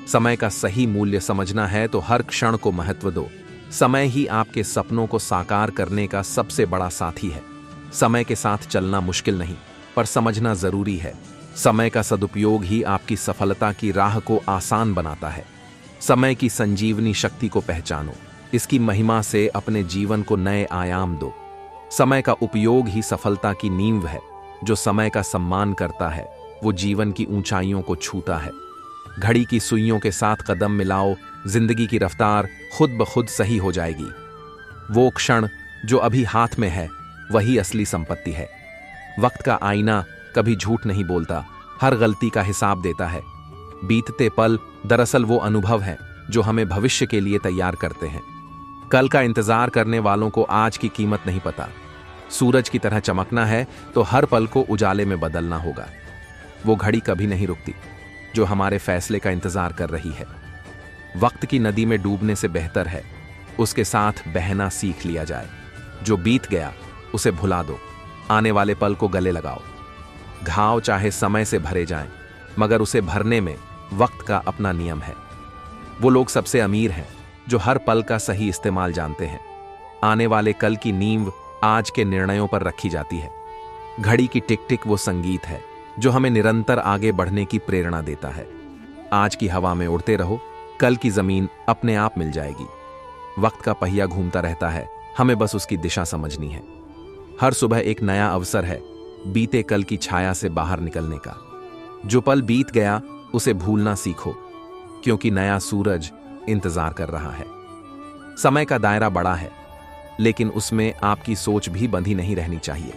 समय का सही मूल्य समझना है तो हर क्षण को महत्व दो। समय ही आपके सपनों को साकार करने का सबसे बड़ा साथी है। समय के साथ चलना मुश्किल नहीं, पर समझना जरूरी है। समय का सदुपयोग ही आपकी सफलता की राह को आसान बनाता है। समय की संजीवनी शक्ति को पहचानो, इसकी महिमा से अपने जीवन को नए आयाम दो। समय का उपयोग ही सफलता की नींव है। जो समय का सम्मान करता है वो जीवन की ऊंचाइयों को छूता है। घड़ी की सुइयों के साथ कदम मिलाओ, जिंदगी की रफ्तार खुद ब खुद सही हो जाएगी। वो क्षण जो अभी हाथ में है वही असली संपत्ति है। वक्त का आईना कभी झूठ नहीं बोलता, हर गलती का हिसाब देता है। बीतते पल दरअसल वो अनुभव है जो हमें भविष्य के लिए तैयार करते हैं। कल का इंतजार करने वालों को आज की कीमत नहीं पता। सूरज की तरह चमकना है तो हर पल को उजाले में बदलना होगा। वो घड़ी कभी नहीं रुकती जो हमारे फैसले का इंतजार कर रही है। वक्त की नदी में डूबने से बेहतर है उसके साथ बहना सीख लिया जाए। जो बीत गया उसे भुला दो, आने वाले पल को गले लगाओ। घाव चाहे समय से भरे जाएं, मगर उसे भरने में वक्त का अपना नियम है। वो लोग सबसे अमीर हैं जो हर पल का सही इस्तेमाल जानते हैं। आने वाले कल की नींव आज के निर्णयों पर रखी जाती है। घड़ी की टिक टिक वो संगीत है जो हमें निरंतर आगे बढ़ने की प्रेरणा देता है। आज की हवा में उड़ते रहो, कल की जमीन अपने आप मिल जाएगी। वक्त का पहिया घूमता रहता है, हमें बस उसकी दिशा समझनी है। हर सुबह एक नया अवसर है बीते कल की छाया से बाहर निकलने का। जो पल बीत गया उसे भूलना सीखो, क्योंकि नया सूरज इंतजार कर रहा है। समय का दायरा बड़ा है, लेकिन उसमें आपकी सोच भी बंधी नहीं रहनी चाहिए।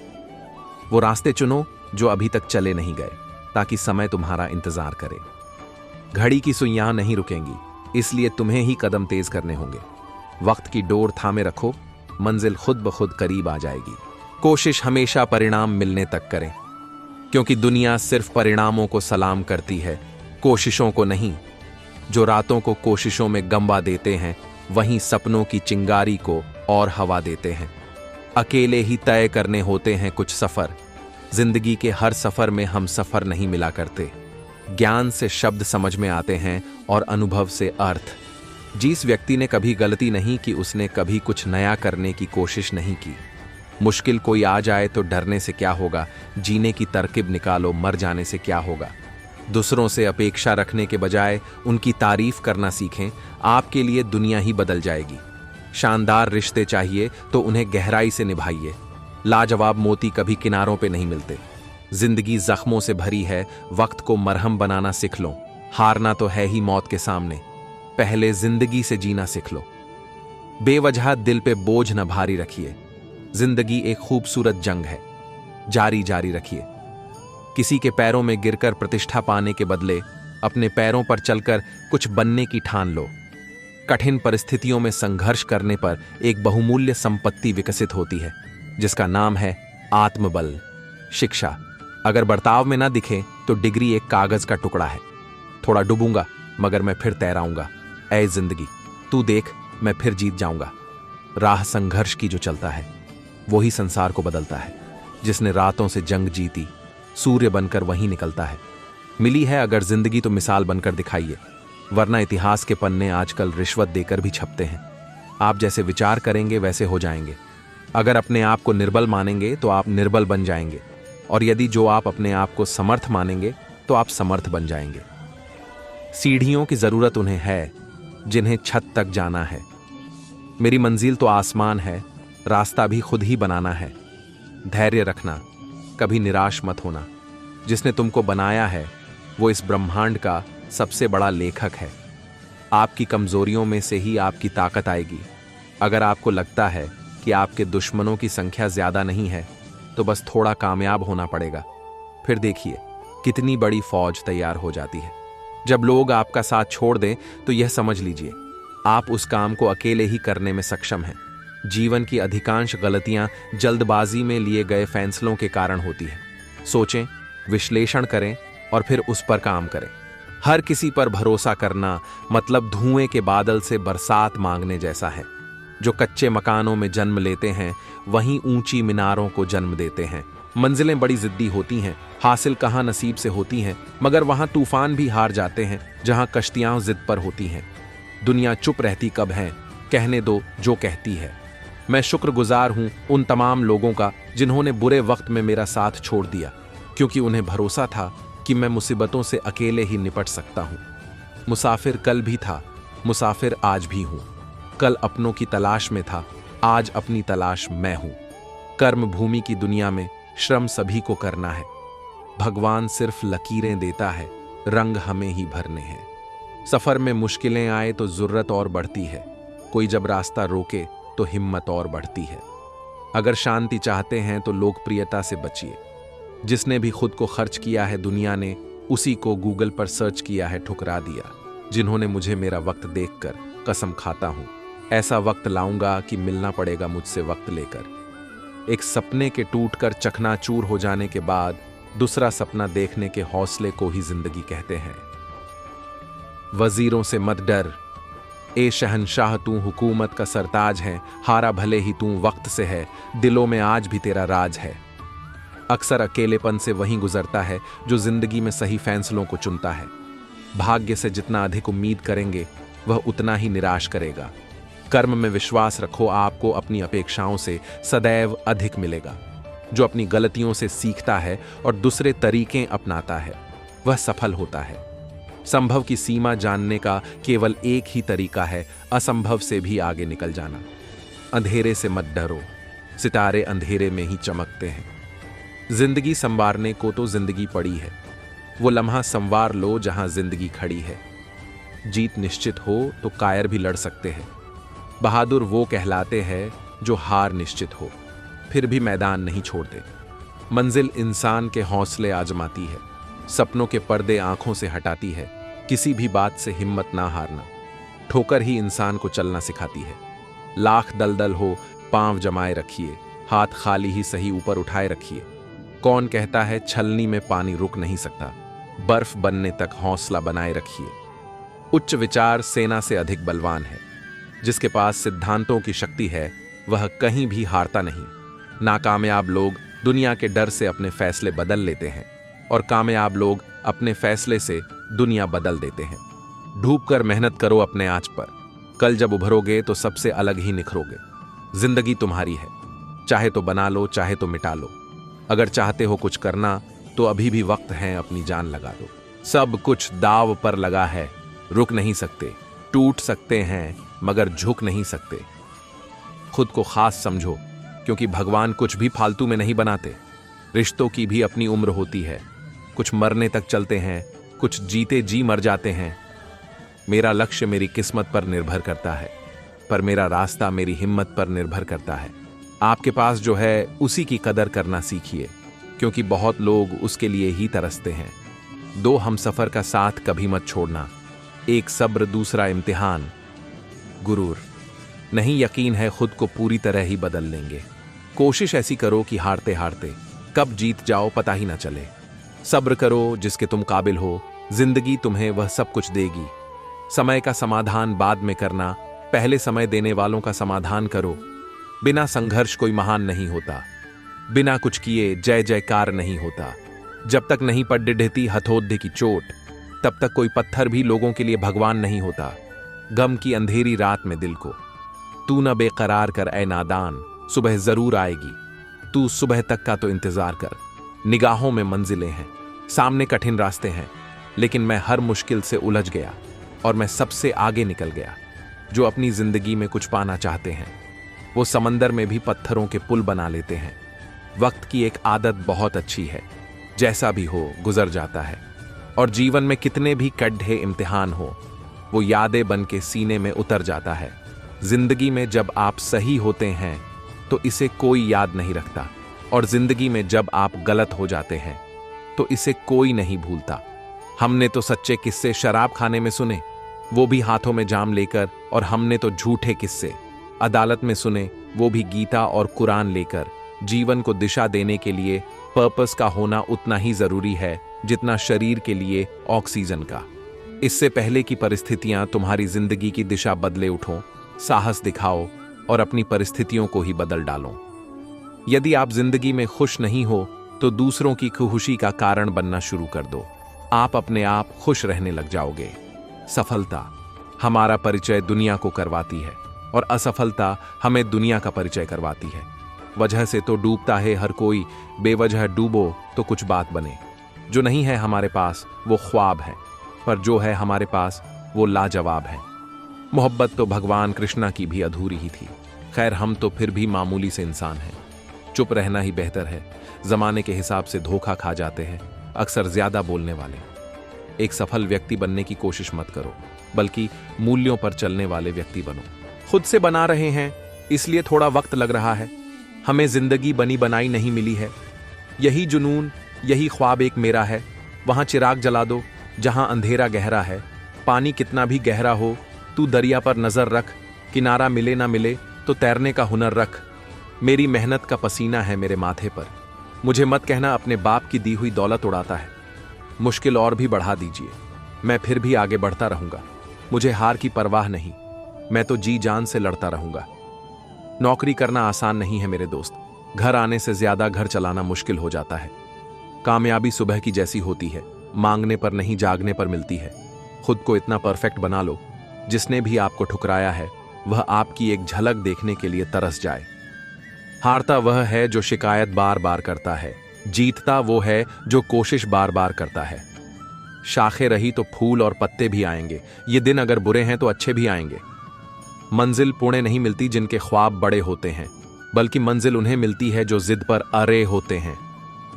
वो रास्ते चुनो जो अभी तक चले नहीं गए, ताकि समय तुम्हारा इंतजार करे। घड़ी की सुइयां नहीं रुकेंगी, इसलिए तुम्हें ही कदम तेज करने होंगे। वक्त की डोर थामे रखो, मंजिल खुद ब खुद करीब आ जाएगी। कोशिश हमेशा परिणाम मिलने तक करें, क्योंकि दुनिया सिर्फ परिणामों को सलाम करती है, कोशिशों को नहीं। जो रातों को कोशिशों में गंवा देते हैं वहीं सपनों की चिंगारी को और हवा देते हैं। अकेले ही तय करने होते हैं कुछ सफर। जिंदगी के हर सफर में हम सफर नहीं मिला करते। ज्ञान से शब्द समझ में आते हैं और अनुभव से अर्थ। जिस व्यक्ति ने कभी गलती नहीं की उसने कभी कुछ नया करने की कोशिश नहीं की। मुश्किल कोई आ जाए तो डरने से क्या होगा, जीने की तरकीब निकालो, मर जाने से क्या होगा। दूसरों से अपेक्षा रखने के बजाय उनकी तारीफ करना सीखें, आपके लिए दुनिया ही बदल जाएगी। शानदार रिश्ते चाहिए तो उन्हें गहराई से निभाइए। लाजवाब मोती कभी किनारों पे नहीं मिलते। जिंदगी जख्मों से भरी है, वक्त को मरहम बनाना सीख लो। हारना तो है ही मौत के सामने, पहले जिंदगी से जीना सीख लो। बेवजह दिल पे बोझ न भारी रखिए। जिंदगी एक खूबसूरत जंग है, जारी जारी रखिए। किसी के पैरों में गिरकर प्रतिष्ठा पाने के बदले अपने पैरों पर चलकर कुछ बनने की ठान लो। कठिन परिस्थितियों में संघर्ष करने पर एक बहुमूल्य संपत्ति विकसित होती है, जिसका नाम है आत्मबल। शिक्षा अगर बर्ताव में ना दिखे तो डिग्री एक कागज का टुकड़ा है। थोड़ा डूबूंगा मगर मैं फिर तैराऊंगा। ऐ जिंदगी तू देख, मैं फिर जीत जाऊंगा। राह संघर्ष की जो चलता है वही संसार को बदलता है। जिसने रातों से जंग जीती सूर्य बनकर वहीं निकलता है। मिली है अगर जिंदगी तो मिसाल बनकर दिखाइए, वरना इतिहास के पन्ने आजकल रिश्वत देकर भी छपते हैं। आप जैसे विचार करेंगे वैसे हो जाएंगे। अगर अपने आप को निर्बल मानेंगे तो आप निर्बल बन जाएंगे, और यदि जो आप अपने आप को समर्थ मानेंगे तो आप समर्थ बन जाएंगे। सीढ़ियों की जरूरत उन्हें है जिन्हें छत तक जाना है। मेरी मंजिल तो आसमान है, रास्ता भी खुद ही बनाना है। धैर्य रखना, कभी निराश मत होना। जिसने तुमको बनाया है वो इस ब्रह्मांड का सबसे बड़ा लेखक है। आपकी कमजोरियों में से ही आपकी ताकत आएगी। अगर आपको लगता है कि आपके दुश्मनों की संख्या ज्यादा नहीं है तो बस थोड़ा कामयाब होना पड़ेगा, फिर देखिए कितनी बड़ी फौज तैयार हो जाती है। जब लोग आपका साथ छोड़ दें तो यह समझ लीजिए आप उस काम को अकेले ही करने में सक्षम हैं। जीवन की अधिकांश गलतियां जल्दबाजी में लिए गए फैसलों के कारण होती है। सोचें, विश्लेषण करें और फिर उस पर काम करें। हर किसी पर भरोसा करना मतलब धुएं के बादल से बरसात मांगने जैसा है। जो कच्चे मकानों में जन्म लेते हैं वहीं ऊंची मीनारों को जन्म देते हैं। मंजिलें बड़ी जिद्दी होती हैं, हासिल कहाँ नसीब से होती हैं, मगर वहां तूफान भी हार जाते हैं जहां कश्तियां जिद पर होती हैं। दुनिया चुप रहती कब है कहने दो जो कहती है। मैं शुक्रगुजार हूं उन तमाम लोगों का जिन्होंने बुरे वक्त में मेरा साथ छोड़ दिया, क्योंकि उन्हें भरोसा था कि मैं मुसीबतों से अकेले ही निपट सकता हूं। मुसाफिर कल भी था, मुसाफिर आज भी हूं। कल अपनों की तलाश में था, आज अपनी तलाश मैं हूं। कर्म भूमि की दुनिया में श्रम सभी को करना है। भगवान सिर्फ लकीरें देता है, रंग हमें ही भरने हैं। सफर में मुश्किलें आए तो जरूरत और बढ़ती है, कोई जब रास्ता रोके तो हिम्मत और बढ़ती है। अगर शांति चाहते हैं तो लोकप्रियता से बचिए। जिसने भी खुद को खर्च किया है दुनिया ने, उसी को गूगल पर सर्च किया है ठुकरा दिया। जिन्होंने मुझे मेरा वक्त देखकर कसम खाता हूं, ऐसा वक्त लाऊंगा कि मिलना पड़ेगा मुझसे वक्त लेकर। एक सपने के टूटकर चकनाचूर हो जाने के बाद दूसरा सपना देखने के हौसले को ही जिंदगी कहते हैं। वजीरों से मत डर, ए शहनशाह तू हुकूमत का सरताज है। हारा भले ही तू वक्त से है, दिलों में आज भी तेरा राज है। अक्सर अकेलेपन से वहीं गुजरता है जो जिंदगी में सही फैसलों को चुनता है। भाग्य से जितना अधिक उम्मीद करेंगे वह उतना ही निराश करेगा। कर्म में विश्वास रखो, आपको अपनी अपेक्षाओं से सदैव अधिक मिलेगा। जो अपनी गलतियों से सीखता है और दूसरे तरीके अपनाता है वह सफल होता है। संभव की सीमा जानने का केवल एक ही तरीका है, असंभव से भी आगे निकल जाना। अंधेरे से मत डरो, सितारे अंधेरे में ही चमकते हैं। जिंदगी संवारने को तो जिंदगी पड़ी है, वो लम्हा संवार लो जहां जिंदगी खड़ी है। जीत निश्चित हो तो कायर भी लड़ सकते हैं। बहादुर वो कहलाते हैं जो हार निश्चित हो फिर भी मैदान नहीं छोड़ते। मंजिल इंसान के हौसले आजमाती है, सपनों के पर्दे आंखों से हटाती है। किसी भी बात से हिम्मत ना हारना, ठोकर ही इंसान को चलना सिखाती है। लाख दलदल हो पांव जमाए रखिए, हाथ खाली ही सही ऊपर उठाए रखिए। कौन कहता है छलनी में पानी रुक नहीं सकता, बर्फ बनने तक हौसला बनाए रखिए। उच्च विचार सेना से अधिक बलवान है। जिसके पास सिद्धांतों की शक्ति है वह कहीं भी हारता नहीं। नाकामयाब लोग दुनिया के डर से अपने फैसले बदल लेते हैं और कामयाब लोग अपने फैसले से दुनिया बदल देते हैं। डूब कर मेहनत करो अपने आँच पर, कल जब उभरोगे तो सबसे अलग ही निखरोगे। जिंदगी तुम्हारी है, चाहे तो बना लो चाहे तो मिटा लो। अगर चाहते हो कुछ करना तो अभी भी वक्त है, अपनी जान लगा दो। सब कुछ दाव पर लगा है, रुक नहीं सकते। टूट सकते हैं मगर झुक नहीं सकते। खुद को खास समझो, क्योंकि भगवान कुछ भी फालतू में नहीं बनाते। रिश्तों की भी अपनी उम्र होती है, कुछ मरने तक चलते हैं, कुछ जीते जी मर जाते हैं। मेरा लक्ष्य मेरी किस्मत पर निर्भर करता है, पर मेरा रास्ता मेरी हिम्मत पर निर्भर करता है। आपके पास जो है उसी की कदर करना सीखिए, क्योंकि बहुत लोग उसके लिए ही तरसते हैं। दो हमसफर का साथ कभी मत छोड़ना, एक सब्र दूसरा इम्तिहान। गुरूर नहीं, यकीन है खुद को पूरी तरह ही बदल लेंगे। कोशिश ऐसी करो कि हारते हारते कब जीत जाओ पता ही ना चले। सब्र करो जिसके तुम काबिल हो, जिंदगी तुम्हें वह सब कुछ देगी। समय का समाधान बाद में करना, पहले समय देने वालों का समाधान करो। बिना संघर्ष कोई महान नहीं होता, बिना कुछ किए जय जयकार नहीं होता। जब तक नहीं पड़ डिढ़ती हथौड़े की चोट, तब तक कोई पत्थर भी लोगों के लिए भगवान नहीं होता। गम की अंधेरी रात में दिल को तू न बेकरार कर ऐ नादान, सुबह जरूर आएगी। तू सुबह तक का तो इंतजार कर। निगाहों में मंजिलें हैं, सामने कठिन रास्ते हैं, लेकिन मैं हर मुश्किल से उलझ गया और मैं सबसे आगे निकल गया। जो अपनी जिंदगी में कुछ पाना चाहते हैं वो समंदर में भी पत्थरों के पुल बना लेते हैं। वक्त की एक आदत बहुत अच्छी है, जैसा भी हो गुजर जाता है। और जीवन में कितने भी कड्ढे इम्तिहान हो, वो यादें बन के सीने में उतर जाता है। जिंदगी में जब आप सही होते हैं तो इसे कोई याद नहीं रखता, और जिंदगी में जब आप गलत हो जाते हैं तो इसे कोई नहीं भूलता। हमने तो सच्चे किस्से शराब खाने में सुने, वो भी हाथों में जाम लेकर, और हमने तो झूठे किस्से अदालत में सुने, वो भी गीता और कुरान लेकर। जीवन को दिशा देने के लिए पर्पस का होना उतना ही जरूरी है जितना शरीर के लिए ऑक्सीजन का। इससे पहले की परिस्थितियां तुम्हारी जिंदगी की दिशा बदले उठो, साहस दिखाओ और अपनी परिस्थितियों को ही बदल डालो। यदि आप जिंदगी में खुश नहीं हो तो दूसरों की खुशी का कारण बनना शुरू कर दो। आप अपने आप खुश रहने लग जाओगे। सफलता हमारा परिचय दुनिया को करवाती है, और असफलता हमें दुनिया का परिचय करवाती है। वजह से तो डूबता है हर कोई, बेवजह डूबो तो कुछ बात बने। जो नहीं है हमारे पास वो ख्वाब है, पर जो है हमारे पास वो लाजवाब है। मोहब्बत तो भगवान कृष्णा की भी अधूरी ही थी। खैर, हम तो फिर भी मामूली से इंसान हैं। चुप रहना ही बेहतर है। जमाने के हिसाब से धोखा खा जाते हैं अक्सर ज्यादा बोलने वाले। एक सफल व्यक्ति बनने की कोशिश मत करो, बल्कि मूल्यों पर चलने वाले व्यक्ति बनो। खुद से बना रहे हैं इसलिए थोड़ा वक्त लग रहा है। हमें जिंदगी बनी बनाई नहीं मिली है। यही जुनून, यही ख्वाब एक मेरा है। वहां चिराग जला दो जहां अंधेरा गहरा है। पानी कितना भी गहरा हो, तू दरिया पर नजर रख। किनारा मिले ना मिले तो तैरने का हुनर रख। मेरी मेहनत का पसीना है मेरे माथे पर। मुझे मत कहना अपने बाप की दी हुई दौलत उड़ाता है। मुश्किल और भी बढ़ा दीजिए, मैं फिर भी आगे बढ़ता रहूंगा। मुझे हार की परवाह नहीं, मैं तो जी जान से लड़ता रहूंगा। नौकरी करना आसान नहीं है मेरे दोस्त। घर आने से ज्यादा घर चलाना मुश्किल हो जाता है। कामयाबी सुबह की जैसी होती है, मांगने पर नहीं जागने पर मिलती है। खुद को इतना परफेक्ट बना लो, जिसने भी आपको ठुकराया है वह आपकी एक झलक देखने के लिए तरस जाए। हारता वह है जो शिकायत बार बार करता है, जीतता वो है जो कोशिश बार बार करता है। शाखें रही तो फूल और पत्ते भी आएंगे। ये दिन अगर बुरे हैं तो अच्छे भी आएंगे। मंजिल पुणे नहीं मिलती जिनके ख्वाब बड़े होते हैं, बल्कि मंजिल उन्हें मिलती है जो जिद पर अरे होते हैं।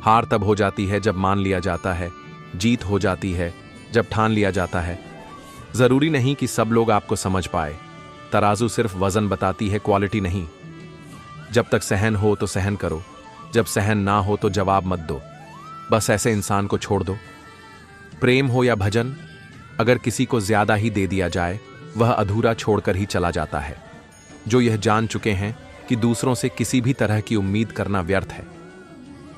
हार तब हो जाती है जब मान लिया जाता है, जीत हो जाती है जब ठान लिया जाता है। जरूरी नहीं कि सब लोग आपको समझ पाए। तराजू सिर्फ वजन बताती है, क्वालिटी नहीं। जब तक सहन हो तो सहन करो, जब सहन ना हो तो जवाब मत दो। बस ऐसे इंसान को छोड़ दो। प्रेम हो या भजन, अगर किसी को ज्यादा ही दे दिया जाए वह अधूरा छोड़कर ही चला जाता है। जो यह जान चुके हैं कि दूसरों से किसी भी तरह की उम्मीद करना व्यर्थ है।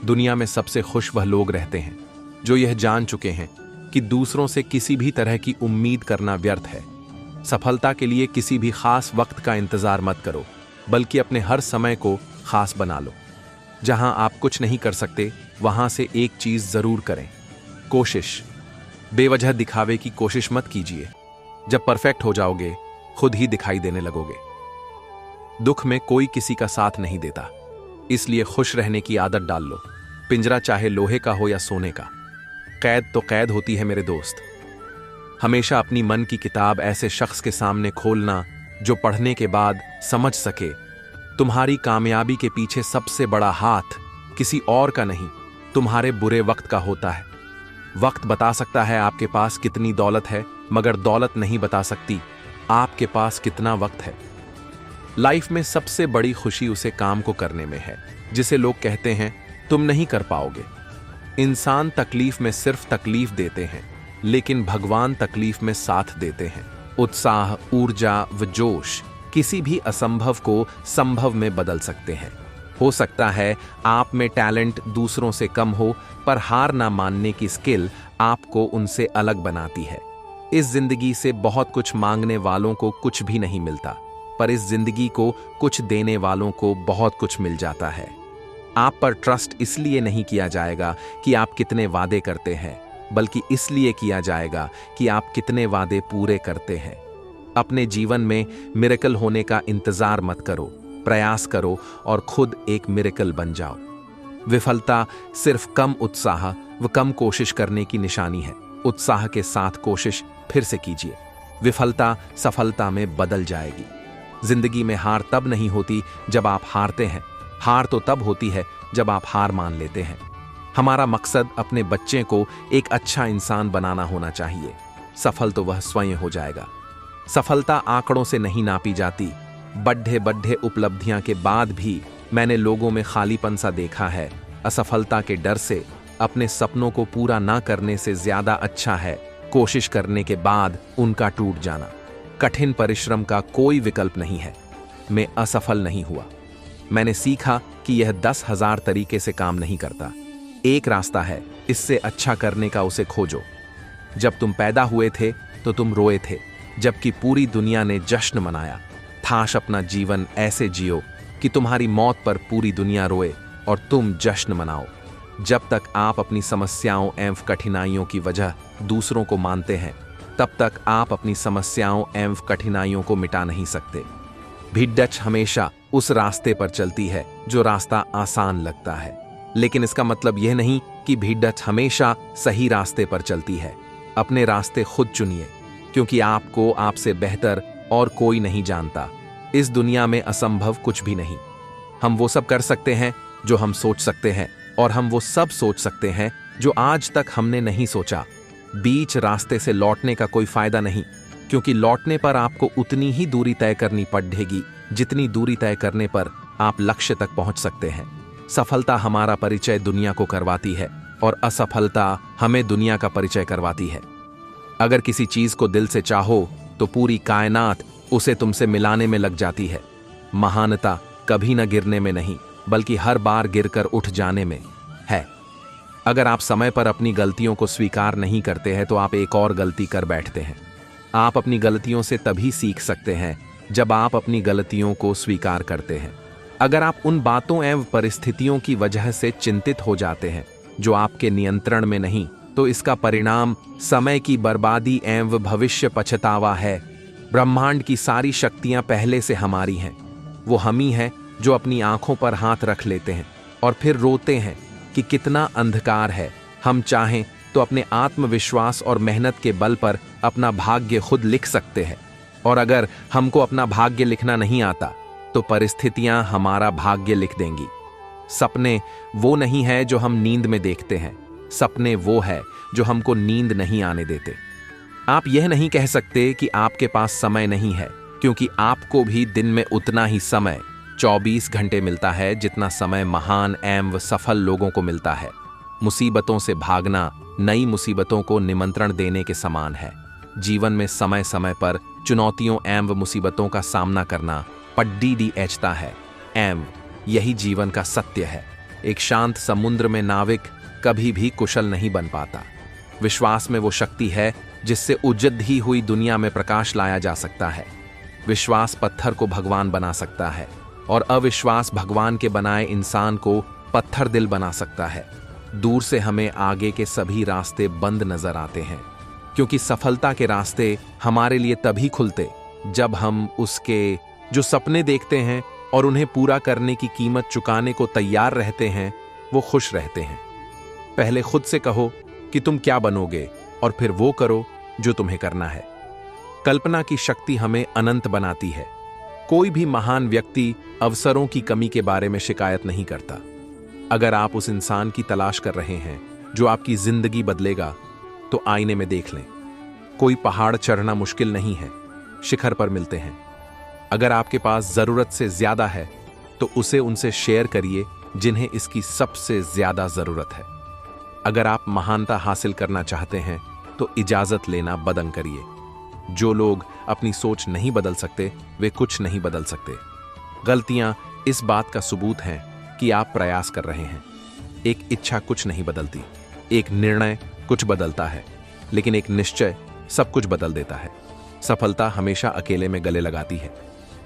दुनिया में सबसे खुश वह लोग रहते हैं जो यह जान चुके हैं कि दूसरों से किसी भी तरह की उम्मीद करना व्यर्थ है। सफलता के लिए किसी भी खास वक्त का इंतजार मत करो, बल्कि अपने हर समय को खास बना लो। जहां आप कुछ नहीं कर सकते वहां से एक चीज जरूर करें, कोशिश। बेवजह दिखावे की कोशिश मत कीजिए। जब परफेक्ट हो जाओगे खुद ही दिखाई देने लगोगे। दुख में कोई किसी का साथ नहीं देता, इसलिए खुश रहने की आदत डाल लो। पिंजरा चाहे लोहे का हो या सोने का, कैद तो कैद होती है मेरे दोस्त। हमेशा अपनी मन की किताब ऐसे शख्स के सामने खोलना जो पढ़ने के बाद समझ सके तुम्हारी कामयाबी के पीछे सबसे बड़ा हाथ किसी और का नहीं, तुम्हारे बुरे वक्त का होता है। वक्त बता सकता है आपके पास कितनी दौलत है, मगर दौलत नहीं बता सकती आपके पास कितना वक्त है। लाइफ में सबसे बड़ी खुशी उसे काम को करने में है जिसे लोग कहते हैं तुम नहीं कर पाओगे। इंसान तकलीफ में सिर्फ तकलीफ देते हैं, लेकिन भगवान तकलीफ में साथ देते हैं। उत्साह, ऊर्जा व जोश किसी भी असंभव को संभव में बदल सकते हैं। हो सकता है आप में टैलेंट दूसरों से कम हो, पर हार ना मानने की स्किल आपको उनसे अलग बनाती है। इस जिंदगी से बहुत कुछ मांगने वालों को कुछ भी नहीं मिलता, पर इस जिंदगी को कुछ देने वालों को बहुत कुछ मिल जाता है। आप पर ट्रस्ट इसलिए नहीं किया जाएगा कि आप कितने वादे करते हैं, बल्कि इसलिए किया जाएगा कि आप कितने वादे पूरे करते हैं। अपने जीवन में मिरेकल होने का इंतजार मत करो, प्रयास करो और खुद एक मिरेकल बन जाओ। विफलता सिर्फ कम उत्साह व कम कोशिश करने की निशानी है। उत्साह के साथ कोशिश फिर से कीजिए, विफलता सफलता में बदल जाएगी। जिंदगी में हार तब नहीं होती जब आप हारते हैं, हार तो तब होती है जब आप हार मान लेते हैं। हमारा मकसद अपने बच्चे को एक अच्छा इंसान बनाना होना चाहिए। सफल तो वह स्वयं हो जाएगा। सफलता आंकड़ों से नहीं नापी जाती। बड्ढे बड्ढे उपलब्धियां के बाद भी मैंने लोगों में खालीपन सा देखा है। असफलता के डर से अपने सपनों को पूरा ना करने से ज्यादा अच्छा है कोशिश करने के बाद उनका टूट जाना। कठिन परिश्रम का कोई विकल्प नहीं है। मैं असफल नहीं हुआ। मैंने सीखा कि यह 10,000 तरीके से काम नहीं करता। एक रास्ता है, इससे अच्छा करने का उसे खोजो। जब तुम पैदा हुए थे तो तुम रोए थे, जबकि पूरी दुनिया ने जश्न मनाया। थाश अपना जीवन ऐसे जियो कि तुम्हारी मौत पर पूरी दुनिया रोए और तुम जश्न मनाओ। जब तक आप अपनी समस्याओं एवं कठिनाइयों की वजह दूसरों को मानते हैं, तब तक आप अपनी समस्याओं एवं कठिनाइयों को मिटा नहीं सकते। भिड्डच हमेशा उस रास्ते पर चलती है जो रास्ता आसान लगता है, लेकिन इसका मतलब यह नहीं कि भिड्डच हमेशा सही रास्ते पर चलती है। अपने रास्ते खुद चुनिए, क्योंकि आपको आपसे बेहतर और कोई नहीं जानता। इस दुनिया में असंभव कुछ भी नहीं। हम वो सब कर सकते हैं जो हम सोच सकते हैं, और हम वो सब सोच सकते हैं जो आज तक हमने नहीं सोचा। बीच रास्ते से लौटने का कोई फायदा नहीं, क्योंकि लौटने पर आपको उतनी ही दूरी तय करनी पड़ेगी जितनी दूरी तय करने पर आप लक्ष्य तक पहुंच सकते हैं। सफलता हमारा परिचय दुनिया को करवाती है, और असफलता हमें दुनिया का परिचय करवाती है। अगर किसी चीज को दिल से चाहो तो पूरी कायनात उसे तुमसे मिलाने में लग जाती है। महानता कभी न गिरने में नहीं, बल्कि हर बार गिरकर उठ जाने में है। अगर आप समय पर अपनी गलतियों को स्वीकार नहीं करते हैं तो आप एक और गलती कर बैठते हैं। आप अपनी गलतियों से तभी सीख सकते हैं जब आप अपनी गलतियों को स्वीकार करते हैं। अगर आप उन बातों एवं परिस्थितियों की वजह से चिंतित हो जाते हैं जो आपके नियंत्रण में नहीं, तो इसका परिणाम समय की बर्बादी एवं भविष्य पछतावा है। ब्रह्मांड की सारी शक्तियां पहले से हमारी हैं। वो हम ही हैं जो अपनी आंखों पर हाथ रख लेते हैं और फिर रोते हैं कि कितना अंधकार है। हम चाहें तो अपने आत्मविश्वास और मेहनत के बल पर अपना भाग्य खुद लिख सकते हैं, और अगर हमको अपना भाग्य लिखना नहीं आता तो परिस्थितियां हमारा भाग्य लिख देंगी। सपने वो नहीं है जो हम नींद में देखते हैं, सपने वो है जो हमको नींद नहीं आने देते। आप यह नहीं कह सकते कि आपके पास समय नहीं है, क्योंकि आपको भी दिन में उतना ही समय 24 घंटे मिलता है जितना समय महान एवं सफल लोगों को मिलता है। मुसीबतों से भागना नई मुसीबतों को निमंत्रण देने के समान है। जीवन में समय समय पर चुनौतियों एवं मुसीबतों का सामना करना पड्डी दी एचता है, एवं यही जीवन का सत्य है। एक शांत समुद्र में नाविक कभी भी कुशल नहीं बन पाता। विश्वास में वो शक्ति है जिससे उजड़ी हुई दुनिया में प्रकाश लाया जा सकता है। विश्वास पत्थर को भगवान बना सकता है, और अविश्वास भगवान के बनाए इंसान को पत्थर दिल बना सकता है। दूर से हमें आगे के सभी रास्ते बंद नजर आते हैं, क्योंकि सफलता के रास्ते हमारे लिए तभी खुलते जब हम उसके जो सपने देखते हैं और उन्हें पूरा करने की कीमत चुकाने को तैयार रहते हैं, वो खुश रहते हैं। पहले खुद से कहो कि तुम क्या बनोगे, और फिर वो करो जो तुम्हें करना है। कल्पना की शक्ति हमें अनंत बनाती है। कोई भी महान व्यक्ति अवसरों की कमी के बारे में शिकायत नहीं करता। अगर आप उस इंसान की तलाश कर रहे हैं जो आपकी जिंदगी बदलेगा, तो आईने में देख लें। कोई पहाड़ चढ़ना मुश्किल नहीं है, शिखर पर मिलते हैं। अगर आपके पास जरूरत से ज्यादा है तो उसे उनसे शेयर करिए जिन्हें इसकी सबसे ज्यादा जरूरत है। अगर आप महानता हासिल करना चाहते हैं तो इजाजत लेना बंद करिए। जो लोग अपनी सोच नहीं बदल सकते वे कुछ नहीं बदल सकते। गलतियां इस बात का सबूत हैं कि आप प्रयास कर रहे हैं। एक इच्छा कुछ नहीं बदलती, एक निर्णय कुछ बदलता है, लेकिन एक निश्चय सब कुछ बदल देता है। सफलता हमेशा अकेले में गले लगाती है,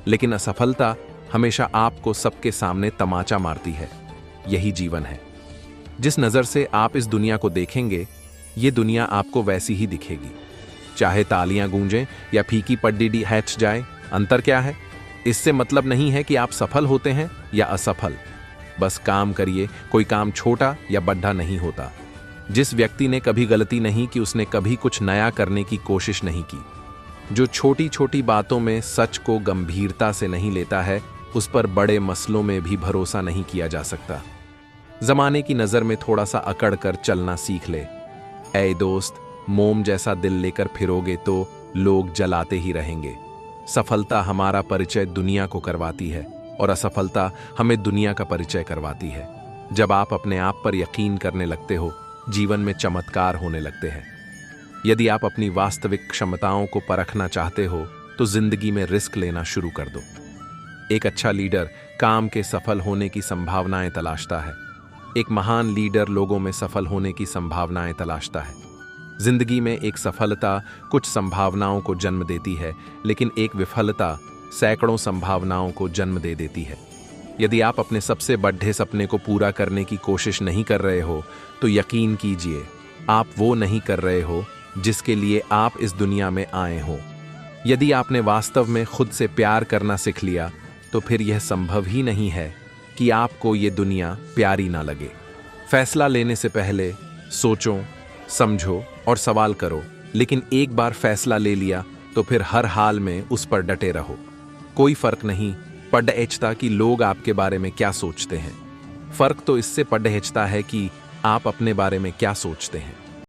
लेकिन असफलता हमेशा आपको सबके सामने तमाचा मारती है। यही जीवन है। जिस नजर से आप इस दुनिया को देखेंगे, ये दुनिया आपको वैसी ही दिखेगी। चाहे तालियां गूंजें या फीकी पड्डी हैच जाए, अंतर क्या है? इससे मतलब नहीं है कि आप सफल होते हैं या असफल। बस काम करिए। कोई काम छोटा या बड़ा नहीं होता। जिस व्यक्ति ने कभी गलती नहीं की, उसने कभी कुछ नया करने की कोशिश नहीं की। जो छोटी छोटी बातों में सच को गंभीरता से नहीं लेता है, उस पर बड़े मसलों में भी भरोसा नहीं किया जा सकता। जमाने की नजर में थोड़ा सा अकड़ कर चलना सीख ले। ऐ दोस्त, मोम जैसा दिल लेकर फिरोगे तो लोग जलाते ही रहेंगे। सफलता हमारा परिचय दुनिया को करवाती है, और असफलता हमें दुनिया का परिचय करवाती है। जब आप अपने आप पर यकीन करने लगते हो, जीवन में चमत्कार होने लगते हैं। यदि आप अपनी वास्तविक क्षमताओं को परखना चाहते हो तो जिंदगी में रिस्क लेना शुरू कर दो। एक अच्छा लीडर काम के सफल होने की संभावनाएं तलाशता है। एक महान लीडर लोगों में सफल होने की संभावनाएं तलाशता है। जिंदगी में एक सफलता कुछ संभावनाओं को जन्म देती है, लेकिन एक विफलता सैकड़ों संभावनाओं को जन्म दे देती है। यदि आप अपने सबसे बड़े सपने को पूरा करने की कोशिश नहीं कर रहे हो, तो यकीन कीजिए आप वो नहीं कर रहे हो जिसके लिए आप इस दुनिया में आए हो। यदि आपने वास्तव में खुद से प्यार करना सीख लिया तो फिर यह संभव ही नहीं है कि आपको ये दुनिया प्यारी ना लगे। फैसला लेने से पहले सोचो, समझो और सवाल करो, लेकिन एक बार फैसला ले लिया तो फिर हर हाल में उस पर डटे रहो। कोई फर्क नहीं पड़ता कि लोग आपके बारे में क्या सोचते हैं, फर्क तो इससे पड़ता है कि आप अपने बारे में क्या सोचते हैं।